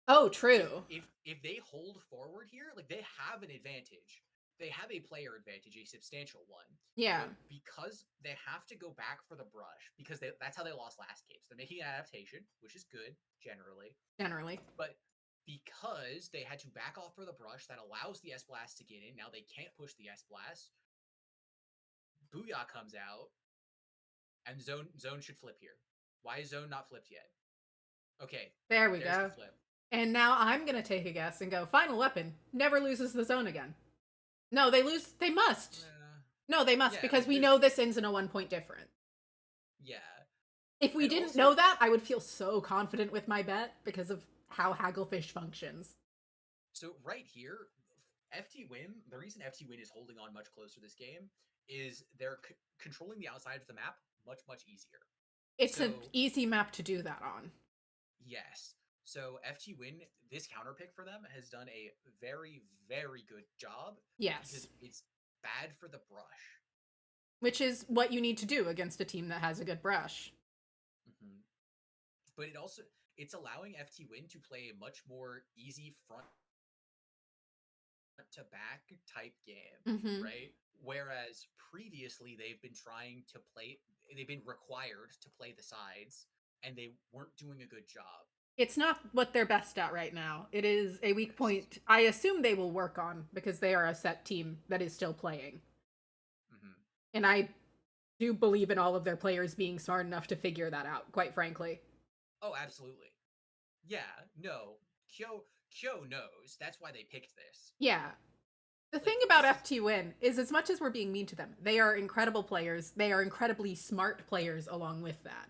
B: Oh, true.
A: If they hold forward here, like they have an advantage. They have a player advantage, a substantial one.
B: Yeah.
A: But because they have to go back for the brush, because that's how they lost last game. So they're making an adaptation, which is good, generally. But because they had to back off for the brush, that allows the S-Blast to get in. Now they can't push the S-Blast. Booyah comes out, and zone should flip here. Why is zone not flipped yet? Okay.
B: There we go. The flip. And now I'm going to take a guess and go, final weapon never loses the zone again. No, they lose. They must. No, they must, because we know this ends in a 1 point difference.
A: Yeah.
B: If we didn't know that, I would feel so confident with my bet because of how Hagglefish functions.
A: So right here, FT Win, the reason FT Win is holding on much closer this game is they're controlling the outside of the map much easier.
B: It's an easy map to do that on.
A: Yes. So FT Win, this counter pick for them has done a very good job.
B: Yes.
A: Because it's bad for the brush.
B: Which is what you need to do against a team that has a good brush.
A: Mm-hmm. but it's allowing FT Win to play a much more easy front to back type game,
B: Mm-hmm.
A: right? Whereas previously they've been required to play the sides, and they weren't doing a good job.
B: It's not what they're best at right now. It is a weak
A: Yes.
B: point I assume they will work on because they are a set team that is still playing.
A: Mm-hmm.
B: And I do believe in all of their players being smart enough to figure that out, quite frankly.
A: Oh, absolutely. Yeah, no. Kyo knows. That's why they picked this.
B: Yeah. The thing
A: Like
B: about
A: this is
B: FT Win is, as much as we're being mean to them, they are incredible players. They are incredibly smart players along with that.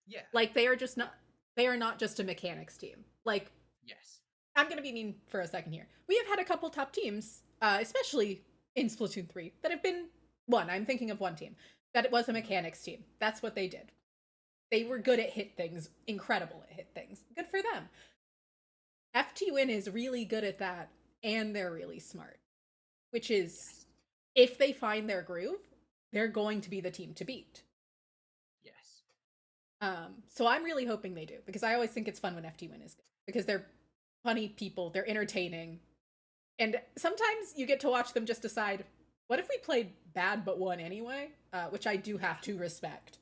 A: yeah.
B: Like, they are not just a mechanics team. Like,
A: Yes.
B: I'm going to be mean for a second here. We have had a couple top teams, especially in Splatoon 3, that have been one. I'm thinking of one team that it was a mechanics team. That's what they did. They were good at hit things, incredible at hit things. Good for them. FT Win is really good at that, and they're really smart, which is,
A: Yes.
B: if they find their groove, they're going to be the team to beat.
A: Yes.
B: So I'm really hoping they do, because I always think it's fun when FT Win is good, because they're funny people, they're entertaining, and sometimes you get to watch them just decide, what if we played bad but won anyway? Which I do have to respect.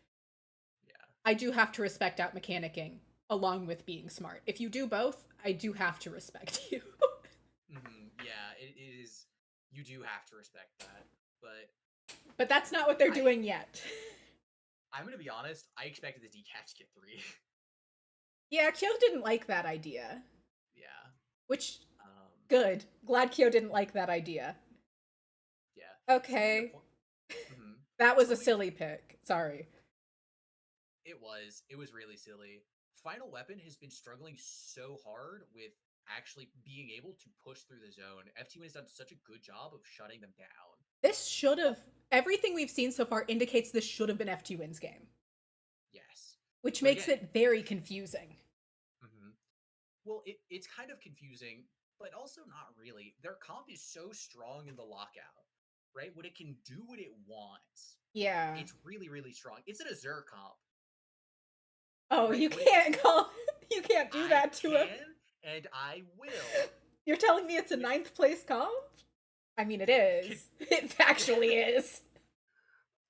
A: Yeah.
B: I do have to respect out mechanicking along with being smart. If you do both, I do have to respect you.
A: Yeah, it is. You do have to respect that,
B: But that's not what they're
A: I
B: doing yet.
A: I'm gonna be honest. I expected the decaf to get 3.
B: Yeah, Kyo didn't like that idea.
A: Yeah.
B: Which,
A: Um.
B: good. Glad Kyo didn't like that idea.
A: Yeah. Something to
B: Okay.
A: point. Mm-hmm.
B: That was a
A: Something to,
B: silly pick. Sorry.
A: it was. It was really silly. Final Weapon has been struggling so hard with actually being able to push through the zone. FT has done such a good job of shutting them down.
B: This should have. Everything we've seen so far indicates this should have been FT Win's game,
A: Yes.
B: which
A: But
B: makes
A: again,
B: it very confusing.
A: mm-hmm. Well, it's kind of confusing, but also not really. Their comp is so strong in the lockout, right? When it can do what it wants,
B: Yeah.
A: it's really, really strong. It's an Azure comp,
B: Oh,
A: right?
B: you
A: When it,
B: can't call. You can't do
A: I
B: that to him.
A: can and I will.
B: You're telling me it's a
A: When,
B: ninth place comp? I mean, it
A: can,
B: is. It actually is.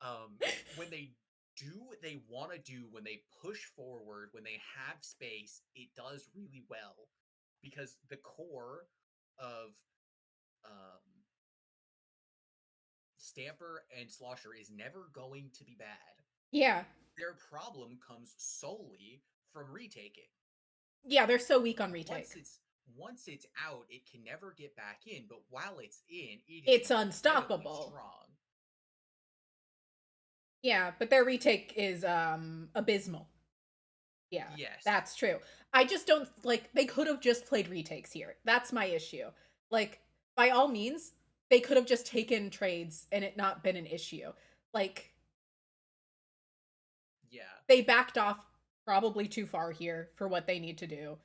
A: um, when they do what they want to do, when they push forward, when they have space, it does really well because the core of um, Stamper and Slosher is never going to be bad.
B: Yeah.
A: Their problem comes solely from retaking.
B: Yeah, they're so weak on retake.
A: Once it's out, it can never get back in. But while it's in, it is
B: It's
A: incredibly
B: unstoppable.
A: strong.
B: Yeah, but their retake is abysmal. Yeah,
A: Yes.
B: that's true. I just don't like, they could have just played retakes here. That's my issue. Like, by all means, they could have just taken trades and it not been an issue. Like,
A: Yeah.
B: they backed off probably too far here for what they need to do.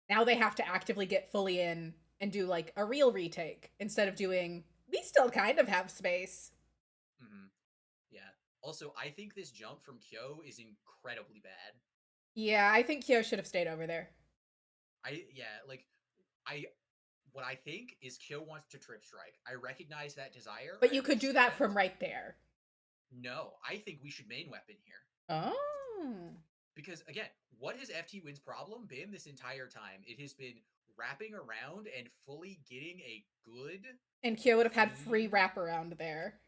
B: Now they have to actively get fully in and do like a real retake instead of doing, we still kind of have space.
A: Mm-hmm. Yeah. Also, I think this jump from Kyo is incredibly bad.
B: Yeah, I think Kyo should have stayed over there.
A: I what I think is Kyo wants to trip strike. I recognize that desire.
B: But
A: I
B: you could do that
A: understand.
B: from right there.
A: No, I think we should main weapon here.
B: Oh.
A: Because again, what has FT Win's problem been this entire time? It has been wrapping around and fully getting a good
B: And Kyo would have had free
A: clean,
B: wraparound there.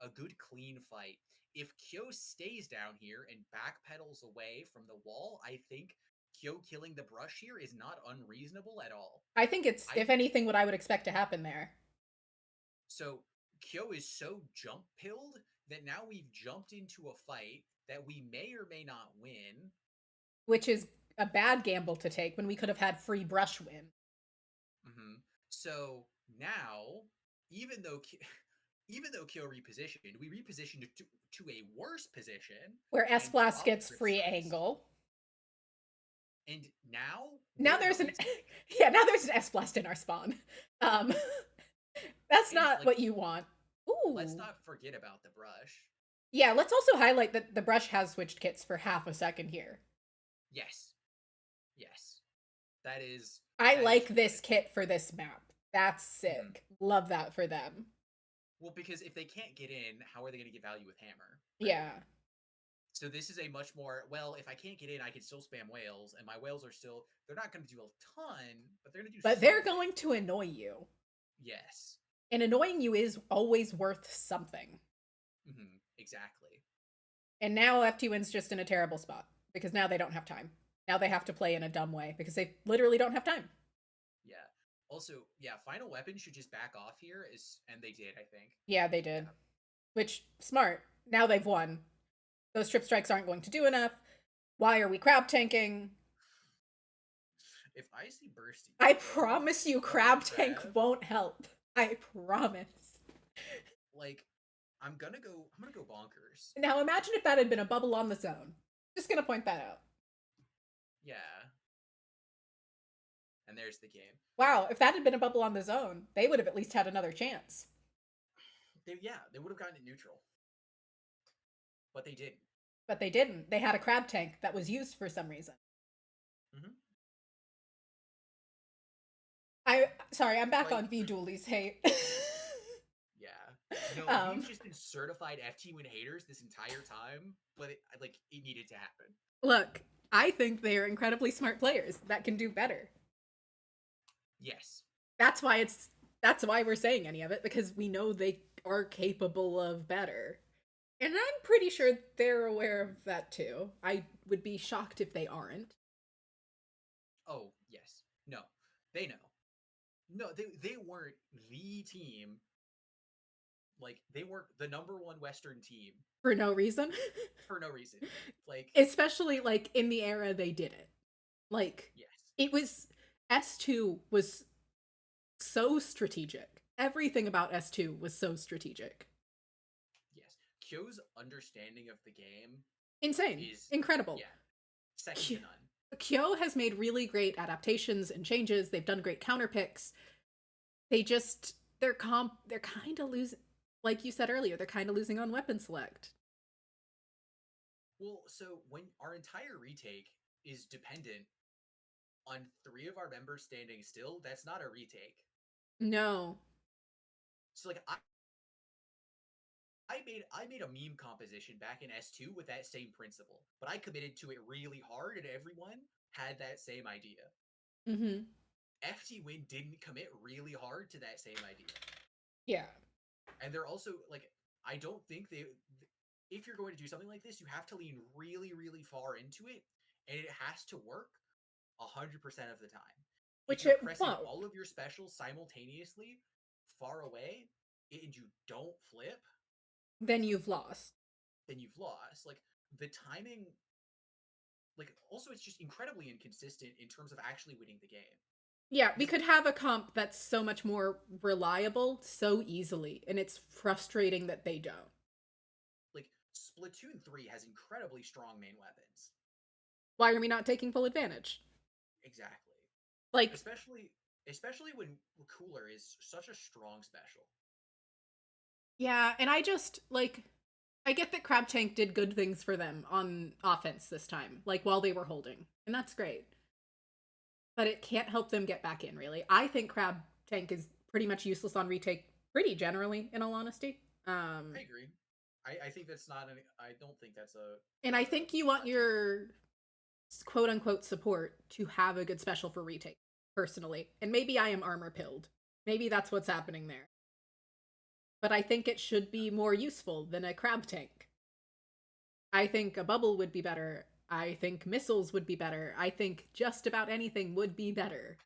A: a good clean fight. If Kyo stays down here and backpedals away from the wall, I think Kyo killing the brush here is not unreasonable at all.
B: I think it's, if anything, what I would expect to happen there.
A: So Kyo is so jump pilled that now we've jumped into a fight that we may or may not win.
B: Which is a bad gamble to take when we could have had free brush win.
A: So now, even though Kyo repositioned, we repositioned to a worse position
B: where S-Blast gets free angle.
A: And now
B: there's an now there's an S-Blast in our spawn. That's not like, what you want. Ooh.
A: Let's not forget about the brush.
B: Yeah, let's also highlight that the brush has switched kits for half a second here.
A: Yes. Yes. That is
B: I
A: that is
B: like this
A: good.
B: kit for this map. That's
A: Mhm.
B: sick. Love that for them.
A: Well, because if they can't get in, how are they going to get value with hammer? Right?
B: Yeah.
A: So this is a much more, well, if I can't get in, I can still spam whales, and my whales are still, they're not going to do a ton, but they're going to do
B: But they're
A: something.
B: going to annoy you.
A: Yes.
B: And annoying you is always worth something.
A: Exactly.
B: And now FT1's just in a terrible spot because now they don't have time. Now they have to play in a dumb way because they literally don't have time.
A: Yeah. Also, yeah, final weapon should just back off here, and they did, I think.
B: Yeah, they did.
A: Yeah.
B: Which, smart. Now they've won. Those trip strikes aren't going to do enough. Why are we crab tanking?
A: If I see bursty,
B: I
A: bro,
B: promise you,
A: double
B: crab tank
A: crab,
B: won't help. I promise.
A: like I'm gonna go bonkers.
B: Now imagine if that had been a bubble on the zone. Just gonna point that out.
A: Yeah. And there's the game.
B: Wow, if that had been a bubble on the zone, they would have at least had another chance.
A: They would have gotten it neutral. But they didn't.
B: But they didn't. They had a crab tank that was used for some reason.
A: Mm-hmm.
B: I'm back
A: Like,
B: on V Dooley's hate.
A: yeah. No,
B: um,
A: we've just been certified FT win haters this entire time, but it needed to happen.
B: Look, I think they are incredibly smart players that can do better.
A: Yes.
B: That's why we're saying any of it, because we know they are capable of better. And I'm pretty sure they're aware of that too. I would be shocked if they aren't.
A: Oh, yes. No. They know. No, they weren't the team. Like, they weren't the number one Western team
B: For no reason.
A: for no reason. Like,
B: Especially like in the era they did it. Like
A: yes.
B: it was S2 was so strategic. Everything about S2 was so strategic.
A: Yes. Kyo's understanding of the game
B: Insane.
A: is,
B: Incredible.
A: yeah, second to none.
B: Kyo has made really great adaptations and changes. They've done great counter picks. They're kind of losing, like you said earlier, they're kind of losing on weapon select.
A: Well, so when our entire retake is dependent on 3 of our members standing still, that's not a retake.
B: No.
A: So like I made a meme composition back in S2 with that same principle, but I committed to it really hard and everyone had that same idea.
B: Mm-hmm.
A: FT Win didn't commit really hard to that same idea.
B: Yeah.
A: And they're also like, I don't think if you're going to do something like this, you have to lean really, really far into it, and it has to work 100% of the time. If
B: Which
A: you're
B: it
A: pressing
B: won't.
A: all of your specials simultaneously far away and you don't flip,
B: Then you've lost.
A: then you've lost. Like, the timing, like, also it's just incredibly inconsistent in terms of actually winning the game.
B: Yeah, we
A: Because,
B: could have a comp that's so much more reliable so easily, and it's frustrating that they don't.
A: like, Splatoon 3 has incredibly strong main weapons.
B: Why are we not taking full advantage?
A: Exactly.
B: Like,
A: Especially when Cooler is such a strong special.
B: yeah, and I get that Crab Tank did good things for them on offense this time, like while they were holding, and that's great. But it can't help them get back in, really. I think Crab Tank is pretty much useless on retake, pretty generally, in all honesty.
A: I agree. I think that's not an. I don't think that's a.
B: And I think you want
A: Hot take.
B: your quote unquote support to have a good special for retake, personally. And maybe I am armor pilled. Maybe that's what's happening there. But I think it should be more useful than a crab tank. I think a bubble would be better. I think missiles would be better. I think just about anything would be better.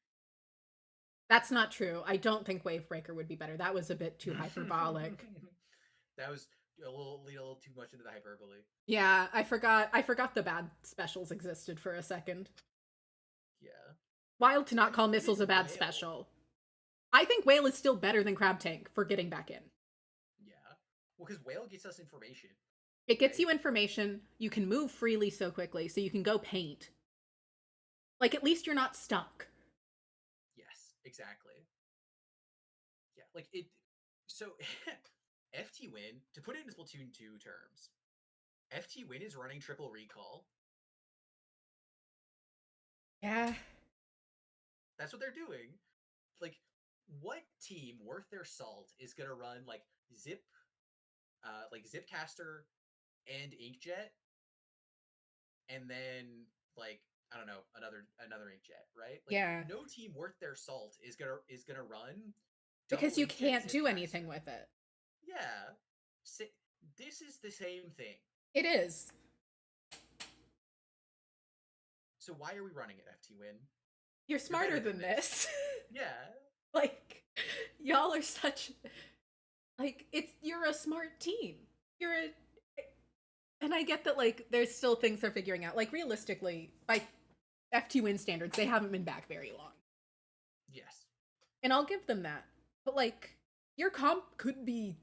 B: That's not true. I don't think Wavebreaker would be better. That was a bit too hyperbolic.
A: That was a little too much into the hyperbole.
B: Yeah, I forgot the bad specials existed for a second.
A: Yeah.
B: Wild to not call missiles a
A: Even
B: bad
A: Whale.
B: special. I think Whale is still better than Crab Tank for getting back in.
A: Yeah. Well, because Whale gets us information.
B: It gets
A: Right?
B: you information, you can move freely so quickly, so you can go paint. Like, at least you're not stuck.
A: Yes, exactly. Yeah, like it. So, FT Win, to put it in Splatoon 2 terms, FT Win is running triple recall,
B: Yeah.
A: That's what they're doing. Like, what team worth their salt is gonna run Zipcaster and Inkjet, and then like I don't know another Inkjet, right? Like
B: Yeah.
A: no team worth their salt is gonna run double
B: Because you
A: Inkjet
B: can't do
A: Zipcaster.
B: anything with it.
A: Yeah, this is the same thing.
B: It is.
A: So why are we running it, FT Win?
B: You're
A: You're
B: smarter
A: better than
B: than
A: this.
B: this.
A: Yeah.
B: Like, y'all are such like you're a smart team. You're a and I get that like there's still things they're figuring out. Like realistically, by FT Win standards, they haven't been back very long.
A: Yes.
B: And I'll give them that. But like your comp could be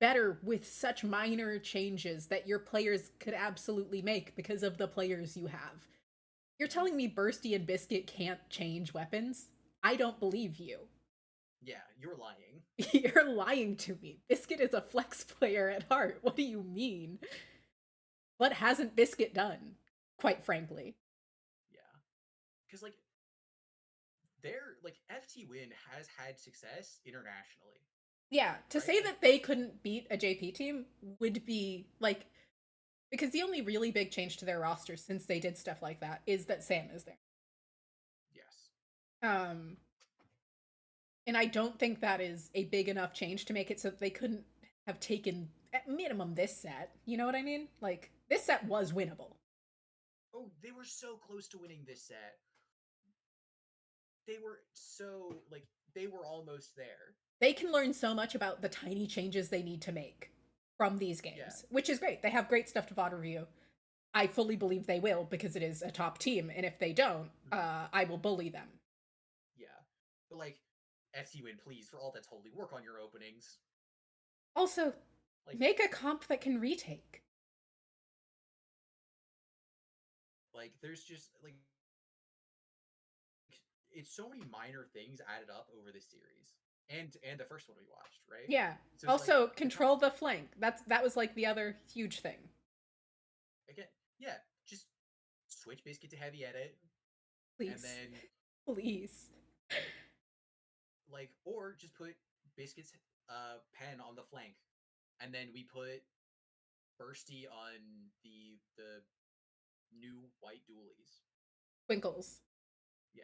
B: better with such minor changes that your players could absolutely make because of the players you have. You're telling me Bursty and Biscuit can't change weapons? I don't believe you.
A: Yeah, you're lying.
B: You're lying to me. Biscuit is a flex player at heart. What do you mean? What hasn't Biscuit done? Quite frankly.
A: Yeah. Because like they're like FT Win has had success internationally.
B: Yeah, to
A: Right?
B: say
A: Like
B: that they couldn't beat a JP team would be like because the only really big change to their roster since they did stuff like that is that Sam is there.
A: yes.
B: Um and I don't think that is a big enough change to make it so that they couldn't have taken at minimum this set. You know what I mean? Like this set was winnable.
A: Oh, they were so close to winning this set. They were so like they were almost there.
B: They can learn so much about the tiny changes they need to make from these
A: Yeah.
B: games, which is great. They have great stuff to VOD review. I fully believe they will because it is a top team, and if they don't, I will bully them.
A: Yeah. But like FC Win, please, for all that's holy, work on your openings.
B: Also,
A: Like
B: make a comp that can retake.
A: there's just like it's so many minor things added up over this series. And the first one we watched, right?
B: Yeah.
A: So it's like
B: Also, control the flank. That was like the other huge thing.
A: again, yeah, just switch Biscuit to heavy edit, and
B: Please.
A: then
B: Please.
A: like or just put Biscuit's pen on the flank, and then we put Bursty on the new white dualies.
B: Twinkles.
A: Yeah.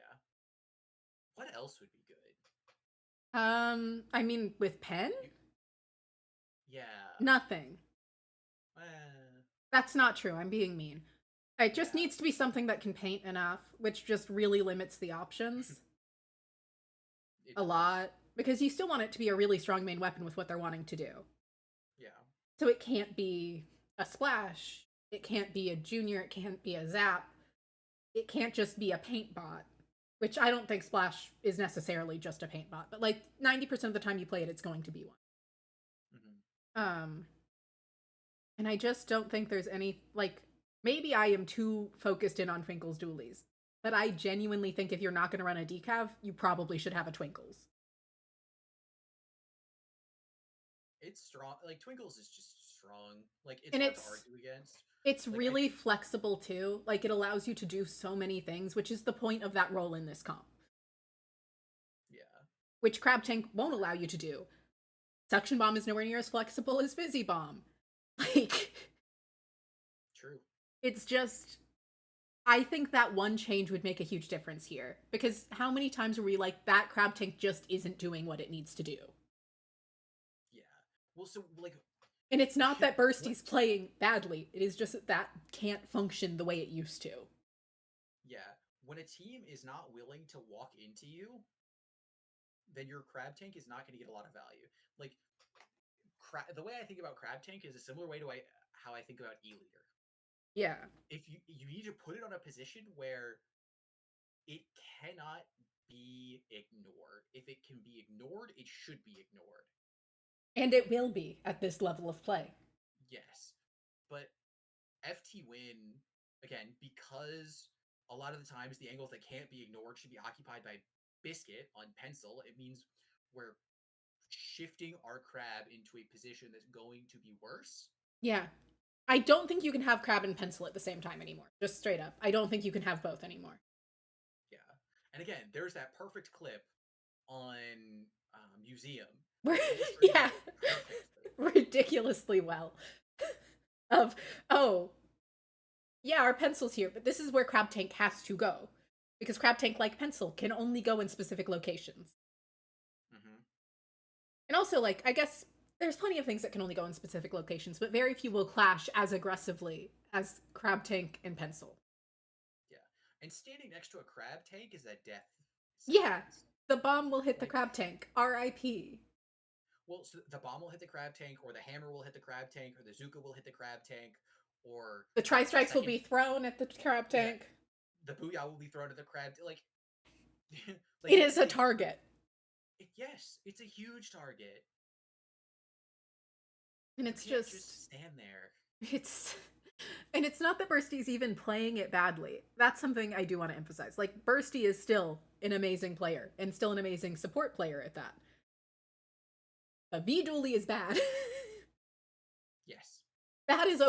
A: What else would be good?
B: I mean, with pen?
A: You, yeah.
B: Nothing. That's not true. I'm being mean. It just
A: Yeah.
B: needs to be something that can paint enough, which just really limits the options a lot. Because you still want it to be a really strong main weapon with what they're wanting to do.
A: Yeah.
B: So it can't be a splash. It can't be a junior. It can't be a zap. It can't just be a paint bot. Which I don't think splash is necessarily just a paint bot, but like 90% of the time you play it, it's going to be one. And I just don't think there's any like maybe I am too focused in on Twinkle's dualies, but I genuinely think if you're not going to run a decav, you probably should have a Twinkles.
A: It's strong. Like Twinkles is just strong. Like it's
B: And
A: hard to argue against.
B: it's
A: Like
B: really flexible too. Like it allows you to do so many things, which is the point of that role in this comp.
A: Yeah.
B: Which Crab Tank won't allow you to do. Suction Bomb is nowhere near as flexible as Fizzy Bomb. Like
A: True.
B: it's just I think that one change would make a huge difference here. Because how many times were we like, that Crab Tank just isn't doing what it needs to do?
A: Yeah. Well, so like
B: And it's not that Bursty's playing badly, it is just that that can't function the way it used to.
A: Yeah. When a team is not willing to walk into you, then your Crab Tank is not going to get a lot of value. Like the way I think about Crab Tank is a similar way to how I think about E-Leader.
B: Yeah.
A: If you need to put it on a position where it cannot be ignored. If it can be ignored, it should be ignored.
B: And it will be at this level of play.
A: Yes. But FT Win, again, because a lot of the times the angles that can't be ignored should be occupied by Biscuit on Pencil, it means we're shifting our Crab into a position that's going to be worse.
B: Yeah. I don't think you can have Crab and Pencil at the same time anymore. Just straight up. I don't think you can have both anymore.
A: And again, there's that perfect clip on Museum.
B: Yeah,
A: perfectly.
B: ridiculously well. Of, oh, yeah, our pencil's here, but this is where Crab Tank has to go. Because Crab Tank, like Pencil, can only go in specific locations.
A: Mm-hmm.
B: And also, like, I guess there's plenty of things that can only go in specific locations, but very few will clash as aggressively as Crab Tank and Pencil.
A: Yeah. And standing next to a Crab Tank is a death sentence.
B: Yeah, the bomb will hit the Crab Tank. R.I.P.
A: Well, so the bomb will hit the Crab Tank, or the hammer will hit the Crab Tank, or the Zuka will hit the Crab Tank, or
B: The Tri-Strikes will be thrown at the Crab Tank.
A: Yeah, the Booyah will be thrown at the Crab. Like,
B: like it is a target.
A: Yes, it's a huge target.
B: And it's just
A: stand there.
B: And it's not that Bursty's even playing it badly. That's something I do want to emphasize. Like, Bursty is still an amazing player, and still an amazing support player at that. But V-Dooley is bad.
A: Yes.
B: Bad is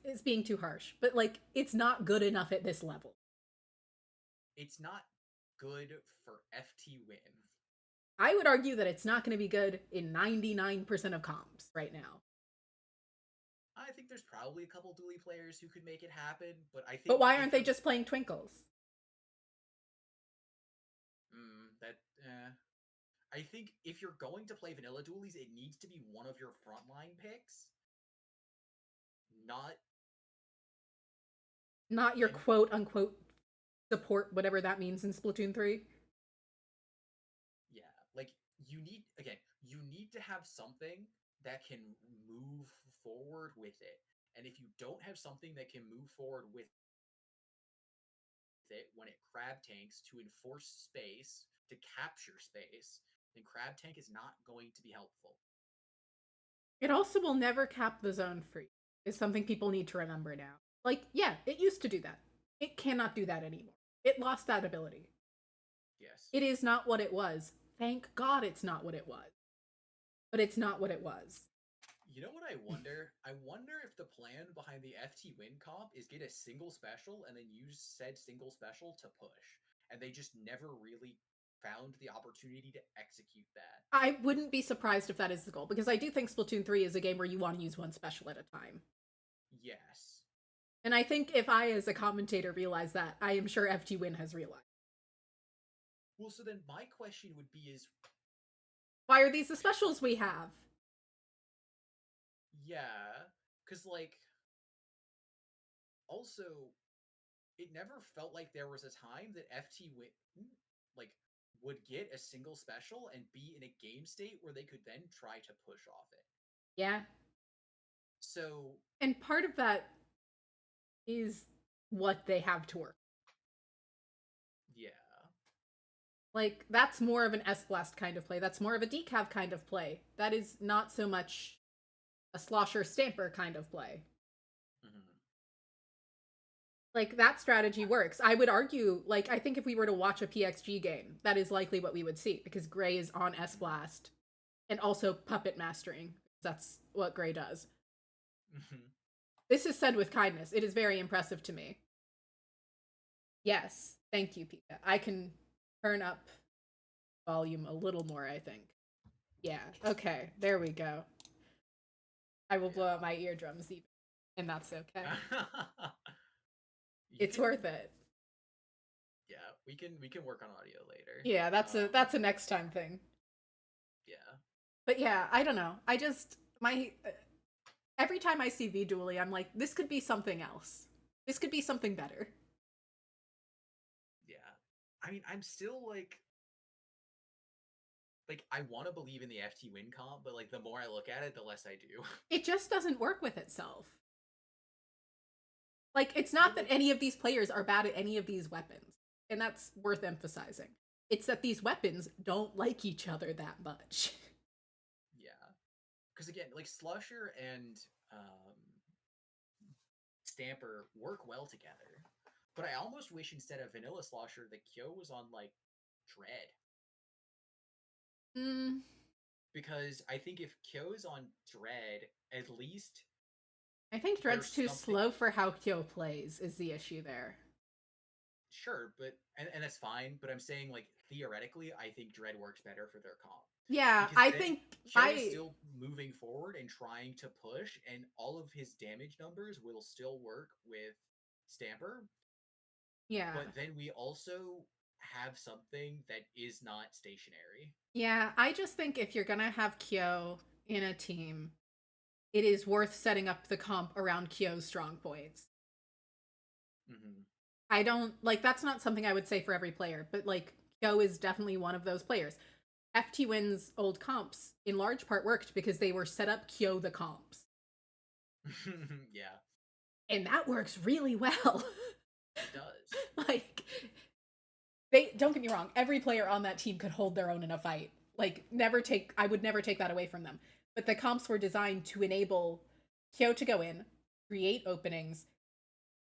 B: it's being too harsh. But, like, it's not good enough at this level.
A: It's not good for FT win.
B: I would argue that it's not going to be good in 99% of comps right now.
A: I think there's probably a couple Dooley players who could make it happen, but I think.
B: But why aren't they just playing Twinkles?
A: I think if you're going to play vanilla Doolies, it needs to be one of your frontline picks,
B: not your quote unquote support, whatever that means in Splatoon 3.
A: Yeah, like you need to have something that can move forward with it. And if you don't have something that can move forward with it when it Crab Tanks to enforce space, to capture space, then Crab Tank is not going to be helpful.
B: It also will never cap the zone free, is something people need to remember now. Like, yeah, it used to do that. It cannot do that anymore. It lost that ability.
A: Yes.
B: It is not what it was. Thank God it's not what it was. But it's not what it was.
A: You know what I wonder? I wonder if the plan behind the FT win comp is get a single special and then use said single special to push. And they just never really found the opportunity to execute that.
B: I wouldn't be surprised if that is the goal, because I do think Splatoon 3 is a game where you want to use one special at a time.
A: Yes.
B: And I think if I, as a commentator, realize that, I am sure FT Win has realized.
A: Well, so then my question would be is...
B: why are these the specials we have?
A: Yeah, because, like... also, it never felt like there was a time that FT Win, like, would get a single special and be in a game state where they could then try to push off it.
B: Yeah.
A: So...
B: and part of that is what they have to work.
A: Yeah.
B: Like, that's more of an S-Blast kind of play. That's more of a decav kind of play. That is not so much a slosher stamper kind of play.
A: Mm-hmm.
B: Like, that strategy works. I would argue, like, I think if we were to watch a PXG game, that is likely what we would see, because Gray is on S-Blast and also puppet mastering. That's what Gray does.
A: Mm-hmm.
B: This is said with kindness. It is very impressive to me. Yes. Thank you, Pika. I can turn up volume a little more, I think. Yeah. Okay. There we go. I will blow out my eardrums even, and that's okay. It's worth it.
A: Yeah, we can work on audio later.
B: Yeah, that's a next time thing.
A: Yeah.
B: But yeah, I don't know. I just every time I see V-Dooley, I'm like, this could be something else. This could be something better.
A: Yeah. I mean, I'm still like I want to believe in the FT win comp, but like the more I look at it, the less I do.
B: It just doesn't work with itself. Like, it's not that any of these players are bad at any of these weapons, and that's worth emphasizing. It's that these weapons don't like each other that much.
A: Yeah. Because again, like Slusher and Stamper work well together. But I almost wish instead of Vanilla Slosher, that Kyo was on like Dread. Because I think if Kyo is on Dread, at least
B: I think Dread's too slow for how Kyo plays is the issue there.
A: sure, but and that's fine. But I'm saying like theoretically, I think Dread works better for their comp
B: Yeah,
A: because
B: I
A: then
B: think
A: Kyo is still moving forward and trying to push, and all of his damage numbers will still work with Stamper.
B: Yeah.
A: But then we also have something that is not stationary.
B: Yeah, I just think if you're gonna have Kyo in a team, it is worth setting up the comp around Kyo's strong points.
A: Mm-hmm.
B: I don't like that's not something I would say for every player, but like Kyo is definitely one of those players. FT Win's old comps in large part worked because they were set up Kyo the comps.
A: Yeah.
B: And that works really well.
A: It does.
B: Like they don't get me wrong, every player on that team could hold their own in a fight. Like I would never take that away from them. But the comps were designed to enable Kyo to go in, create openings,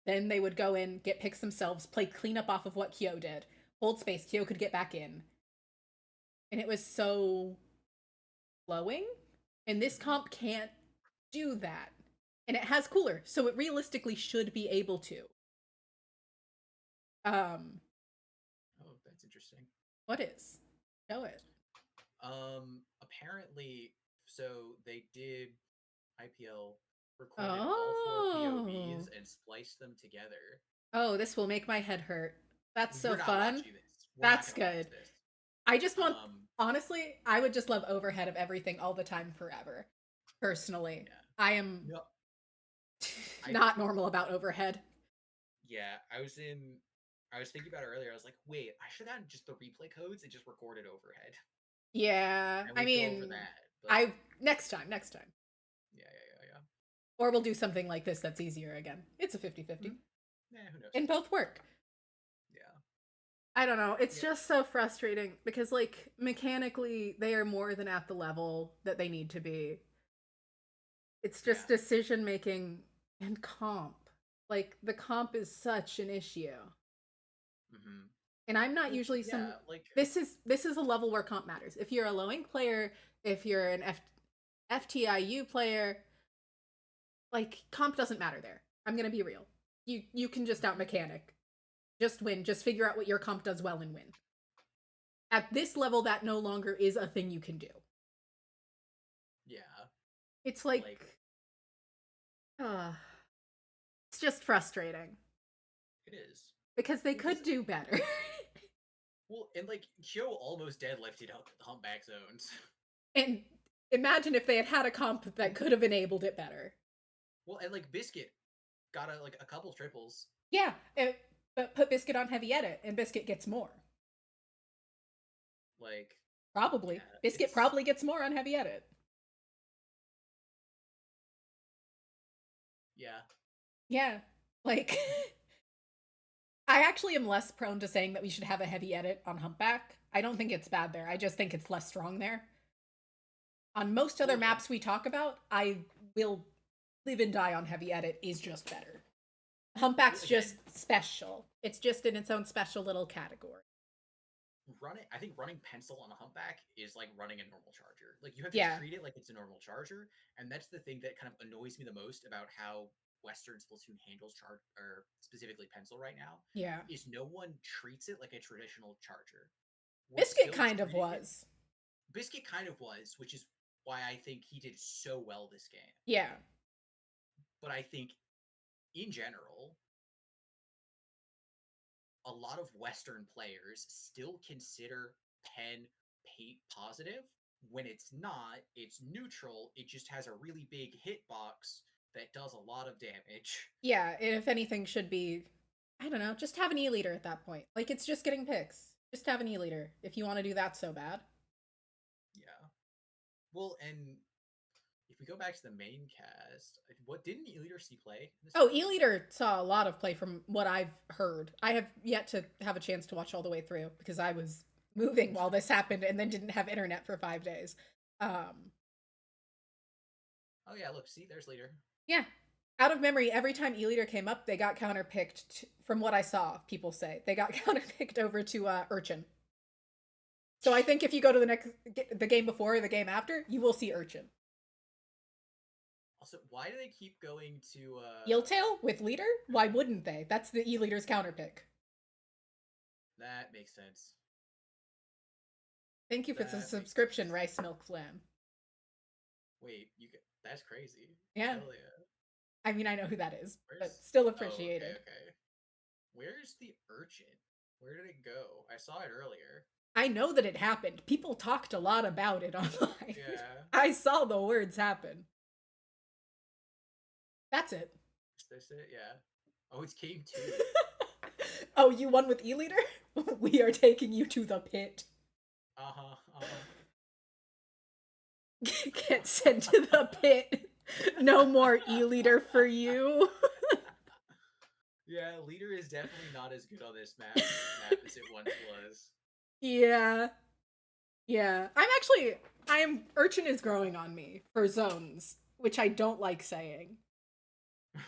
B: then they would go in, get picks themselves, play cleanup off of what Kyo did, hold space, Kyo could get back in. And it was so flowing. And this comp can't do that. And it has cooler, so it realistically should be able to.
A: Oh, that's interesting.
B: What is? Show it.
A: Apparently, so they did IPL recorded all 4 POVs and spliced them together.
B: Oh, this will make my head hurt. That's so
A: We're not
B: fun.
A: watching this. We're
B: That's
A: not gonna
B: good.
A: watch this.
B: I just want, honestly, I would just love overhead of everything all the time forever. Personally, yeah. I am not normal about overhead.
A: Yeah, I was thinking about it earlier. I was like, wait, I should have just the replay codes and just recorded overhead.
B: Yeah, I mean, go over that. Next time.
A: Yeah.
B: Or we'll do something like this that's easier again. It's a 50-50.
A: Mm-hmm. Yeah, who knows?
B: And both work.
A: Yeah.
B: I don't know. It's just so frustrating because, like, mechanically, they are more than at the level that they need to be. It's just decision making and comp. Like, the comp is such an issue.
A: Mm-hmm.
B: And I'm not usually this is a level where comp matters. If you're a low-ink player, if you're an FTIU player, like, comp doesn't matter there. I'm gonna be real. You can just out mechanic. Just win. Just figure out what your comp does well and win. At this level, that no longer is a thing you can do.
A: Yeah.
B: It's like it's just frustrating.
A: It is.
B: Because they could do better.
A: Well, and like Kyo almost deadlifted humpback zones.
B: And imagine if they had a comp that could have enabled it better.
A: Well, and like Biscuit got a couple triples.
B: Yeah, but put Biscuit on heavy edit, and Biscuit gets more.
A: Like
B: probably Biscuit probably gets more on heavy edit.
A: Yeah.
B: Yeah, like I actually am less prone to saying that we should have a heavy edit on humpback. I don't think it's bad there. I just think it's less strong there. On most other maps we talk about, I will live and die on heavy edit is just better. Humpback's just special. It's just in its own special little category.
A: I think running pencil on a humpback is like running a normal charger. Like you have to treat it like it's a normal charger, and that's the thing that kind of annoys me the most about how Western Splatoon handles or specifically pencil right now.
B: Yeah,
A: is no one treats it like a traditional charger.
B: Biscuit kind of was.
A: Biscuit kind of was, which is why I think he did so well this game.
B: Yeah.
A: But I think, in general, a lot of Western players still consider Pen paint positive. When it's not, it's neutral. It just has a really big hitbox that does a lot of damage.
B: Yeah, if anything should be, I don't know, just have an E-leader at that point. Like, it's just getting picks. Just have an E-leader if you want to do that so bad.
A: Yeah. Well, and if we go back to the main cast, what didn't E-leader see play?
B: E-leader saw a lot of play from what I've heard. I have yet to have a chance to watch all the way through because I was moving while this happened and then didn't have internet for 5 days.
A: Oh yeah, look, see, there's leader.
B: Yeah. Out of memory, every time E-leader came up, they got counterpicked. From what I saw, people say they got counterpicked over to Urchin. So I think if you go to the game before or the game after, you will see Urchin.
A: Also, why do they keep going to
B: Eeltail with leader? Why wouldn't they? That's the E-leader's counterpick.
A: That makes sense.
B: Thank you for the subscription, Rice Milk Flam.
A: Wait, that's crazy.
B: Yeah.
A: Hell yeah.
B: I mean, I know who that is, but still appreciated.
A: Okay. Where's the urchin? Where did it go? I saw it earlier.
B: I know that it happened. People talked a lot about it online.
A: Yeah.
B: I saw the words happen. That's it.
A: Is this it? Yeah. Oh, it's game 2.
B: Oh, you won with E-Leader? We are taking you to the pit. Get sent to the pit. No more E-Leader for you.
A: Yeah, leader is definitely not as good on this map as it once was.
B: Yeah. Yeah. Urchin is growing on me for zones, which I don't like saying.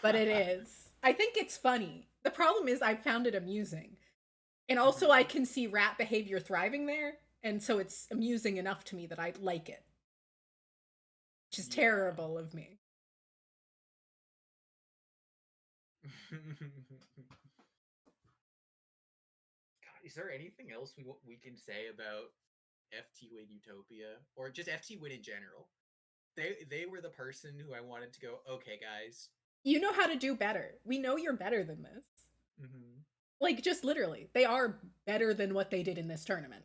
B: But it is. I think it's funny. The problem is I found it amusing. And also I can see rat behavior thriving there, and so it's amusing enough to me that I like it. Which is terrible of me.
A: God, is there anything else we can say about FT Win Utopia, or just FT Win in general? They were the person who I wanted to go, okay, guys.
B: You know how to do better. We know you're better than this.
A: Mm-hmm.
B: Like, just literally. They are better than what they did in this tournament.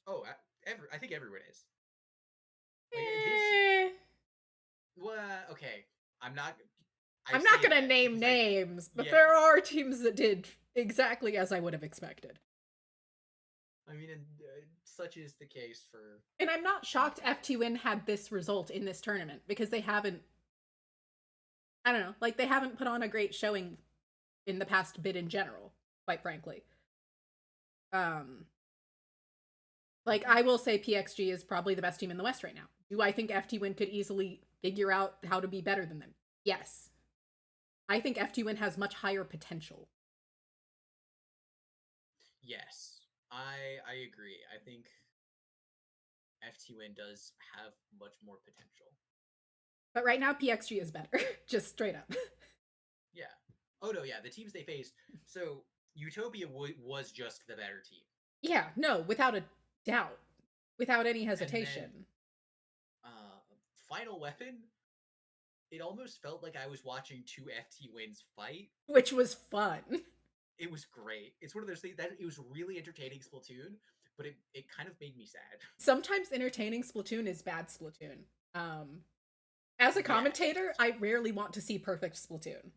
A: Oh, I think everyone is. Like, well, okay. I'm not
B: gonna name names, but there are teams that did exactly as I would have expected.
A: I mean, such is the case for...
B: And I'm not shocked FT Win had this result in this tournament, because they haven't... I don't know, like, they haven't put on a great showing in the past bit in general, quite frankly. Like, I will say PXG is probably the best team in the West right now. Do I think FT Win could easily figure out how to be better than them? Yes. I think FT Win has much higher potential.
A: Yes, I agree. I think FT Win does have much more potential.
B: But right now, PXG is better. Just straight up.
A: Yeah. Oh, no, yeah. The teams they faced. So, Utopia was just the better team.
B: Yeah, no, without a doubt. Without any hesitation.
A: Then, Final Weapon, it almost felt like I was watching two FT Wins fight.
B: Which was fun.
A: It was great. It's one of those things that it was really entertaining Splatoon, but it kind of made me sad.
B: Sometimes entertaining Splatoon is bad Splatoon. As a commentator, yes. I rarely want to see perfect Splatoon.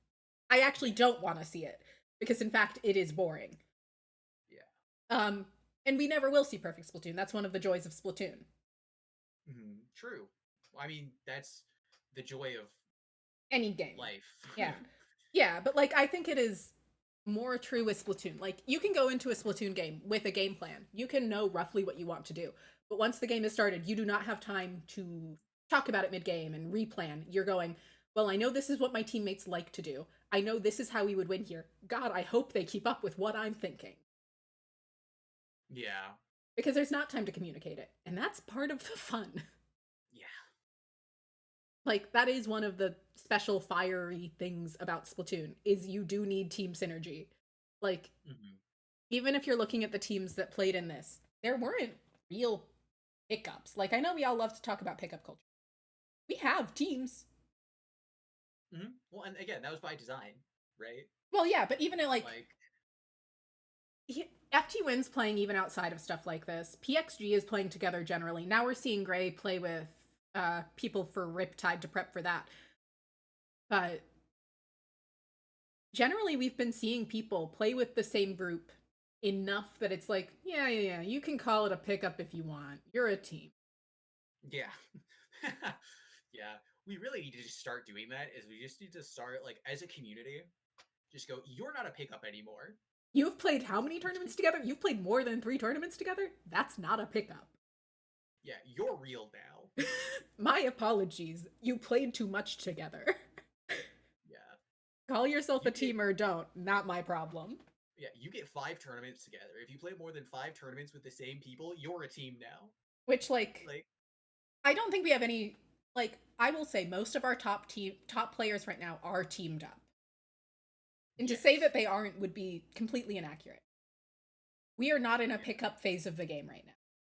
B: I actually don't want to see it, because in fact, it is boring.
A: Yeah.
B: And we never will see perfect Splatoon. That's one of the joys of Splatoon.
A: Mm-hmm. True. I mean, that's the joy of
B: any game.
A: Life.
B: Yeah. Yeah, but like, I think it is more true with Splatoon. Like, you can go into a Splatoon game with a game plan. You can know roughly what you want to do. But once the game is started, you do not have time to talk about it mid-game and replan. You're going, well, I know this is what my teammates like to do. I know this is how we would win here. God, I hope they keep up with what I'm thinking.
A: Yeah.
B: Because there's not time to communicate it. And that's part of the fun.
A: Yeah.
B: Like, that is one of the special fiery things about Splatoon, is you do need team synergy. Like, even if you're looking at the teams that played in this, there weren't real pickups. Like, I know we all love to talk about pickup culture. We have teams.
A: Mm-hmm. Well, and again, that was by design, right?
B: Well, yeah, but even in, like FT Win's playing even outside of stuff like this. PXG is playing together generally. Now we're seeing Gray play with people for Riptide to prep for that. But generally, we've been seeing people play with the same group enough that it's like, yeah, you can call it a pickup if you want. You're a team.
A: Yeah. Yeah. We really need to just start doing that, is we just need to start, like, as a community, just go, you're not a pickup anymore.
B: You've played how many tournaments together? You've played more than 3 tournaments together? That's not a pickup.
A: Yeah, you're real now.
B: My apologies. You played too much together.
A: Yeah.
B: Call yourself a team or don't. Not my problem.
A: Yeah, you get 5 tournaments together. If you play more than 5 tournaments with the same people, you're a team now.
B: Which, like I don't think we have any... Like, I will say most of our top players right now are teamed up. And to say that they aren't would be completely inaccurate. we are not in a pickup phase of the game right now.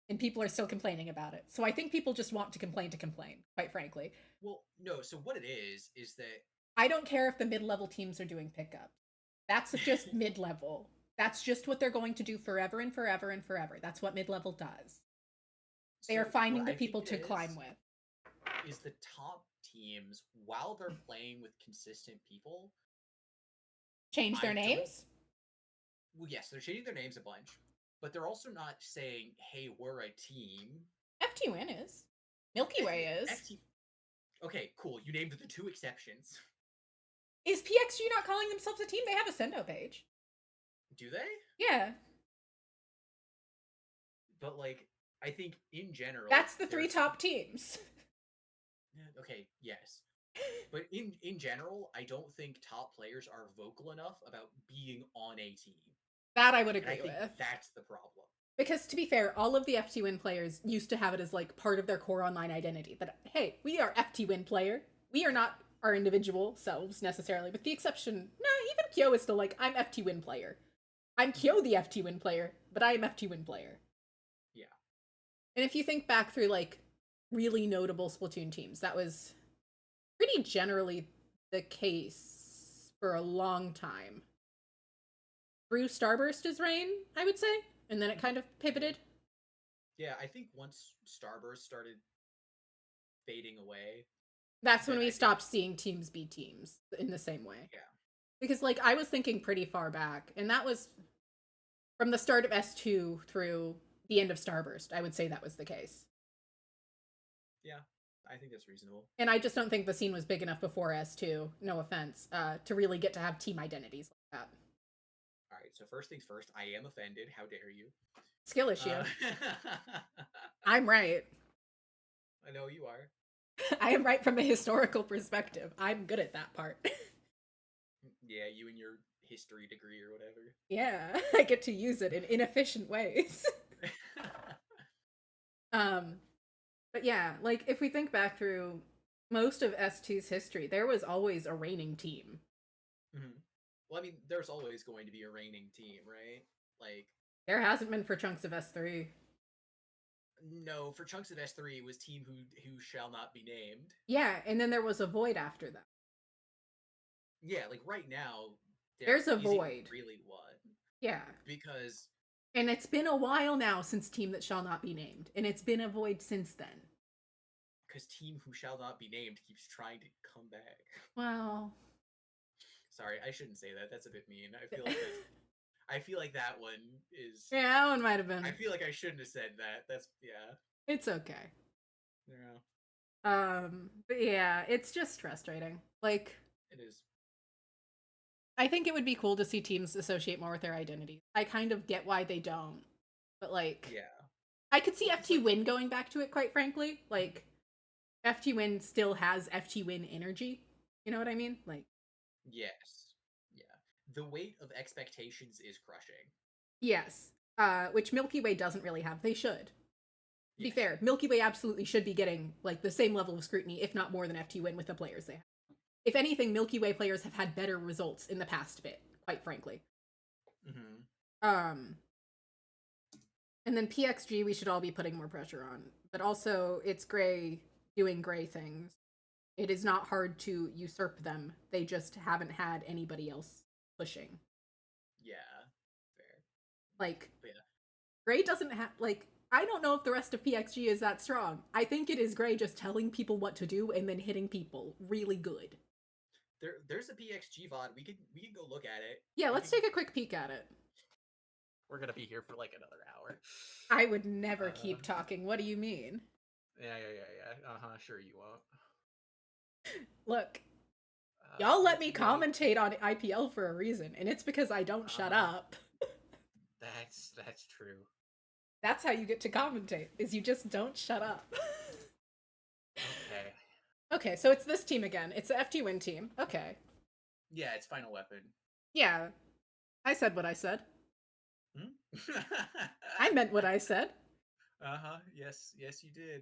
B: And people are still complaining about it. So I think people just want to complain, quite frankly.
A: Well, no, so what it is that
B: I don't care if the mid-level teams are doing pickup. That's just mid-level. That's just what they're going to do forever and forever and forever. That's what mid-level does. They are finding the people to climb with.
A: Is the top teams, while they're playing with consistent people,
B: change their names?
A: Well, yes, they're changing their names a bunch, but they're also not saying, hey, we're a team.
B: FT-Win is. Milky Way is.
A: Okay, cool. You named the two exceptions.
B: Is PXG not calling themselves a team? They have a Sendo page.
A: Do they?
B: Yeah.
A: But, like, I think in general...
B: That's the 3 top teams.
A: Okay, yes. But in general, I don't think top players are vocal enough about being on a team.
B: That I would agree with.
A: That's the problem.
B: Because, to be fair, all of the FT-Win players used to have it as, like, part of their core online identity. That, hey, we are FT-Win player. We are not our individual selves, necessarily. With the exception... even Kyo is still like, I'm FT-Win player. I'm Kyo the FT-Win player, but I am FT-Win player.
A: Yeah.
B: And if you think back through, like, really notable Splatoon teams, that was pretty generally the case for a long time. Through Starburst's reign, I would say, and then it kind of pivoted.
A: Yeah, I think once Starburst started fading away,
B: that's when we stopped seeing teams be teams in the same way.
A: Yeah.
B: Because, like, I was thinking pretty far back, and that was from the start of S2 through the end of Starburst. I would say that was the case.
A: Yeah, I think that's reasonable.
B: And I just don't think the scene was big enough before S2, no offense, to really get to have team identities like that.
A: Alright, so first things first, I am offended. How dare you?
B: Skill issue. I'm right.
A: I know you are.
B: I am right from a historical perspective. I'm good at that part.
A: Yeah, you and your history degree or whatever.
B: Yeah, I get to use it in inefficient ways. But yeah, like, if we think back through most of S2's history, there was always a reigning team.
A: Mm-hmm. Well, I mean, there's always going to be a reigning team, right? Like,
B: there hasn't been for chunks of S3.
A: No, for chunks of S3, it was team who shall not be named.
B: Yeah, and then there was a void after that.
A: Yeah, like right now,
B: there's a void.
A: Really what?
B: Yeah.
A: Because...
B: And it's been a while now since Team That Shall Not Be Named, and it's been a void since then.
A: Because Team Who Shall Not Be Named keeps trying to come back.
B: Well...
A: Sorry, I shouldn't say that. That's a bit mean. I feel like that one is...
B: Yeah, that one might have been.
A: I feel like I shouldn't have said that. That's... Yeah.
B: It's okay.
A: Yeah.
B: But yeah, it's just frustrating. Like...
A: It is.
B: I think it would be cool to see teams associate more with their identities. I kind of get why they don't. But, like...
A: Yeah.
B: I could see FT-Win going back to it, quite frankly. Like, FT-Win still has FT-Win energy. You know what I mean? Like...
A: Yes. Yeah. The weight of expectations is crushing.
B: Yes. Which Milky Way doesn't really have. They should. To be fair, Milky Way absolutely should be getting, like, the same level of scrutiny, if not more than FT-Win with the players they have. If anything, Milky Way players have had better results in the past bit, quite frankly.
A: Mm-hmm.
B: And then PXG we should all be putting more pressure on. But also, it's Gray doing Gray things. It is not hard to usurp them. They just haven't had anybody else pushing.
A: Yeah, fair.
B: Like,
A: yeah.
B: Gray doesn't have, like, I don't know if the rest of PXG is that strong. I think it is Gray just telling people what to do and then hitting people really good.
A: There's a PXG VOD. We can go look at it.
B: Yeah, let's take a quick peek at it.
A: We're gonna be here for like another hour.
B: I would never keep talking. What do you mean?
A: Yeah. Sure you won't.
B: Look, y'all let me commentate on IPL for a reason, and it's because I don't shut up.
A: That's true.
B: That's how you get to commentate, is you just don't shut up.
A: Okay.
B: Okay, so it's this team again. It's the FT-Win team. Okay.
A: Yeah, it's Final Weapon.
B: Yeah. I said what I said.
A: Hmm?
B: I meant what I said.
A: Yes, you did.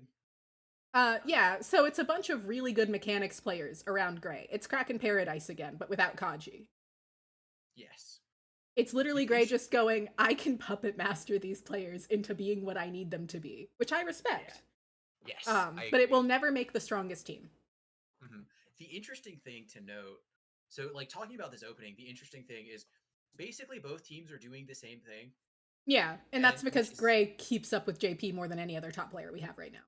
B: Yeah, so it's a bunch of really good mechanics players around Gray. It's Kraken Paradise again, but without Kaji.
A: Yes.
B: It's literally Gray just going, I can puppet master these players into being what I need them to be, which I respect.
A: Yeah. Yes, I
B: but
A: agree.
B: It will never make the strongest team.
A: Mm-hmm. The interesting thing to note, so like talking about this opening, the interesting thing is basically both teams are doing the same thing.
B: Yeah, and that's because Gray keeps up with JP more than any other top player we have right now.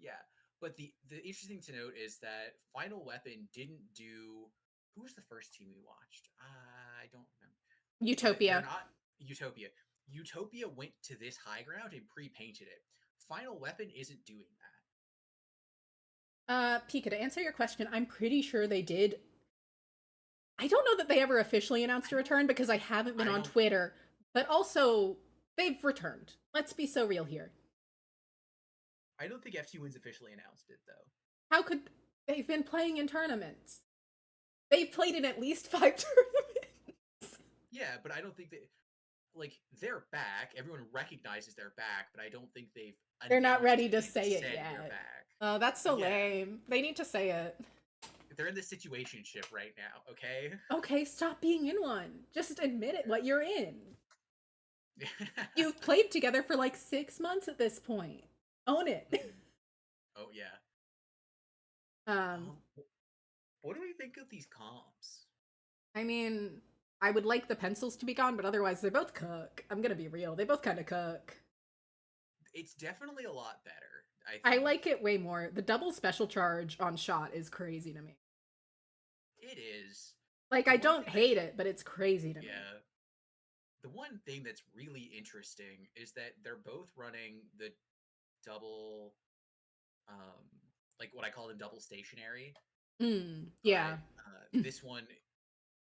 A: Yeah, but the interesting thing to note is that Final Weapon didn't do. Who was the first team we watched? I don't remember.
B: Utopia.
A: They're not Utopia. Utopia went to this high ground and pre-painted it. Final Weapon isn't doing
B: that. Pika, to answer your question, I'm pretty sure they did. I don't know that they ever officially announced a return because I haven't been on Twitter, but also they've returned. Let's be so real here.
A: I don't think FT1's officially announced it though.
B: How could they've been playing in tournaments? They've played in at least 5 tournaments.
A: Yeah, but I don't think they're back. Everyone recognizes they're back, but I don't think
B: they're not ready to say it yet. Oh, that's so lame. They need to say it.
A: They're in this situationship right now, okay?
B: Okay, stop being in one. Just admit it, what you're in. You've played together for like 6 months at this point. Own it.
A: Oh yeah. What do we think of these comps?
B: I mean, I would like the pencils to be gone, but otherwise they both cook. I'm gonna be real. They both kind of cook.
A: It's definitely a lot better.
B: I like it way more. The double special charge on shot is crazy to me.
A: It is.
B: Like, I don't hate it, but it's crazy to me.
A: Yeah. The one thing that's really interesting is that they're both running the double, like what I call the double stationary.
B: Yeah.
A: This one,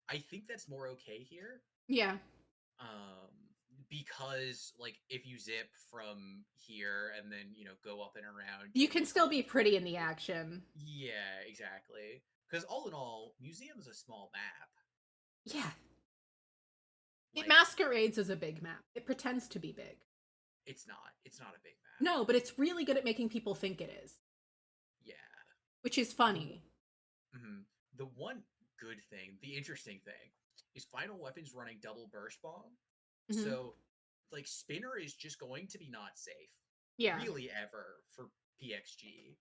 A: I think that's more okay here.
B: Yeah.
A: Because like if you zip from here and then go up and around,
B: you can still be pretty in the action.
A: Yeah, exactly. Because all in all, Museum is a small map.
B: Yeah. It masquerades as a big map. It pretends to be big.
A: It's not. It's not a big map.
B: No, but it's really good at making people think it is.
A: Yeah.
B: Which is funny.
A: The one good thing, the interesting thing, is Final Weapon's running double burst bomb. So, like, Spinner is just going to be not safe.
B: Yeah.
A: Really ever for PXG.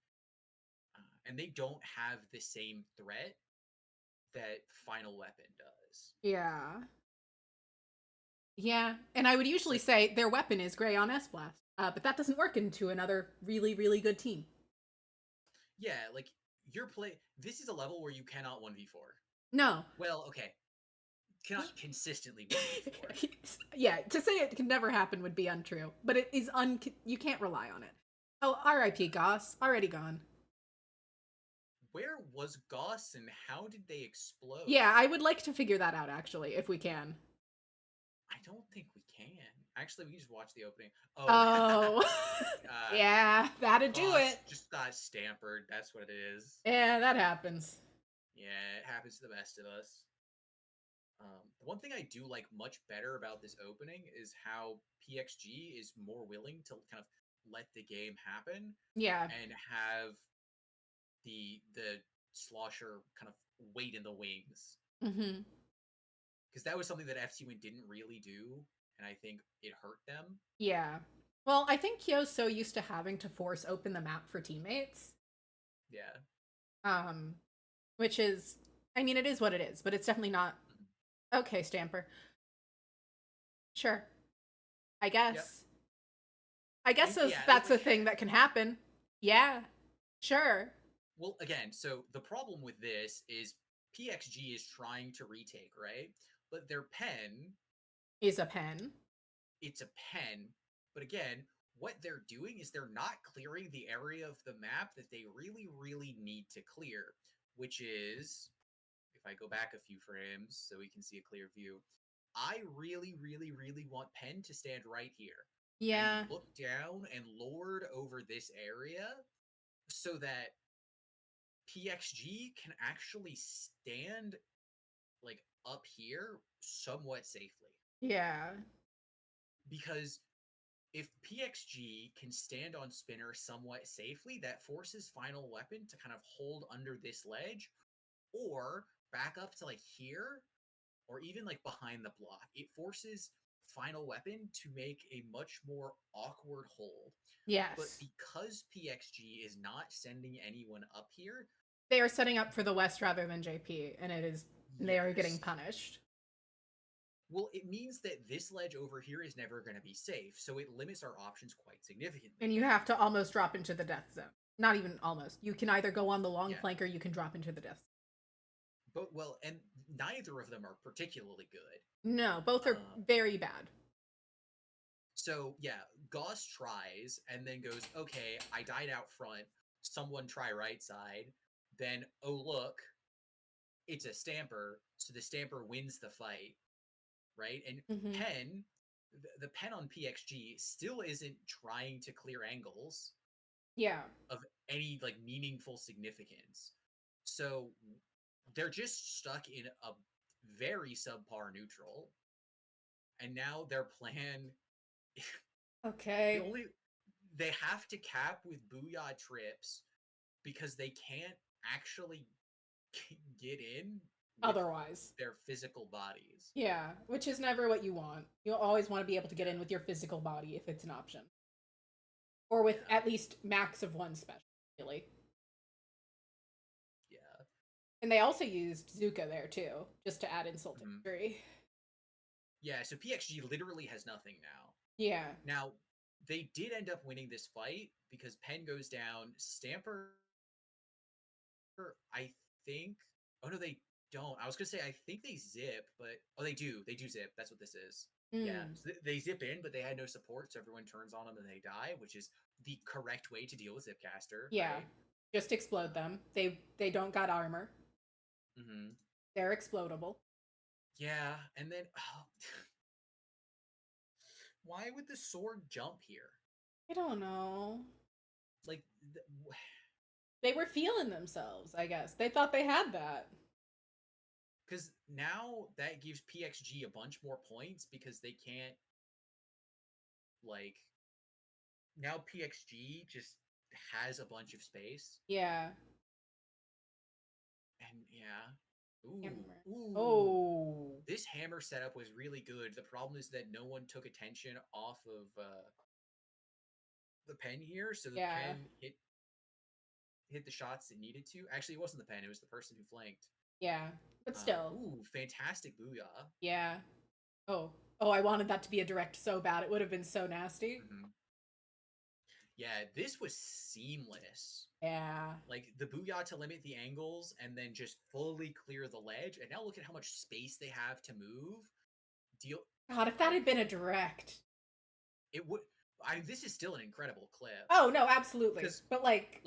A: And they don't have the same threat that Final Weapon does.
B: Yeah. Yeah, and I would usually say their weapon is Gray on S-Blast, but that doesn't work into another really, really good team.
A: Yeah, like, this is a level where you cannot 1v4.
B: No.
A: Well, okay. Cannot consistently 1v4.
B: Yeah, to say it can never happen would be untrue, but it is you can't rely on it. Oh, R.I.P. Goss, already gone.
A: Where was Goss and how did they explode?
B: Yeah, I would like to figure that out, actually, if we can.
A: I don't think we can. Actually, we just watched the opening.
B: Oh. Yeah, that'd do it.
A: Just got stampered. That's what it is.
B: Yeah, that happens.
A: Yeah, it happens to the best of us. The one thing I do like much better about this opening is how PXG is more willing to kind of let the game happen.
B: Yeah.
A: And have the slosher kind of wait in the wings. Because that was something that FC1 didn't really do, and I think it hurt them.
B: Yeah. Well, I think Kyo's so used to having to force open the map for teammates.
A: Yeah.
B: Which is, I mean, it is what it is, but it's definitely not. Okay, Stamper. Sure. I guess. Yep. I guess that's a thing that can happen. Yeah. Sure.
A: Well, again, so the problem with this is PXG is trying to retake, right? But their pen
B: is a pen.
A: It's a pen. But again, what they're doing is they're not clearing the area of the map that they really, really need to clear, which is, if I go back a few frames so we can see a clear view, I really, really, really want pen to stand right here.
B: Yeah.
A: And look down and lord over this area so that PXG can actually stand like up here somewhat safely.
B: Yeah.
A: Because if PXG can stand on Spinner somewhat safely, that forces Final Weapon to kind of hold under this ledge or back up to like here or even like behind the block, it forces Final Weapon to make a much more awkward hold. But
B: Yes.
A: because PXG is not sending anyone up here,
B: they are setting up for the West rather than JP, and they are getting
A: yes.
B: punished.
A: Well, it means that this ledge over here is never going to be safe, so it limits our options quite significantly.
B: And you have to almost drop into the death zone. Not even almost. You can either go on the long flank or you can drop into the death zone.
A: But, well, and neither of them are particularly good.
B: No, both are very bad.
A: So, yeah, Gauss tries and then goes, okay, I died out front. Someone try right side. Then, oh, look, it's a Stamper. So the Stamper wins the fight, right? And Pen, the Pen on PXG still isn't trying to clear angles.
B: Yeah.
A: Of any, like, meaningful significance. So they're just stuck in a very subpar neutral. And now their plan...
B: Okay.
A: They have to cap with Booyah trips because they can't actually get in
B: otherwise
A: their physical bodies.
B: Yeah, which is never what you want. You always want to be able to get in with your physical body if it's an option. Or with at least max of one special, really.
A: Yeah.
B: And they also used Zuka there too, just to add insult to injury.
A: Yeah, so PXG literally has nothing now.
B: Yeah.
A: Now, they did end up winning this fight because Pen goes down. Stamper, I think... Oh, no, they don't. I was going to say, I think they zip, but... Oh, they do. They do zip. That's what this is. Yeah. So they zip in, but they had no support, so everyone turns on them and they die, which is the correct way to deal with Zipcaster.
B: Yeah.
A: Right?
B: Just explode them. They don't got armor. They're explodable.
A: Yeah, and then... Oh, why would the sword jump here?
B: I don't know.
A: Like...
B: They were feeling themselves, I guess. They thought they had that.
A: Because now that gives PXG a bunch more points because they can't, like... Now PXG just has a bunch of space.
B: Yeah.
A: And, yeah. Ooh.
B: Oh.
A: This hammer setup was really good. The problem is that no one took attention off of the Pen here, so the Pen hit the shots it needed to. Actually, it wasn't the Pen, it was the person who flanked.
B: Yeah, but still.
A: Ooh, fantastic Booyah.
B: Yeah. Oh, I wanted that to be a direct so bad. It would have been so nasty.
A: Yeah, this was seamless.
B: Yeah.
A: Like, the Booyah to limit the angles and then just fully clear the ledge. And now look at how much space they have to move.
B: God, if that had been a direct.
A: It would... this is still an incredible clip.
B: Oh, no, absolutely. But, like,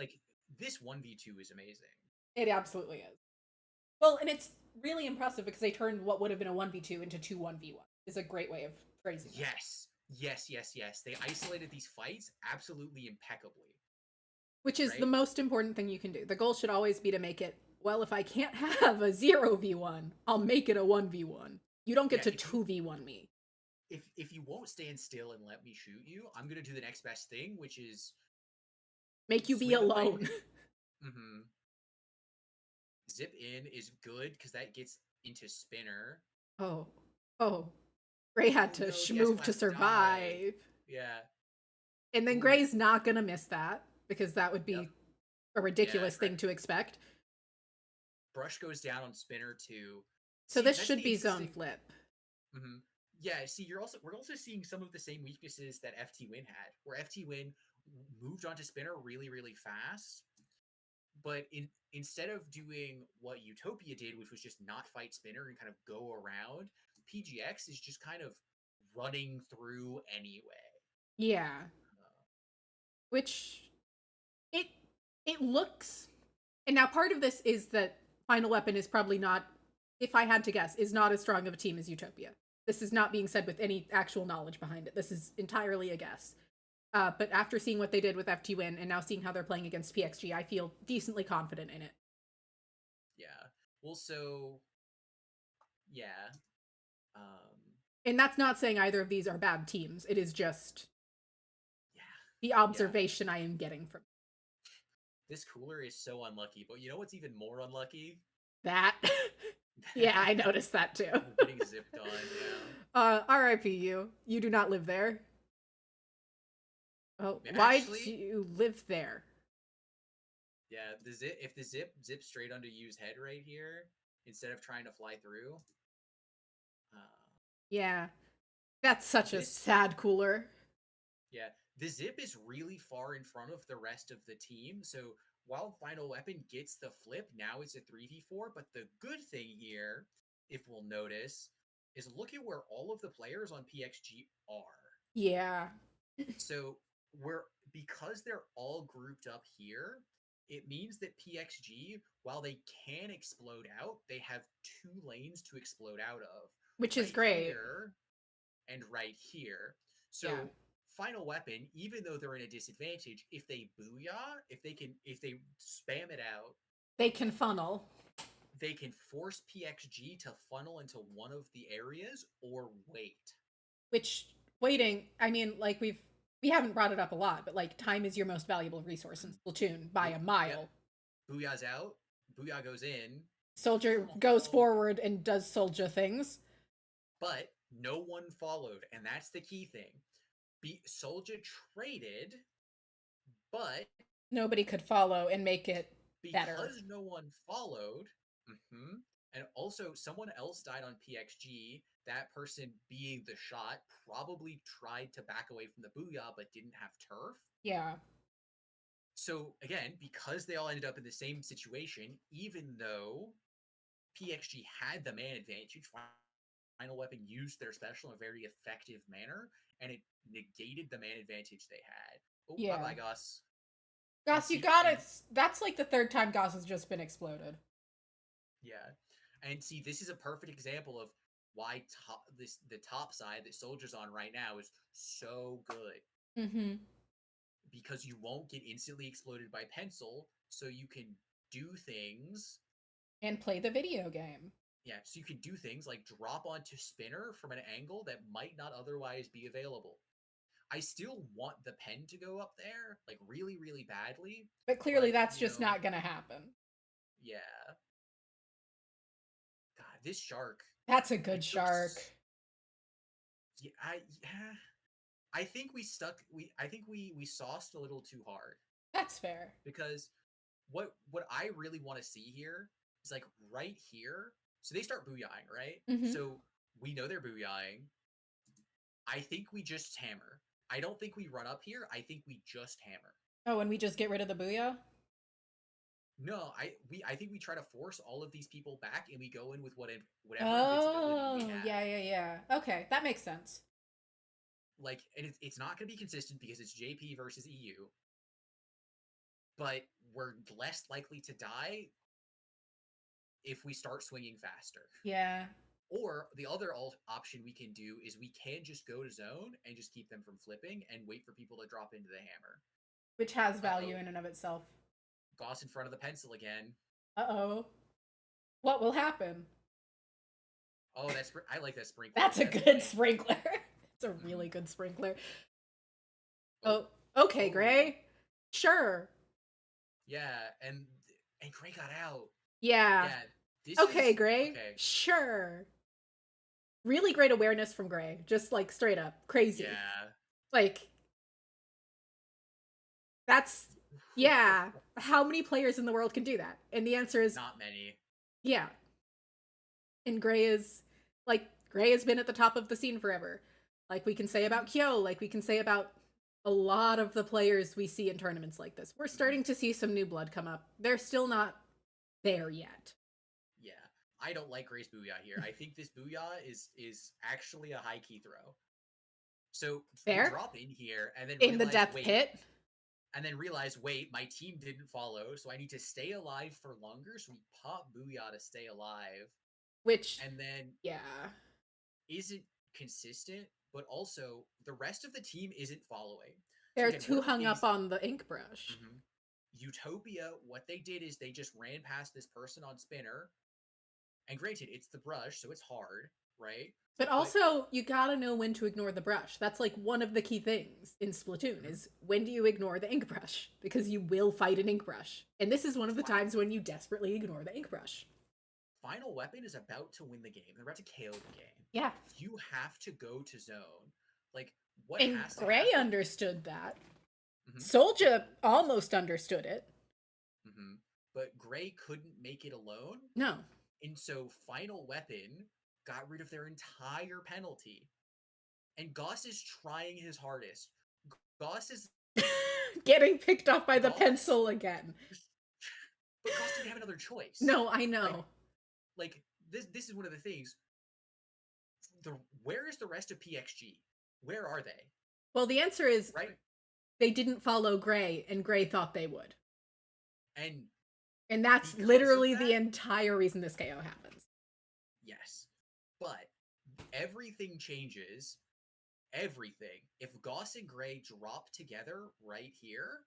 A: this 1v2 is amazing.
B: It absolutely is. Well, and it's really impressive because they turned what would have been a 1v2 into 2 1v1. Is a great way of phrasing it.
A: Yes. They isolated these fights absolutely impeccably.
B: Which is the most important thing you can do. The goal should always be to make it, well, if I can't have a 0v1, I'll make it a 1v1. You don't get to 2v1 me.
A: If you won't stand still and let me shoot you, I'm going to do the next best thing, which is...
B: Make you be alone.
A: Zip in is good because that gets into Spinner.
B: Oh. Gray had to move to survive.
A: Yeah.
B: And then Gray's not going to miss that because that would be a ridiculous thing to expect.
A: Brush goes down on Spinner too.
B: So this should be zone flip.
A: Yeah, see, we're also seeing some of the same weaknesses that FT Win had, where FT Win moved onto Spinner really, really fast. But instead of doing what Utopia did, which was just not fight Spinner and kind of go around, PGX is just kind of running through anyway.
B: Yeah. Which it looks... And now part of this is that Final Weapon is probably not, if I had to guess, is not as strong of a team as Utopia. This is not being said with any actual knowledge behind it. This is entirely a guess. But after seeing what they did with FT Win and now seeing how they're playing against PXG, I feel decently confident in it.
A: Yeah. Well, so... Yeah.
B: And that's not saying either of these are bad teams. It is just the observation I am getting from
A: this cooler is so unlucky, but you know what's even more unlucky?
B: That. Yeah, I noticed that too.
A: Getting zipped on, yeah.
B: R.I.P. you. You do not live there. Oh, why do
A: Actually,
B: you live there?
A: yeah, if the zips straight onto Yu's head right here, instead of trying to fly through, uh,
B: Yeah, that's such a
A: this
B: sad cooler.
A: yeah, the zip is really far in front of the rest of the team. So while Final Weapon gets the flip, now it's a 3v4. But the good thing here, if we'll notice, is look at where all of the players on PXG are.
B: Yeah.
A: So we're because they're all grouped up here, it means that PXG, while they can explode out, they have two lanes to explode out of.
B: Which is
A: Right
B: great.
A: here and right here.
B: Yeah.
A: So Final Weapon, even though they're in a disadvantage, if they booyah, if they spam it out,
B: They can funnel.
A: they can force PXG to funnel into one of the areas or wait.
B: Which waiting, I mean, like we haven't brought it up a lot, but like time is your most valuable resource in Splatoon by a
A: Yep.
B: mile.
A: Booyah's out. Booyah goes in.
B: Soldier goes forward and does soldier things.
A: But no one followed, and that's the key thing. Soldier traded, but
B: Nobody could follow and make it better.
A: because no one followed, and also someone else died on PXG, that person being the shot probably tried to back away from the booyah but didn't have turf.
B: Yeah.
A: So again, because they all ended up in the same situation, even though PXG had the man advantage, Final Weapon used their special in a very effective manner, and it negated the man advantage they had. Oh,
B: Yeah.
A: bye-bye, Goss.
B: Goss, you got it. That's like the third time Goss has just been exploded.
A: Yeah. And see, this is a perfect example of why the top side that Soldier's on right now is so good.
B: Mm-hmm.
A: Because you won't get instantly exploded by pencil, so you can do things
B: And play the video game.
A: Yeah, so you can do things like drop onto spinner from an angle that might not otherwise be available. I still want the pen to go up there, like really, really badly.
B: But clearly that's just not gonna happen.
A: Yeah. God, this shark.
B: That's a good shark.
A: Yeah, I think we sauced a little too hard.
B: That's fair.
A: Because what I really want to see here is like right here. So they start booyahing, right?
B: Mm-hmm.
A: So we know they're booyahing. I think we just hammer. I don't think we run up here. I think we just hammer.
B: Oh, and we just get rid of the booyah?
A: No, I think we try to force all of these people back, and we go in with whatever
B: oh,
A: invincibility we have.
B: Yeah. Okay, that makes sense.
A: Like, and it's not going to be consistent because it's JP versus EU, but we're less likely to die if we start swinging faster.
B: Yeah.
A: Or the other option we can do is we can just go to zone and just keep them from flipping and wait for people to drop into the hammer.
B: Which has value in and of itself.
A: Goss in front of the pencil again.
B: Uh-oh. What will happen?
A: Oh, I like that sprinkler.
B: That's a good sprinkler. It's a really good sprinkler. Oh, okay, Gray. Sure.
A: Yeah, and Gray got out.
B: Yeah. Okay, Gray. Okay. Sure. Really great awareness from Gray. Just like straight up crazy.
A: Yeah.
B: Like that's yeah. How many players in the world can do that? And the answer is
A: not many.
B: Yeah. And Gray has been at the top of the scene forever. Like we can say about Kyo, like we can say about a lot of the players we see in tournaments like this. We're starting to see some new blood come up. They're still not there yet.
A: Yeah. I don't like Gray's booyah here. I think this booyah is actually a high key throw. So we drop in here and then
B: in the depth pit.
A: And then realize, wait, my team didn't follow, so I need to stay alive for longer. So we pop booyah to stay alive.
B: Which
A: and then isn't consistent, but also the rest of the team isn't following.
B: They're too hung up on the ink brush.
A: Utopia, what they did is they just ran past this person on spinner. And granted, it's the brush, so it's hard, right?
B: But also, you gotta know when to ignore the brush. That's like one of the key things in Splatoon is when do you ignore the ink brush? Because you will fight an ink brush. And this is one of the times when you desperately ignore the ink brush.
A: Final Weapon is about to win the game. They're about to KO the game.
B: Yeah.
A: You have to go to zone. Like, what
B: And
A: has to
B: Gray
A: happen?
B: understood that. Soldier almost understood it.
A: But Gray couldn't make it alone.
B: No.
A: And so Final Weapon got rid of their entire penalty. And Goss is trying his hardest. Goss is
B: getting picked off by the pencil again.
A: But Goss didn't have another choice.
B: No, I know.
A: Like this is one of the things. Where is the rest of PXG? Where are they?
B: Well, the answer is
A: right.
B: They didn't follow Gray, and Gray thought they would.
A: And
B: that's literally the entire reason this KO happens.
A: Yes. But everything changes. Everything. If Goss and Gray drop together right here,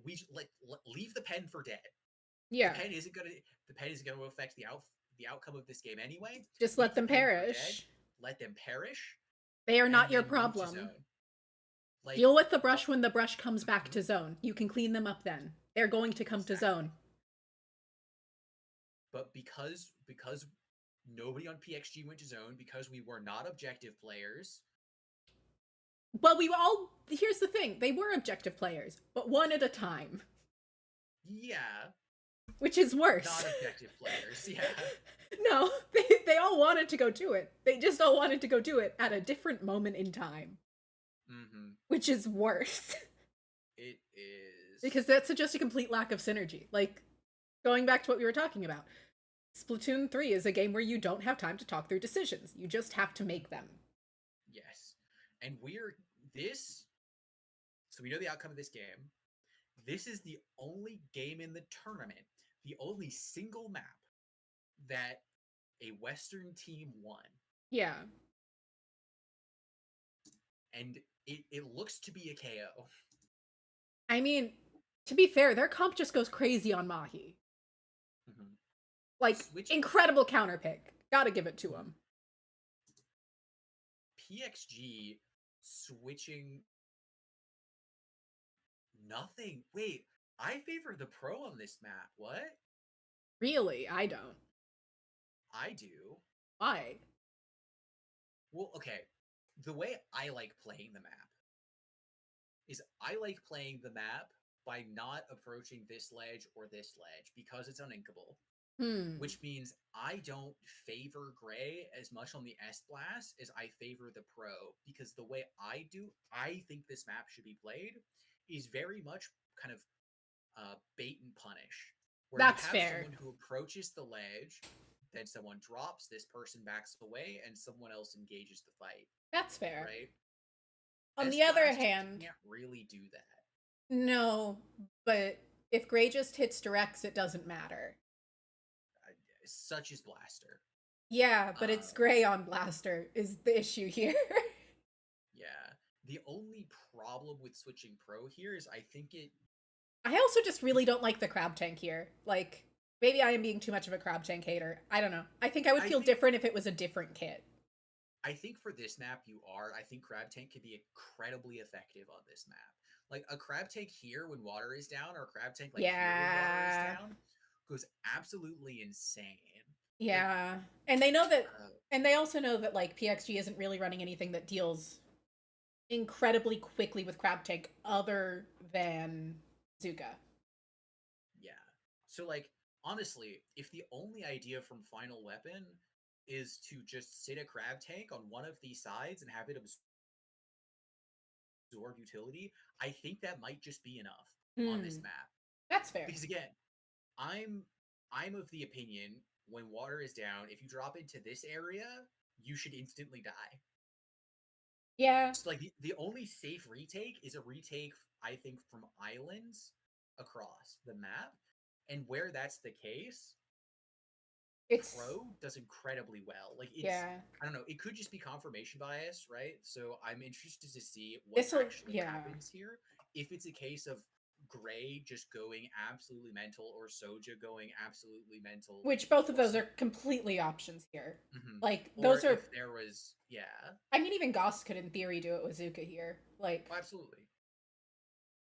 A: we leave the pen for dead.
B: Yeah.
A: The pen isn't gonna affect the outcome of this game anyway.
B: Just let them perish.
A: Let them perish.
B: They are not your problem. Deal with the brush when the brush comes back to zone. You can clean them up then. They're going to come to zone.
A: But because nobody on PXG went to zone, because we were not objective players.
B: But here's the thing, they were objective players, but one at a time.
A: Yeah.
B: Which is worse.
A: Not objective players, yeah.
B: No, they all wanted to go do it. They just all wanted to go do it at a different moment in time. Which is worse.
A: It is.
B: Because that's just a complete lack of synergy. Like, going back to what we were talking about, Splatoon 3 is a game where you don't have time to talk through decisions. You just have to make them.
A: Yes. And so we know the outcome of this game. This is the only game in the tournament, the only single map that a Western team won.
B: Yeah.
A: And it looks to be a KO.
B: I mean, to be fair, their comp just goes crazy on Mahi. Like, incredible counter pick. Gotta give it to him.
A: PXG switching nothing. Wait, I favor the pro on this map. What?
B: Really? I don't.
A: I do.
B: Why?
A: Well, okay. The way I like playing the map is I like playing the map by not approaching this ledge or this ledge because it's uninkable. Which means I don't favor Gray as much on the S-Blast as I favor the Pro, because the way I think this map should be played is very much kind of bait and punish. Where
B: That's
A: you have
B: fair.
A: Someone who approaches the ledge, then someone drops, this person backs away, and someone else engages the fight.
B: That's fair.
A: Right?
B: On the other hand,
A: you can't really do that.
B: No, but if Gray just hits directs, it doesn't matter.
A: Such as Blaster.
B: Yeah, but it's Gray on Blaster is the issue here.
A: Yeah. The only problem with switching Pro here is
B: I also just really don't like the crab tank here. Like, maybe I am being too much of a crab tank hater. I don't know. I think I would feel different if it was a different kit.
A: I think for this map you are. I think crab tank can be incredibly effective on this map. Like, a crab tank here when water is down, or a crab tank here when water is down, goes absolutely insane.
B: Yeah. Like, and they know that and they also know that like PXG isn't really running anything that deals incredibly quickly with crab tank other than Zuka.
A: Yeah. So like honestly, if the only idea from Final Weapon is to just sit a crab tank on one of these sides and have it absorb utility, I think that might just be enough on this map.
B: That's fair.
A: Because again, I'm of the opinion when water is down, if you drop into this area, you should instantly die.
B: Yeah.
A: So like the only safe retake is a retake, I think, from islands across the map. And where that's the case, Pro does incredibly well. Like it's I don't know, it could just be confirmation bias, right? So I'm interested to see what actually happens here. If it's a case of Gray just going absolutely mental or Soja going absolutely mental.
B: Which both of those are completely options here. Like
A: or
B: those are
A: if there was
B: I mean even Goss could in theory do it with Zuka here. Like
A: absolutely.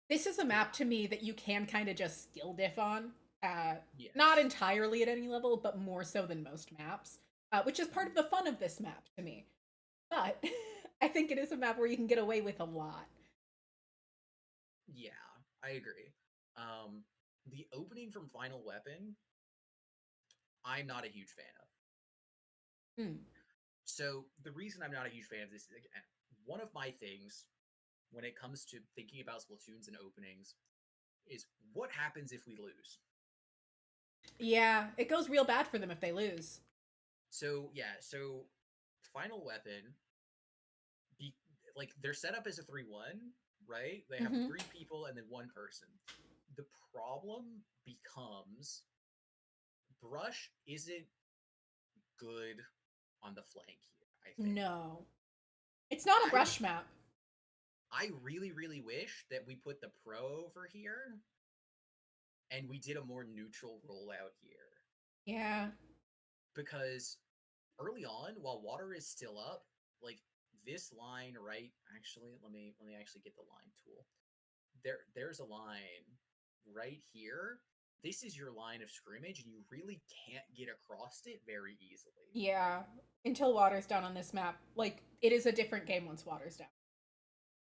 B: This is a map to me that you can kind of just skill diff on. Not
A: Yes.
B: entirely at any level, but more so than most maps, which is part of
A: Mhm.
B: the fun of this map to me. But I think it is a map where you can get away with a lot.
A: Yeah, I agree. The opening from Final Weapon, I'm not a huge fan of.
B: Hmm.
A: So the reason I'm not a huge fan of this is, again, one of my things when it comes to thinking about Splatoons and openings is what happens if we lose.
B: Yeah, it goes real bad for them if they lose.
A: So yeah, so Final Weapon, be like they're set up as a 3-1, right? They have
B: Mm-hmm.
A: three people and then one person. The problem becomes Brush isn't good on the flank here, I think.
B: No, it's not a
A: I
B: brush map.
A: I really, really wish that we put the pro over here and we did a more neutral rollout here.
B: Yeah.
A: Because early on, while water is still up, like this line, right? Actually, let me actually get the line tool. There's a line right here. This is your line of scrimmage, and you really can't get across it very easily.
B: Yeah. Until water's down on this map, like it is a different game once water's down.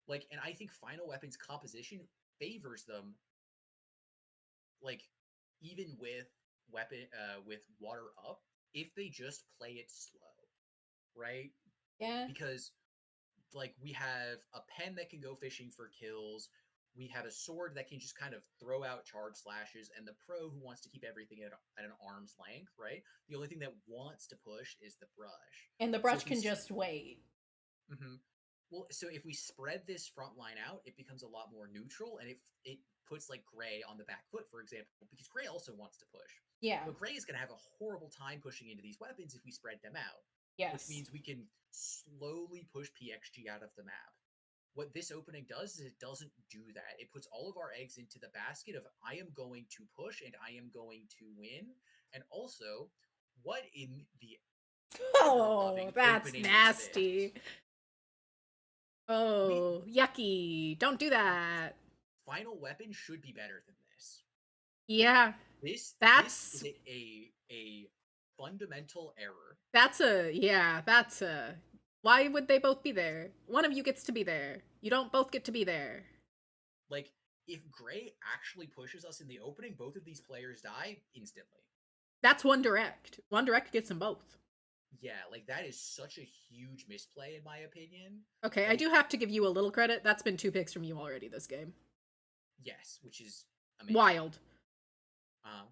A: Like, and I think Final Weapon's composition favors them, like, even with water up, if they just play it slow, right?
B: Yeah.
A: Because like we have a pen that can go fishing for kills. We have a sword that can just kind of throw out charge slashes, and the pro who wants to keep everything at an arm's length, right? The only thing that wants to push is the brush.
B: And the
A: So
B: brush
A: if we,
B: can just wait.
A: mm-hmm. Well, so if we spread this front line out, it becomes a lot more neutral, and it puts like Gray on the back foot, for example, because Gray also wants to push.
B: Yeah.
A: But Gray is going to have a horrible time pushing into these weapons if we spread them out, which
B: Yes.
A: means we can slowly push PXG out of the map. What this opening does is it doesn't do that. It puts all of our eggs into the basket of I am going to push and I am going to win. And also, what in the ever
B: Oh,
A: loving
B: that's
A: opening is this?
B: nasty.
A: We
B: Oh, yucky. Don't do that.
A: Final Weapon should be better than this.
B: Yeah.
A: This is
B: That's
A: a fundamental error.
B: that's a why would they both be there? One of you gets to be there. You don't both get to be there.
A: Like if Gray actually pushes us in the opening, both of these players die instantly.
B: That's one direct. One direct gets them both.
A: Yeah, like that is such a huge misplay in my opinion.
B: Okay, I
A: That it
B: do have to give you a little credit. That's been 2 picks from you already this game.
A: yes, which is amazing.
B: Wild.
A: Uh,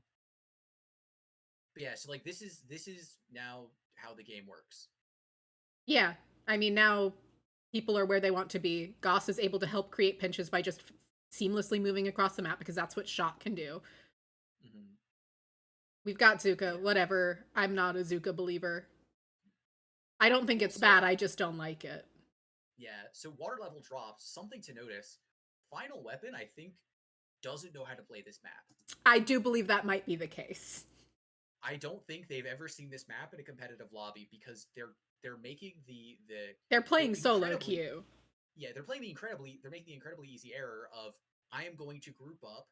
A: but yeah, so like this is now how the game works.
B: Yeah. I mean, now people are where they want to be. Goss is able to help create pinches by just seamlessly moving across the map because that's what Shot can do.
A: Mm-hmm.
B: We've got
A: Yeah,
B: Zuka, whatever. I'm not a Zuka believer. I don't think it's
A: also
B: bad, I just don't like it.
A: yeah. So water level drops. Something to notice. Final Weapon, I think, doesn't know how to play this map.
B: I do believe that might be the case.
A: I don't think they've ever seen this map in a competitive lobby because they're making
B: They're
A: the
B: playing solo
A: incredibly
B: queue.
A: yeah they're making the incredibly easy error of I am going to group up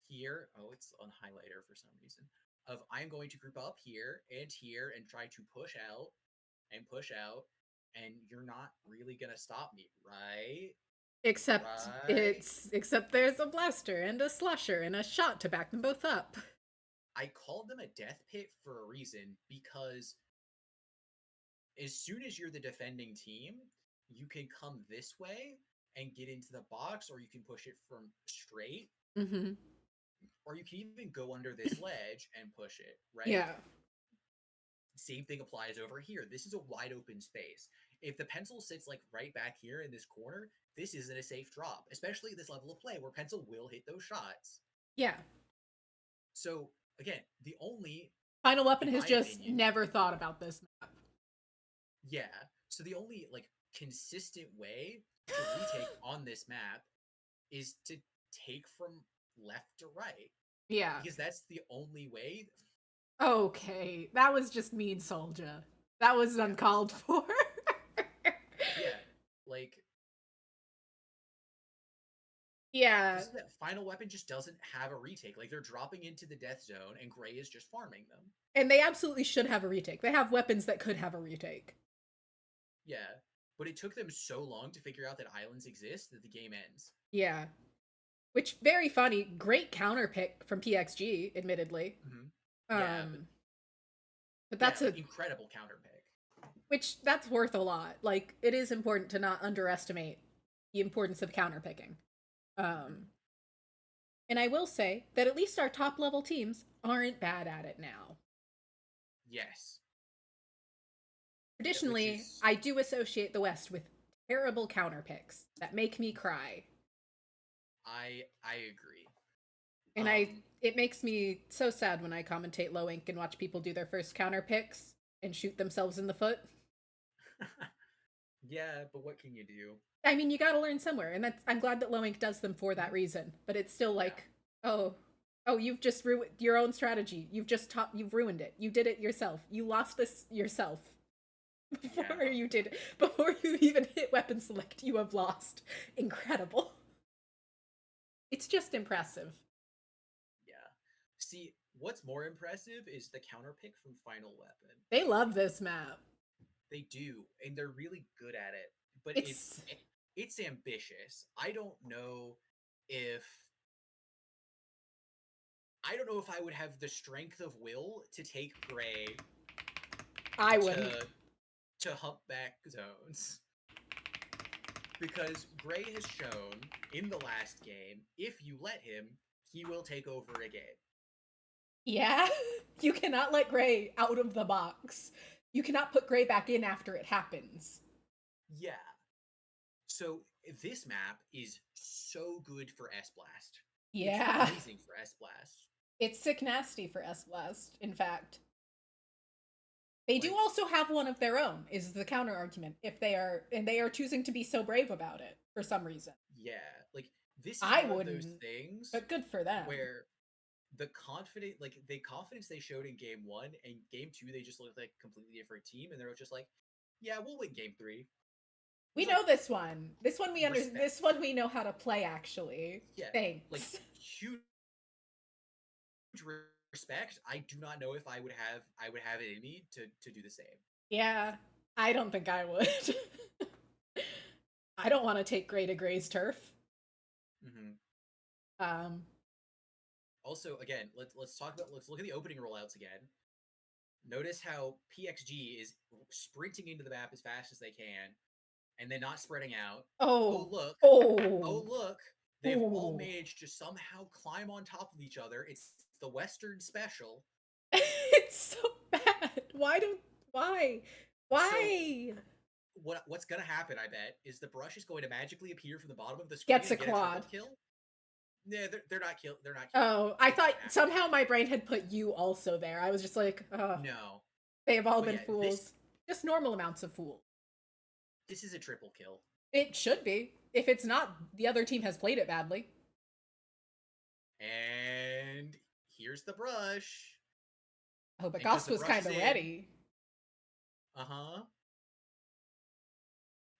A: here. Oh, it's on highlighter for some reason. Of I'm going to group up here and try to push out, and you're not really gonna stop me, right? Right?
B: Except there's a blaster and a slasher and a shot to back them both up.
A: I called them a death pit for a reason because as soon as you're the defending team, you can come this way and get into the box, or you can push it from straight,
B: Mm-hmm.
A: or you can even go under this ledge and push it, right?
B: Yeah.
A: Same thing applies over here. This is a wide open space. If the pencil sits like right back here in this corner, this isn't a safe drop, especially at this level of play where pencil will hit those shots.
B: Yeah.
A: So again, the only,
B: Final Weapon
A: in
B: has
A: my
B: just
A: opinion,
B: never thought about this map.
A: yeah. So the only like consistent way to retake on this map is to take from left to right
B: Yeah.
A: because that's the only way.
B: Okay. That was just mean soldier. That was
A: Yeah,
B: uncalled for.
A: yeah. Like
B: Yeah.
A: Because that final weapon just doesn't have a retake. Like, they're dropping into the death zone, and Gray is just farming them.
B: And they absolutely should have a retake. They have weapons that could have a retake.
A: Yeah. But it took them so long to figure out that islands exist that the game ends.
B: Yeah. Which, very funny. Great counter pick from PXG, admittedly.
A: Yeah,
B: but that's
A: incredible counter pick.
B: Which, that's worth a lot. Like, it is important to not underestimate the importance of counter picking. And I will say that at least our top level teams aren't bad at it now.
A: Yes.
B: Traditionally, I do associate the West with terrible counter picks that make me cry.
A: I agree.
B: And it makes me so sad when I commentate low ink and watch people do their first counter picks and shoot themselves in the foot.
A: Yeah, but what can you do?
B: I mean, you gotta learn somewhere, and I'm glad that low ink does them for that reason. But it's still like, oh, you've just ruined your own strategy. You've ruined it. You did it yourself. You lost this yourself. Before you even hit weapon select, you have lost. Incredible. It's just impressive.
A: Yeah. See, what's more impressive is the counter pick from Final Weapon.
B: They love this map.
A: They do, and they're really good at it. But it's ambitious. I don't know if I would have the strength of will to take Gray.
B: I wouldn't.
A: To humpback zones. Because Gray has shown in the last game, if you let him, he will take over again.
B: Yeah, you cannot let Gray out of the box. You cannot put Gray back in after it happens.
A: Yeah. So this map is so good for S-Blast.
B: Yeah.
A: It's amazing for S-Blast.
B: It's sick nasty for S-Blast, in fact. They do also have one of their own, is the counter argument, if they are choosing to be so brave about it for some reason.
A: Yeah, like this is one of those things,
B: but good for them.
A: Where the confidence they showed in game 1 and game 2, they just looked like a completely different team, and they're just like, yeah, we'll win game 3.
B: We know this one. This one we understand. This one we know how to play. Actually,
A: yeah,
B: thanks.
A: Like huge respect. I do not know if I would have it in me to do the same.
B: Yeah, I don't think I would. I don't want to take Gray to Gray's turf.
A: Also, again, let's look at the opening rollouts again. Notice how PXG is sprinting into the map as fast as they can, and then not spreading out.
B: Oh
A: look!
B: Oh
A: look! They've all managed to somehow climb on top of each other. It's the Western special.
B: It's so bad. Why?
A: So, what's gonna happen? I bet is the brush is going to magically appear from the bottom of the screen.
B: Gets a quad.
A: Kill. Yeah, they're not killed. They're not.
B: Oh, I thought somehow my brain had put you also there. I was just like, oh.
A: No.
B: They have all been fools. Just normal amounts of fools.
A: This is a triple kill.
B: It should be. If it's not, the other team has played it badly.
A: And here's the brush.
B: Oh, but Goss was kind of ready.
A: Uh-huh.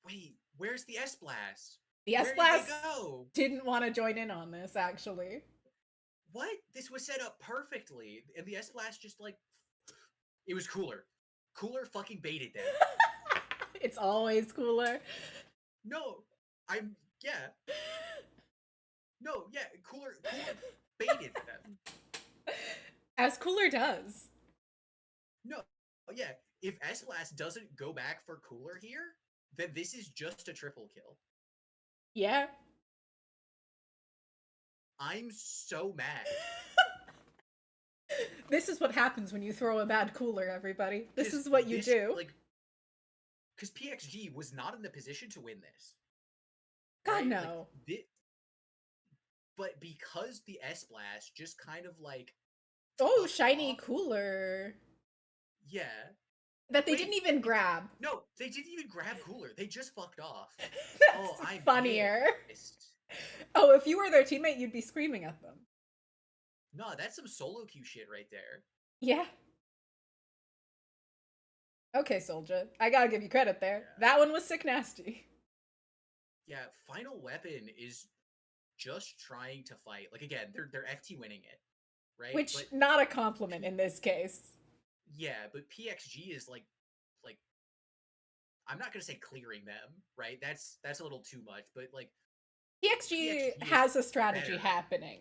A: Wait, where's the S-Blast?
B: The S-Blast didn't want to join in on this, actually.
A: What? This was set up perfectly. And the S-Blast just, like... It was Cooler. Cooler fucking baited them.
B: It's always Cooler.
A: No, yeah. No, yeah, Cooler baited them.
B: As Cooler does.
A: No, yeah. If S-Blast doesn't go back for Cooler here, then this is just a triple kill.
B: Yeah.
A: I'm so mad.
B: This is what happens when you throw a bad Cooler, everybody. This is what you do.
A: Like, because PXG was not in the position to win this.
B: God, right? No.
A: But because the S-Blast just kind of like...
B: Oh, shiny Cooler.
A: Yeah.
B: That they didn't even grab.
A: No, they didn't even grab Cooler. They just fucked off.
B: That's funnier. Oh, if you were their teammate, you'd be screaming at them.
A: No, that's some solo queue shit right there.
B: Yeah. Okay, Soldier. I gotta give you credit there. Yeah. That one was sick nasty.
A: Yeah, Final Weapon is just trying to fight. Like again, they're FT winning it, right?
B: Which
A: But
B: not a compliment in this case.
A: yeah, but PXG is like I'm not gonna say clearing them, right? That's a little too much, but like
B: PXG
A: PXG is
B: has a strategy
A: better.
B: happening.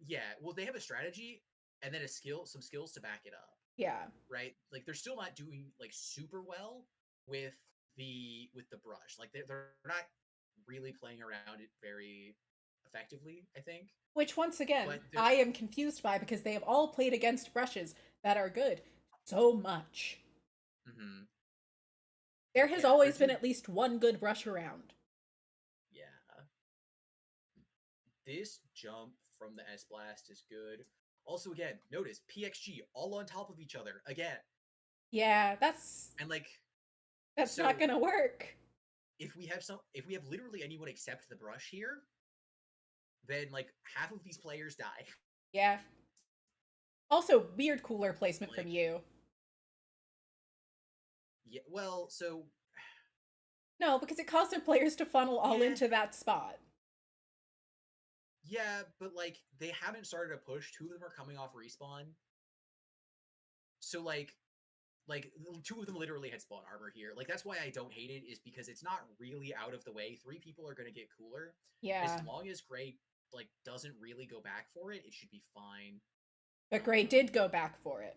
A: Yeah, well, they have a strategy and then some skills to back it up.
B: Yeah.
A: Right? Like they're still not doing like super well with the brush. Like they're not really playing around it very effectively, I think.
B: Which once again,
A: But they're
B: I am confused by because they have all played against brushes that are good so much.
A: mm-hmm.
B: There has
A: Yeah, they're
B: always been
A: doing
B: at least one good brush around.
A: yeah. This jump from the S Blast is good. Also, again, notice PXG all on top of each other again.
B: Yeah,
A: And like
B: that's not
A: so
B: gonna work.
A: if we have literally anyone except the brush here, then like half of these players die.
B: Yeah. Also, weird cooler placement from
A: Like
B: you.
A: yeah, well, so
B: No, because it caused their players to funnel all
A: yeah,
B: into that spot.
A: yeah, but like they haven't started a push. Two of them are coming off respawn. So like two of them literally had spawn armor here. Like that's why I don't hate it, is because it's not really out of the way. Three people are gonna get cooler. As
B: Yeah.
A: long as Gray like doesn't really go back for it, it should be fine.
B: But Gray did go back for it.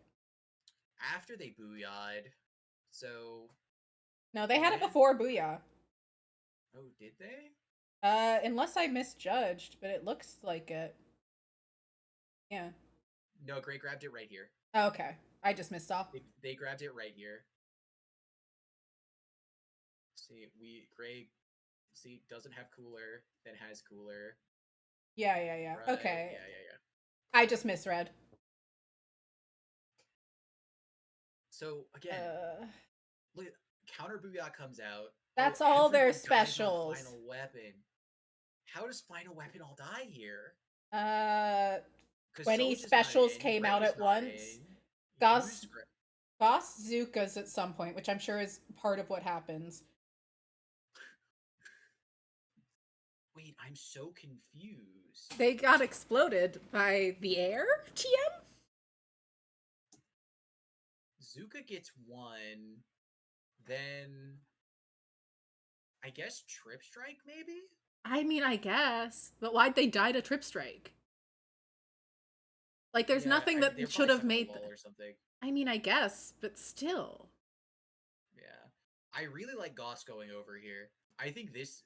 A: After they booyah'd. So
B: No, they had it
A: yeah.
B: before Booyah.
A: Oh, did they?
B: Unless I misjudged, but it looks like it. Yeah.
A: No, Gray grabbed it right here.
B: Oh, okay. I just missed off.
A: They grabbed it right here. See, Gray doesn't have cooler, then has cooler.
B: Yeah, yeah, yeah.
A: Right.
B: Okay.
A: Yeah.
B: I just misread.
A: So again, look, counter booyah comes out.
B: That's
A: Oh,
B: all their
A: everyone dies on
B: specials.
A: final weapon. How does final weapon all die here?
B: 20
A: Soja's not
B: specials
A: in,
B: came out
A: Gray's
B: at
A: not
B: once.
A: in.
B: Goss Zukas at some point, which I'm sure is part of what happens.
A: Wait, I'm so confused.
B: They got exploded by the air, TM?
A: Zuka gets one, then I guess Trip Strike maybe?
B: I mean, I guess. But why'd they die to Trip Strike? Like, there's nothing that should have made
A: or something.
B: I mean, I guess, but still.
A: Yeah. I really like Goss going over here. I think this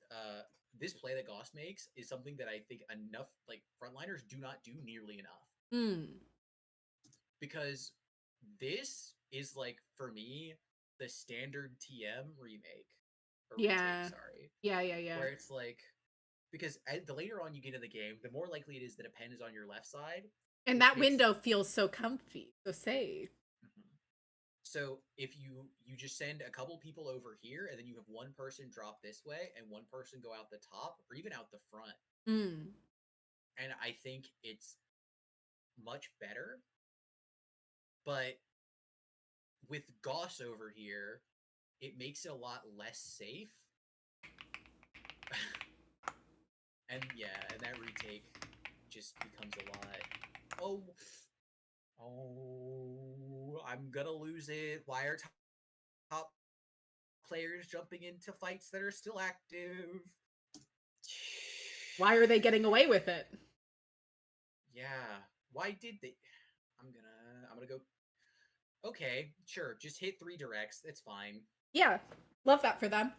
A: play that Goss makes is something that I think enough like frontliners do not do nearly enough. Because this is like for me the standard TM remake or retake, sorry.
B: Yeah.
A: Where it's like because the later on you get in the game, the more likely it is that a pen is on your left side.
B: And that window feels so comfy, so safe.
A: Mm-hmm. So if you just send a couple people over here, and then you have one person drop this way and one person go out the top or even out the front. And I think it's much better. But with Goss over here, it makes it a lot less safe. And yeah, and that retake just becomes a lot. Oh, I'm gonna lose it. Why are top players jumping into fights that are still active?
B: Why are they getting away with it?
A: Yeah. Why did they? I'm gonna go. Okay, sure. Just hit 3 directs. It's fine.
B: Yeah. Love that for them.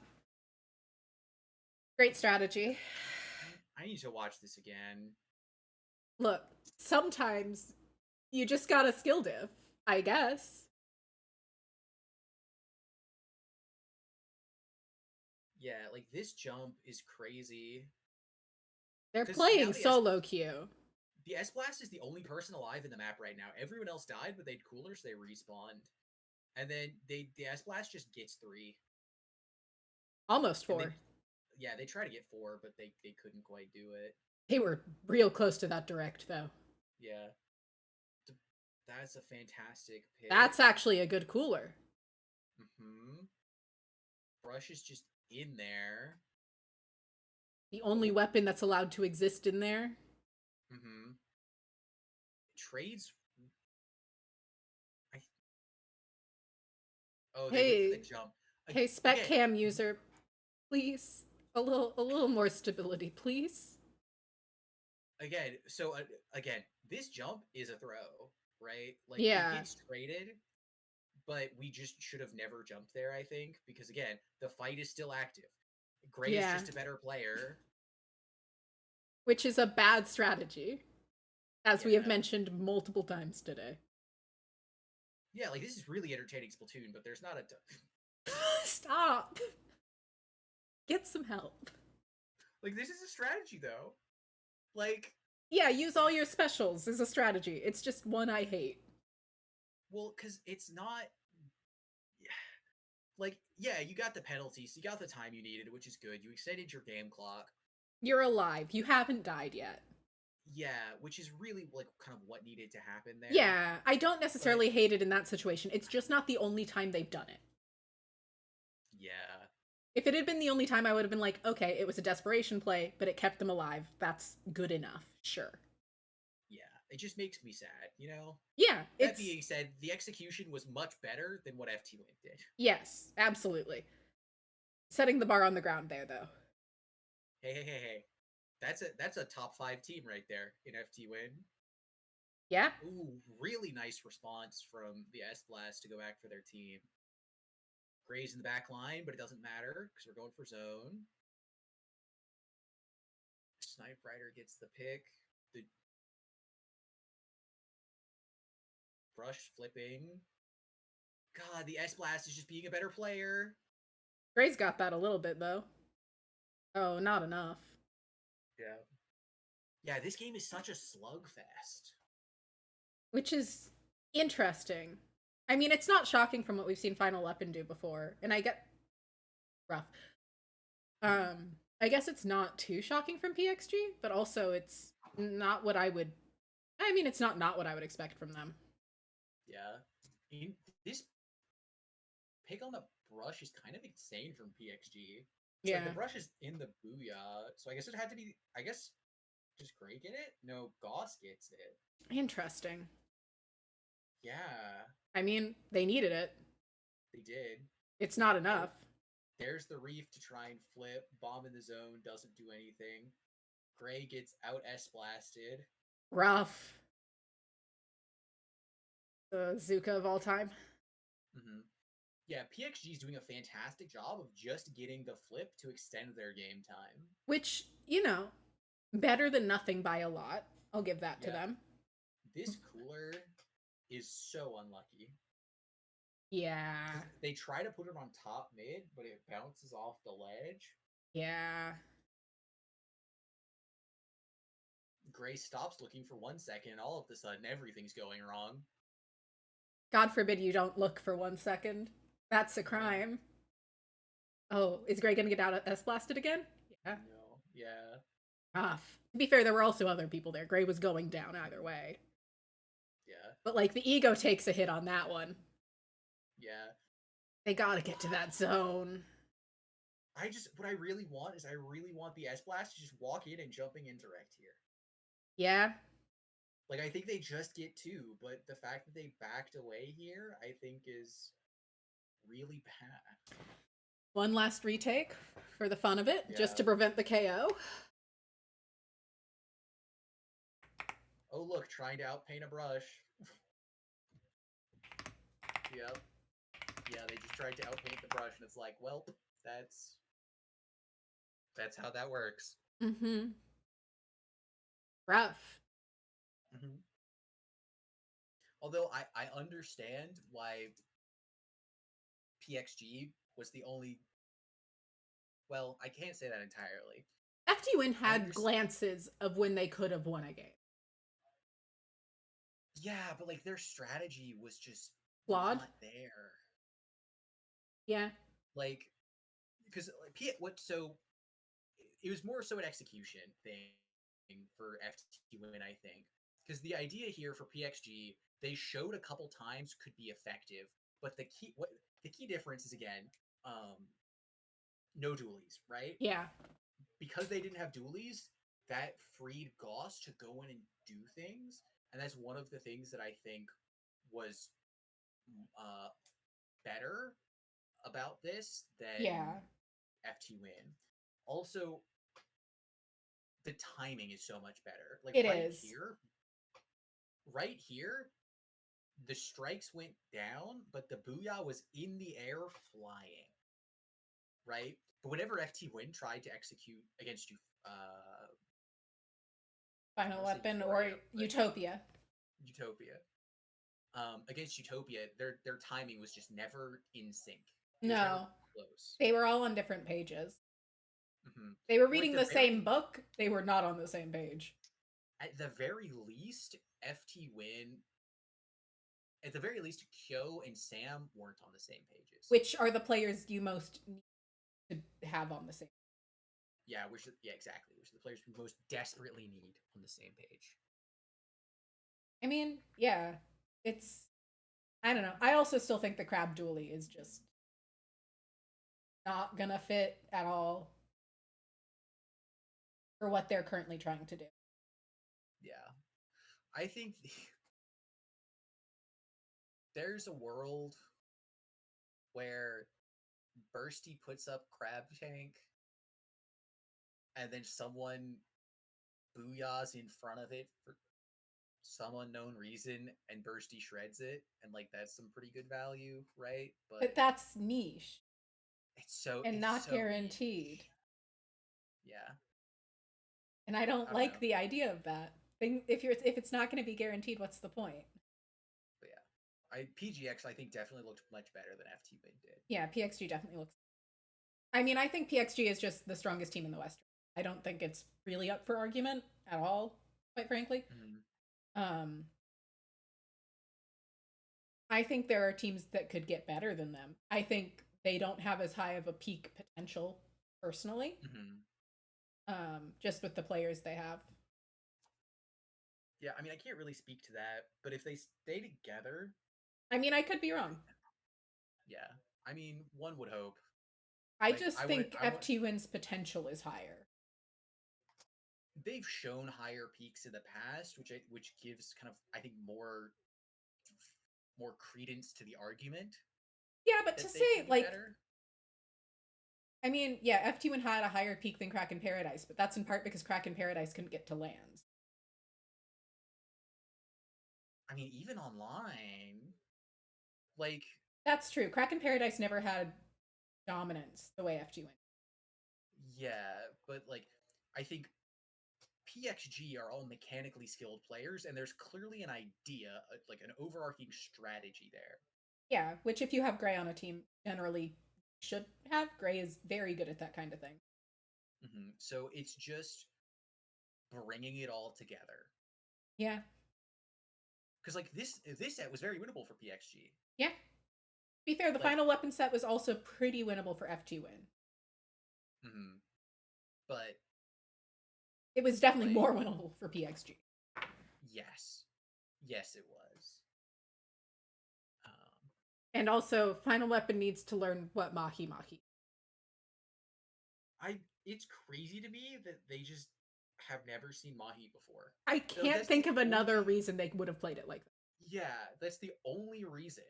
B: Great strategy.
A: I need to watch this again.
B: Look, sometimes you just gotta skill diff, I guess.
A: Yeah, like this jump is crazy.
B: They're playing solo queue.
A: The S Blast is the only person alive in the map right now. Everyone else died, but they had coolers, so they respawned. And then the S Blast just gets 3.
B: Almost 4.
A: They tried to get 4, but they couldn't quite do it.
B: They were real close to that direct, though.
A: Yeah. That's a fantastic pick.
B: That's actually a good cooler.
A: Mm-hmm. Brush is just in there.
B: The only weapon that's allowed to exist in there.
A: Mm-hmm. Trades. Oh, they went for the jump.
B: Hey, spec cam user, please. A little more stability, please.
A: Again, so again, this jump is a throw, right? Like,
B: yeah.
A: It gets traded, but we just should have never jumped there, I think, because again, the fight is still active. Gray is just a better player.
B: Which is a bad strategy, as we have mentioned multiple times today.
A: Yeah, like, this is really entertaining Splatoon, but there's not a...
B: Stop! Get some help.
A: Like, this is a strategy, though. Like...
B: Yeah, use all your specials as a strategy. It's just one I hate.
A: Well, because it's not... Like, yeah, you got the penalties, you got the time you needed, which is good. You extended your game clock.
B: You're alive. You haven't died yet.
A: Yeah, which is really, like, kind of what needed to happen there.
B: Yeah, I don't necessarily hate it in that situation. It's just not the only time they've done it.
A: Yeah.
B: If it had been the only time, I would have been like, okay, it was a desperation play, but it kept them alive. That's good enough. Sure.
A: Yeah, it just makes me sad, you know?
B: Yeah.
A: That being said, the execution was much better than what FT Win did.
B: Yes, absolutely. Setting the bar on the ground there, though.
A: Hey. That's a top 5 team right there in FT Win.
B: Yeah.
A: Ooh, really nice response from the SWS to go back for their team. Gray's in the back line, but it doesn't matter because we're going for zone. Snipe Rider gets the pick. The brush flipping. God, the S-Blast is just being a better player.
B: Gray's got that a little bit, though. Oh, not enough.
A: Yeah. Yeah, this game is such a slugfest.
B: Which is interesting. I mean, it's not shocking from what we've seen Final Weapon do before, and I get rough. I guess it's not too shocking from PXG, but also it's not what I would. I mean, it's not what I would expect from them.
A: Yeah, this pick on the brush is kind of insane from PXG. It's like the brush is in the Booyah, so I guess it had to be. I guess does Gray get it? No, Goss gets it.
B: Interesting.
A: Yeah.
B: I mean, they needed it.
A: They did.
B: It's not enough.
A: There's the Reef to try and flip. Bomb in the zone doesn't do anything. Gray gets out S-blasted.
B: Rough. The Zuka of all time.
A: Mm-hmm. Yeah, PXG is doing a fantastic job of just getting the flip to extend their game time.
B: Which, better than nothing by a lot. I'll give that to them.
A: This cooler is so unlucky.
B: Yeah.
A: They try to put it on top mid, but it bounces off the ledge.
B: Yeah.
A: Gray stops looking for 1 second, and all of a sudden, everything's going wrong.
B: God forbid you don't look for 1 second. That's a crime. Oh, is Gray gonna get out S-blasted again? Yeah.
A: No. Yeah.
B: Rough. To be fair, there were also other people there. Gray was going down either way.
A: Yeah.
B: But, like, the ego takes a hit on that one.
A: Yeah.
B: They gotta get to that zone.
A: What I really want is I really want the S-Blast to just walk in and jumping in direct here.
B: Yeah.
A: Like, I think they just get 2, but the fact that they backed away here, I think is really bad.
B: One last retake for the fun of it, just to prevent the KO.
A: Oh, look, trying to outpaint a brush. Yep. Yeah, they just tried to outpaint the brush, and it's like, well, that's how that works.
B: Mm-hmm. Rough.
A: Mm-hmm. Although I understand why PXG was the only... Well, I can't say that entirely.
B: FT Win had glances of when they could have won a game.
A: Yeah, but, like, their strategy was just
B: flawed.
A: Not there.
B: Yeah.
A: Like, because so it was more so an execution thing for FT Win, I think. Because the idea here for PXG, they showed a couple times could be effective, but the key difference is, again, no dualies, right?
B: Yeah.
A: because they didn't have dualies, that freed Gauss to go in and do things, and that's one of the things that I think was uh, better about this than
B: Yeah,
A: FT Win. Also, the timing is so much better. Like
B: it is.
A: right here, the strikes went down, but the booyah was in the air flying. Right? But whenever FT Win tried to execute against you, I
B: Final
A: want to say
B: Weapon or
A: Euphoria, but
B: Utopia.
A: Utopia. Against Utopia, their timing was just never in sync. It was never
B: No,
A: close.
B: they were all on different pages.
A: Mm-hmm.
B: They were
A: Or
B: reading the same book. They were not on the same page.
A: At the very least, FT Win. At the very least, Kyo and Sam weren't on the same pages.
B: Which are the players you most need to have on the same?
A: Yeah, exactly. Which are the players we most desperately need on the same page.
B: I mean, yeah, it's. I don't know. I also still think the crab dually is just not gonna fit at all for what they're currently trying to do.
A: Yeah, I think there's a world where Bursty puts up Crab Tank and then someone booyahs in front of it for some unknown reason and Bursty shreds it, and like that's some pretty good value, right?
B: But
A: But
B: that's niche and
A: it's
B: not
A: so
B: guaranteed.
A: niche. Yeah.
B: And I don't
A: I don't
B: like
A: know.
B: the idea of that. If it's not going to be guaranteed, what's the point?
A: But yeah. PGX I think definitely looked much better than FT Win did.
B: Yeah, PXG definitely looks. I mean, I think PXG is just the strongest team in the West. I don't think it's really up for argument at all, quite frankly.
A: Mm-hmm.
B: Um, I think there are teams that could get better than them. I think they don't have as high of a peak potential personally,
A: Mm-hmm.
B: just with the players they have.
A: Yeah, I mean I can't really speak to that, but if they stay together,
B: I mean, I could be wrong.
A: yeah. I mean, one would hope.
B: I
A: Like
B: just think
A: I want
B: FT Win's potential is higher.
A: they've shown higher peaks in the past, which gives kind of I think more credence to the argument
B: Yeah, but to
A: that they
B: say
A: could be
B: like,
A: better.
B: I mean, yeah, FT Win had a higher peak than Kraken Paradise, but that's in part because Kraken Paradise couldn't get to lands.
A: I mean, even online, like
B: That's true. Kraken Paradise never had dominance the way FT Win.
A: yeah, but like I think PXG are all mechanically skilled players, and there's clearly an idea, like an overarching strategy there.
B: Yeah, which if you have Gray on a team, generally should have. Gray is very good at that kind of thing.
A: Mm-hmm. So it's just bringing it all together.
B: Yeah.
A: Because like this set was very winnable for PXG.
B: Yeah. To be fair, the
A: Like,
B: final weapon set was also pretty winnable for FT Win.
A: mm-hmm. But
B: It was definitely
A: like
B: more winnable for PXG.
A: yes, it was. Um,
B: And also, final weapon needs to learn what Mahi Mahi.
A: it's crazy to me that they just have never seen Mahi before.
B: I can't think of another reason they would have played it like that.
A: Yeah, that's the only reason.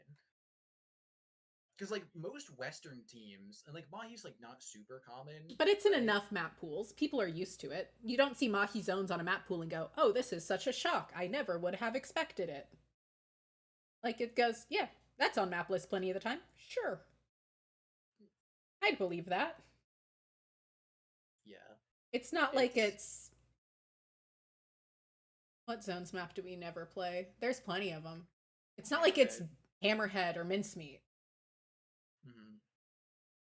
A: Because like most Western teams, and like Mahi's like not super common,
B: But it's in
A: right?
B: enough map pools. People are used to it. You don't see Mahi zones on a map pool and go, oh, this is such a shock. I never would have expected it. Like it goes, yeah, that's on map list plenty of the time. Sure. I'd believe that.
A: Yeah.
B: It's not like it's. What zones map do we never play? There's plenty of them. It's not like it's Hammerhead or Mincemeat.
A: Mm-hmm.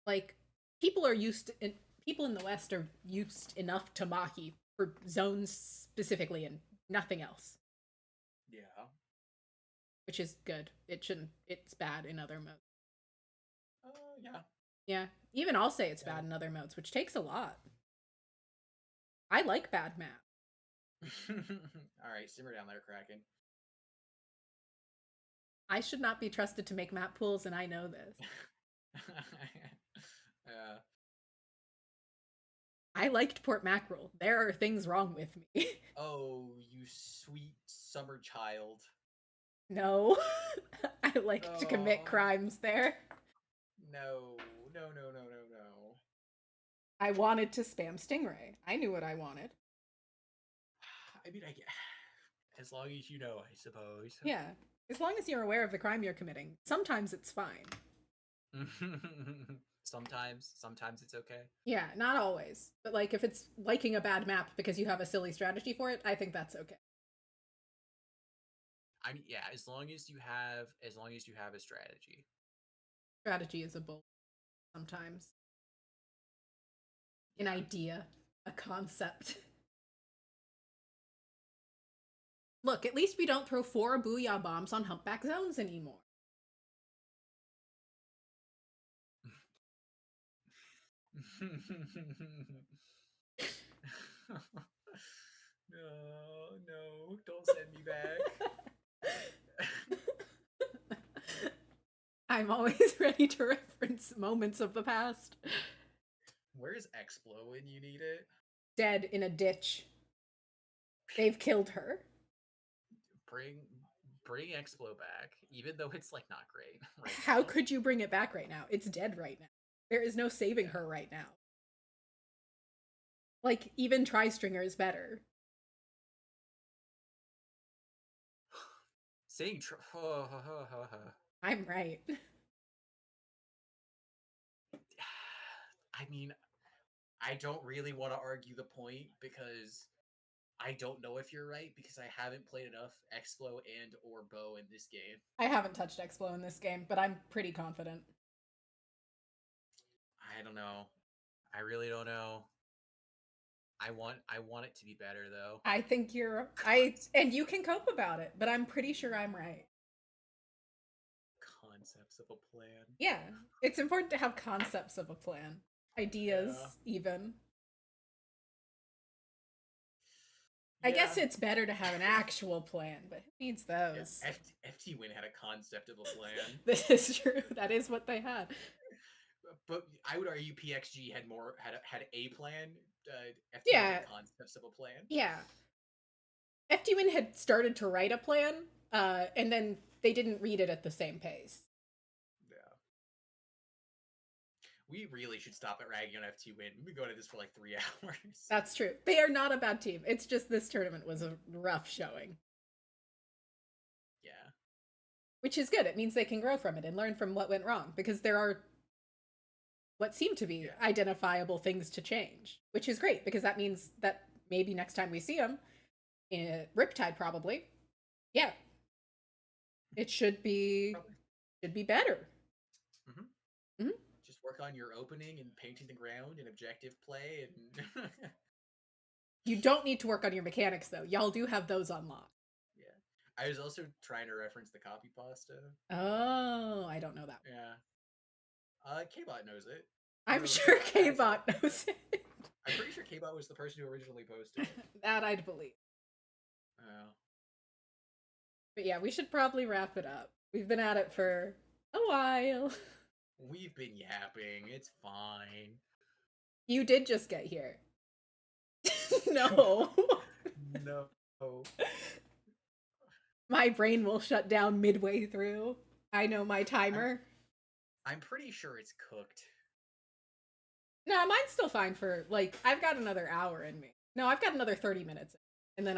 B: Like people are used to, people in the West are used enough to Mahi for zones specifically and nothing else.
A: Yeah.
B: Which is good. It shouldn't. It's bad in other modes.
A: Yeah.
B: Yeah. Even I'll say it's bad in other modes, which takes a lot. I like bad map.
A: All right, simmer down there, Kraken.
B: I should not be trusted to make map pools, and I know this.
A: Yeah.
B: I liked port mackerel. There are things wrong with me.
A: Oh, you sweet summer child.
B: No. I like to commit
A: Oh,
B: crimes there.
A: no, no, no, no, no, no.
B: I wanted to spam Stingray. I knew what I wanted.
A: I mean, as long as you know, I suppose.
B: Yeah. As long as you're aware of the crime you're committing, sometimes it's fine.
A: Sometimes it's okay.
B: Yeah, not always. But like if it's liking a bad map because you have a silly strategy for it, I think that's okay.
A: I mean, yeah, as long as you have a strategy.
B: Strategy is a bull sometimes. An
A: Yeah.
B: idea, a concept. Look, at least we don't throw 4 booyah bombs on humpback zones anymore.
A: No, no, don't send me back.
B: I'm always ready to reference moments of the past.
A: Where's Explo when you need it?
B: Dead in a ditch. They've killed her.
A: Bring Explo back, even though it's like not great right
B: How
A: now.
B: could you bring it back right now? It's dead right now. There is no saving her right now. Like, even Tri-Stringer is better.
A: Saying
B: I'm right.
A: I mean, I don't really want to argue the point because I don't know if you're right because I haven't played enough Explo and or Bow in this game.
B: I haven't touched Explo in this game, but I'm pretty confident.
A: I don't know. I really don't know. I want it to be better though.
B: I think you're and you can cope about it, but I'm pretty sure I'm right.
A: Concepts of a plan.
B: Yeah, it's important to have concepts of a plan, ideas even. I guess it's better to have an actual plan, but who needs those?
A: Yeah. FT Win had a concept of a plan.
B: This is true. That is what they had.
A: But I would argue PXG had a plan. FT
B: Yeah.
A: had concepts of a plan.
B: Yeah. FT Win had started to write a plan, and then they didn't read it at the same pace.
A: Yeah. We really should stop at ragging on FT Win. We've been going at this for like 3 hours.
B: That's true. They are not a bad team. It's just this tournament was a rough showing.
A: Yeah.
B: Which is good. It means they can grow from it and learn from what went wrong, because there are what seem to be identifiable things to change, which is great because that means that maybe next time we see them in Riptide, probably, yeah, it should be better.
A: Mm-hmm. Mm-hmm. Just work on your opening and painting the ground and objective play, and
B: you don't need to work on your mechanics though. Y'all do have those unlocked.
A: Yeah, I was also trying to reference the copy pasta.
B: Oh, I don't know that.
A: Yeah. K-Bot knows it.
B: I'm sure K-Bot knows it.
A: I'm pretty sure K-Bot was the person who originally posted it.
B: That I'd believe.
A: Oh.
B: But yeah, we should probably wrap it up. We've been at it for a while.
A: We've been yapping. It's fine.
B: You did just get here. No.
A: No.
B: My brain will shut down midway through. I know my timer.
A: I'm pretty sure it's cooked.
B: No, mine's still fine for like I've got another hour in me. No, I've got another 30 minutes, and then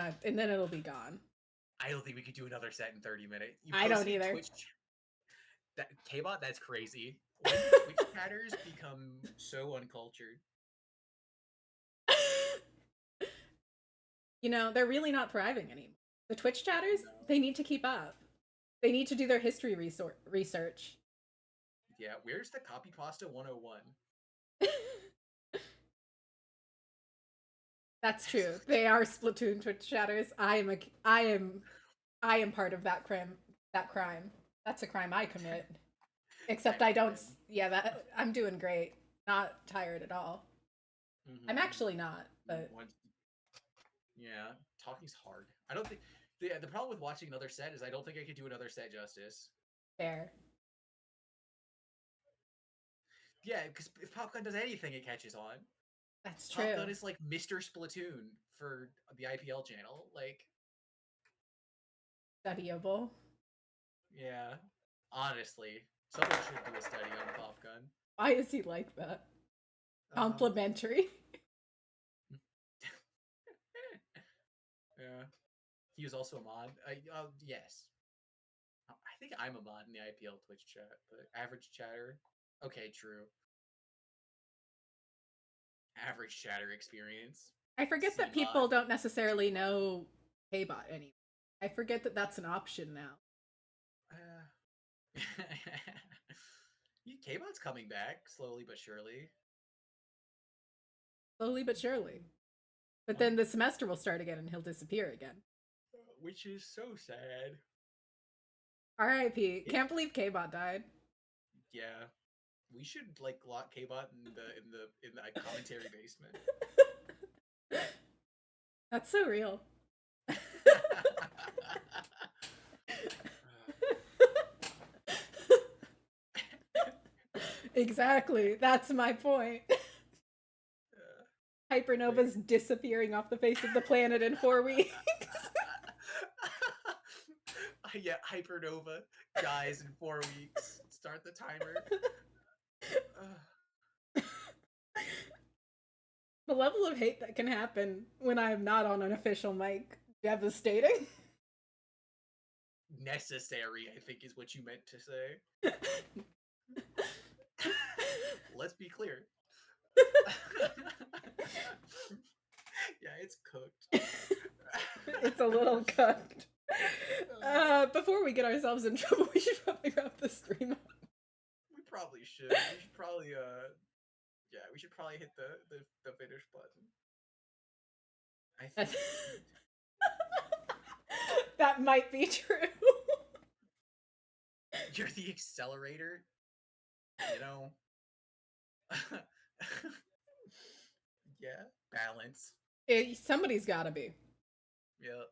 B: it'll be gone.
A: I don't think we could do another set in 30 minutes.
B: I don't either.
A: That K-Bot, that's crazy. When do Twitch chatters become so uncultured?
B: You know, they're really not thriving anymore. The Twitch chatters, they need to keep up. They need to do their history research.
A: Yeah, where's the copy pasta 101?
B: That's true. They are Splatoon Twitch chatters. I am part of that crime. That's a crime I commit. Except I don't. Yeah, I'm doing great. Not tired at all. Mm-hmm. I'm actually not, but
A: yeah, talking's hard. I don't think the problem with watching another set is I don't think I could do another set justice.
B: Fair.
A: Yeah, because if Popcorn does anything, it catches on.
B: That's true.
A: Top Gun is like Mr. Splatoon for the IPL channel. Like,
B: studyable.
A: Yeah, honestly, someone should do a study on Top Gun.
B: Why is he like that? Complimentary.
A: Yeah, he was also a mod. Yes, I think I'm a mod in the IPL Twitch chat, but average chatter. Okay, true. Average chatter experience.
B: I forget that people don't necessarily know KBot anymore. I forget that that's an option now.
A: KBot's coming back slowly but surely.
B: Slowly but surely. But then the semester will start again and he'll disappear again.
A: Which is so sad.
B: R.I.P. Can't believe KBot died.
A: Yeah. We should like lock KBot in the commentary basement.
B: That's so real. Exactly. That's my point. Hypernova's disappearing off the face of the planet in 4 weeks.
A: Yeah, Hypernova dies in 4 weeks. Start the timer.
B: The level of hate that can happen when I am not on an official mic, devastating.
A: Necessary, I think, is what you meant to say. Let's be clear. Yeah, it's cooked.
B: It's a little cooked. Before we get ourselves in trouble, we should probably wrap the stream up.
A: We probably should. We should probably we should probably hit the finish button. I think
B: that might be true.
A: You're the accelerator. You know. Yeah, balance.
B: Somebody's gotta be.
A: Yep.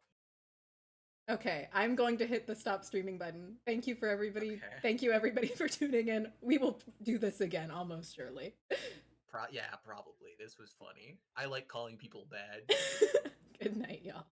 B: Okay, I'm going to hit the stop streaming button. Thank you for everybody. Okay. Thank you everybody for tuning in. We will do this again, almost surely.
A: Yeah, probably. This was funny. I like calling people bad.
B: Good night, y'all.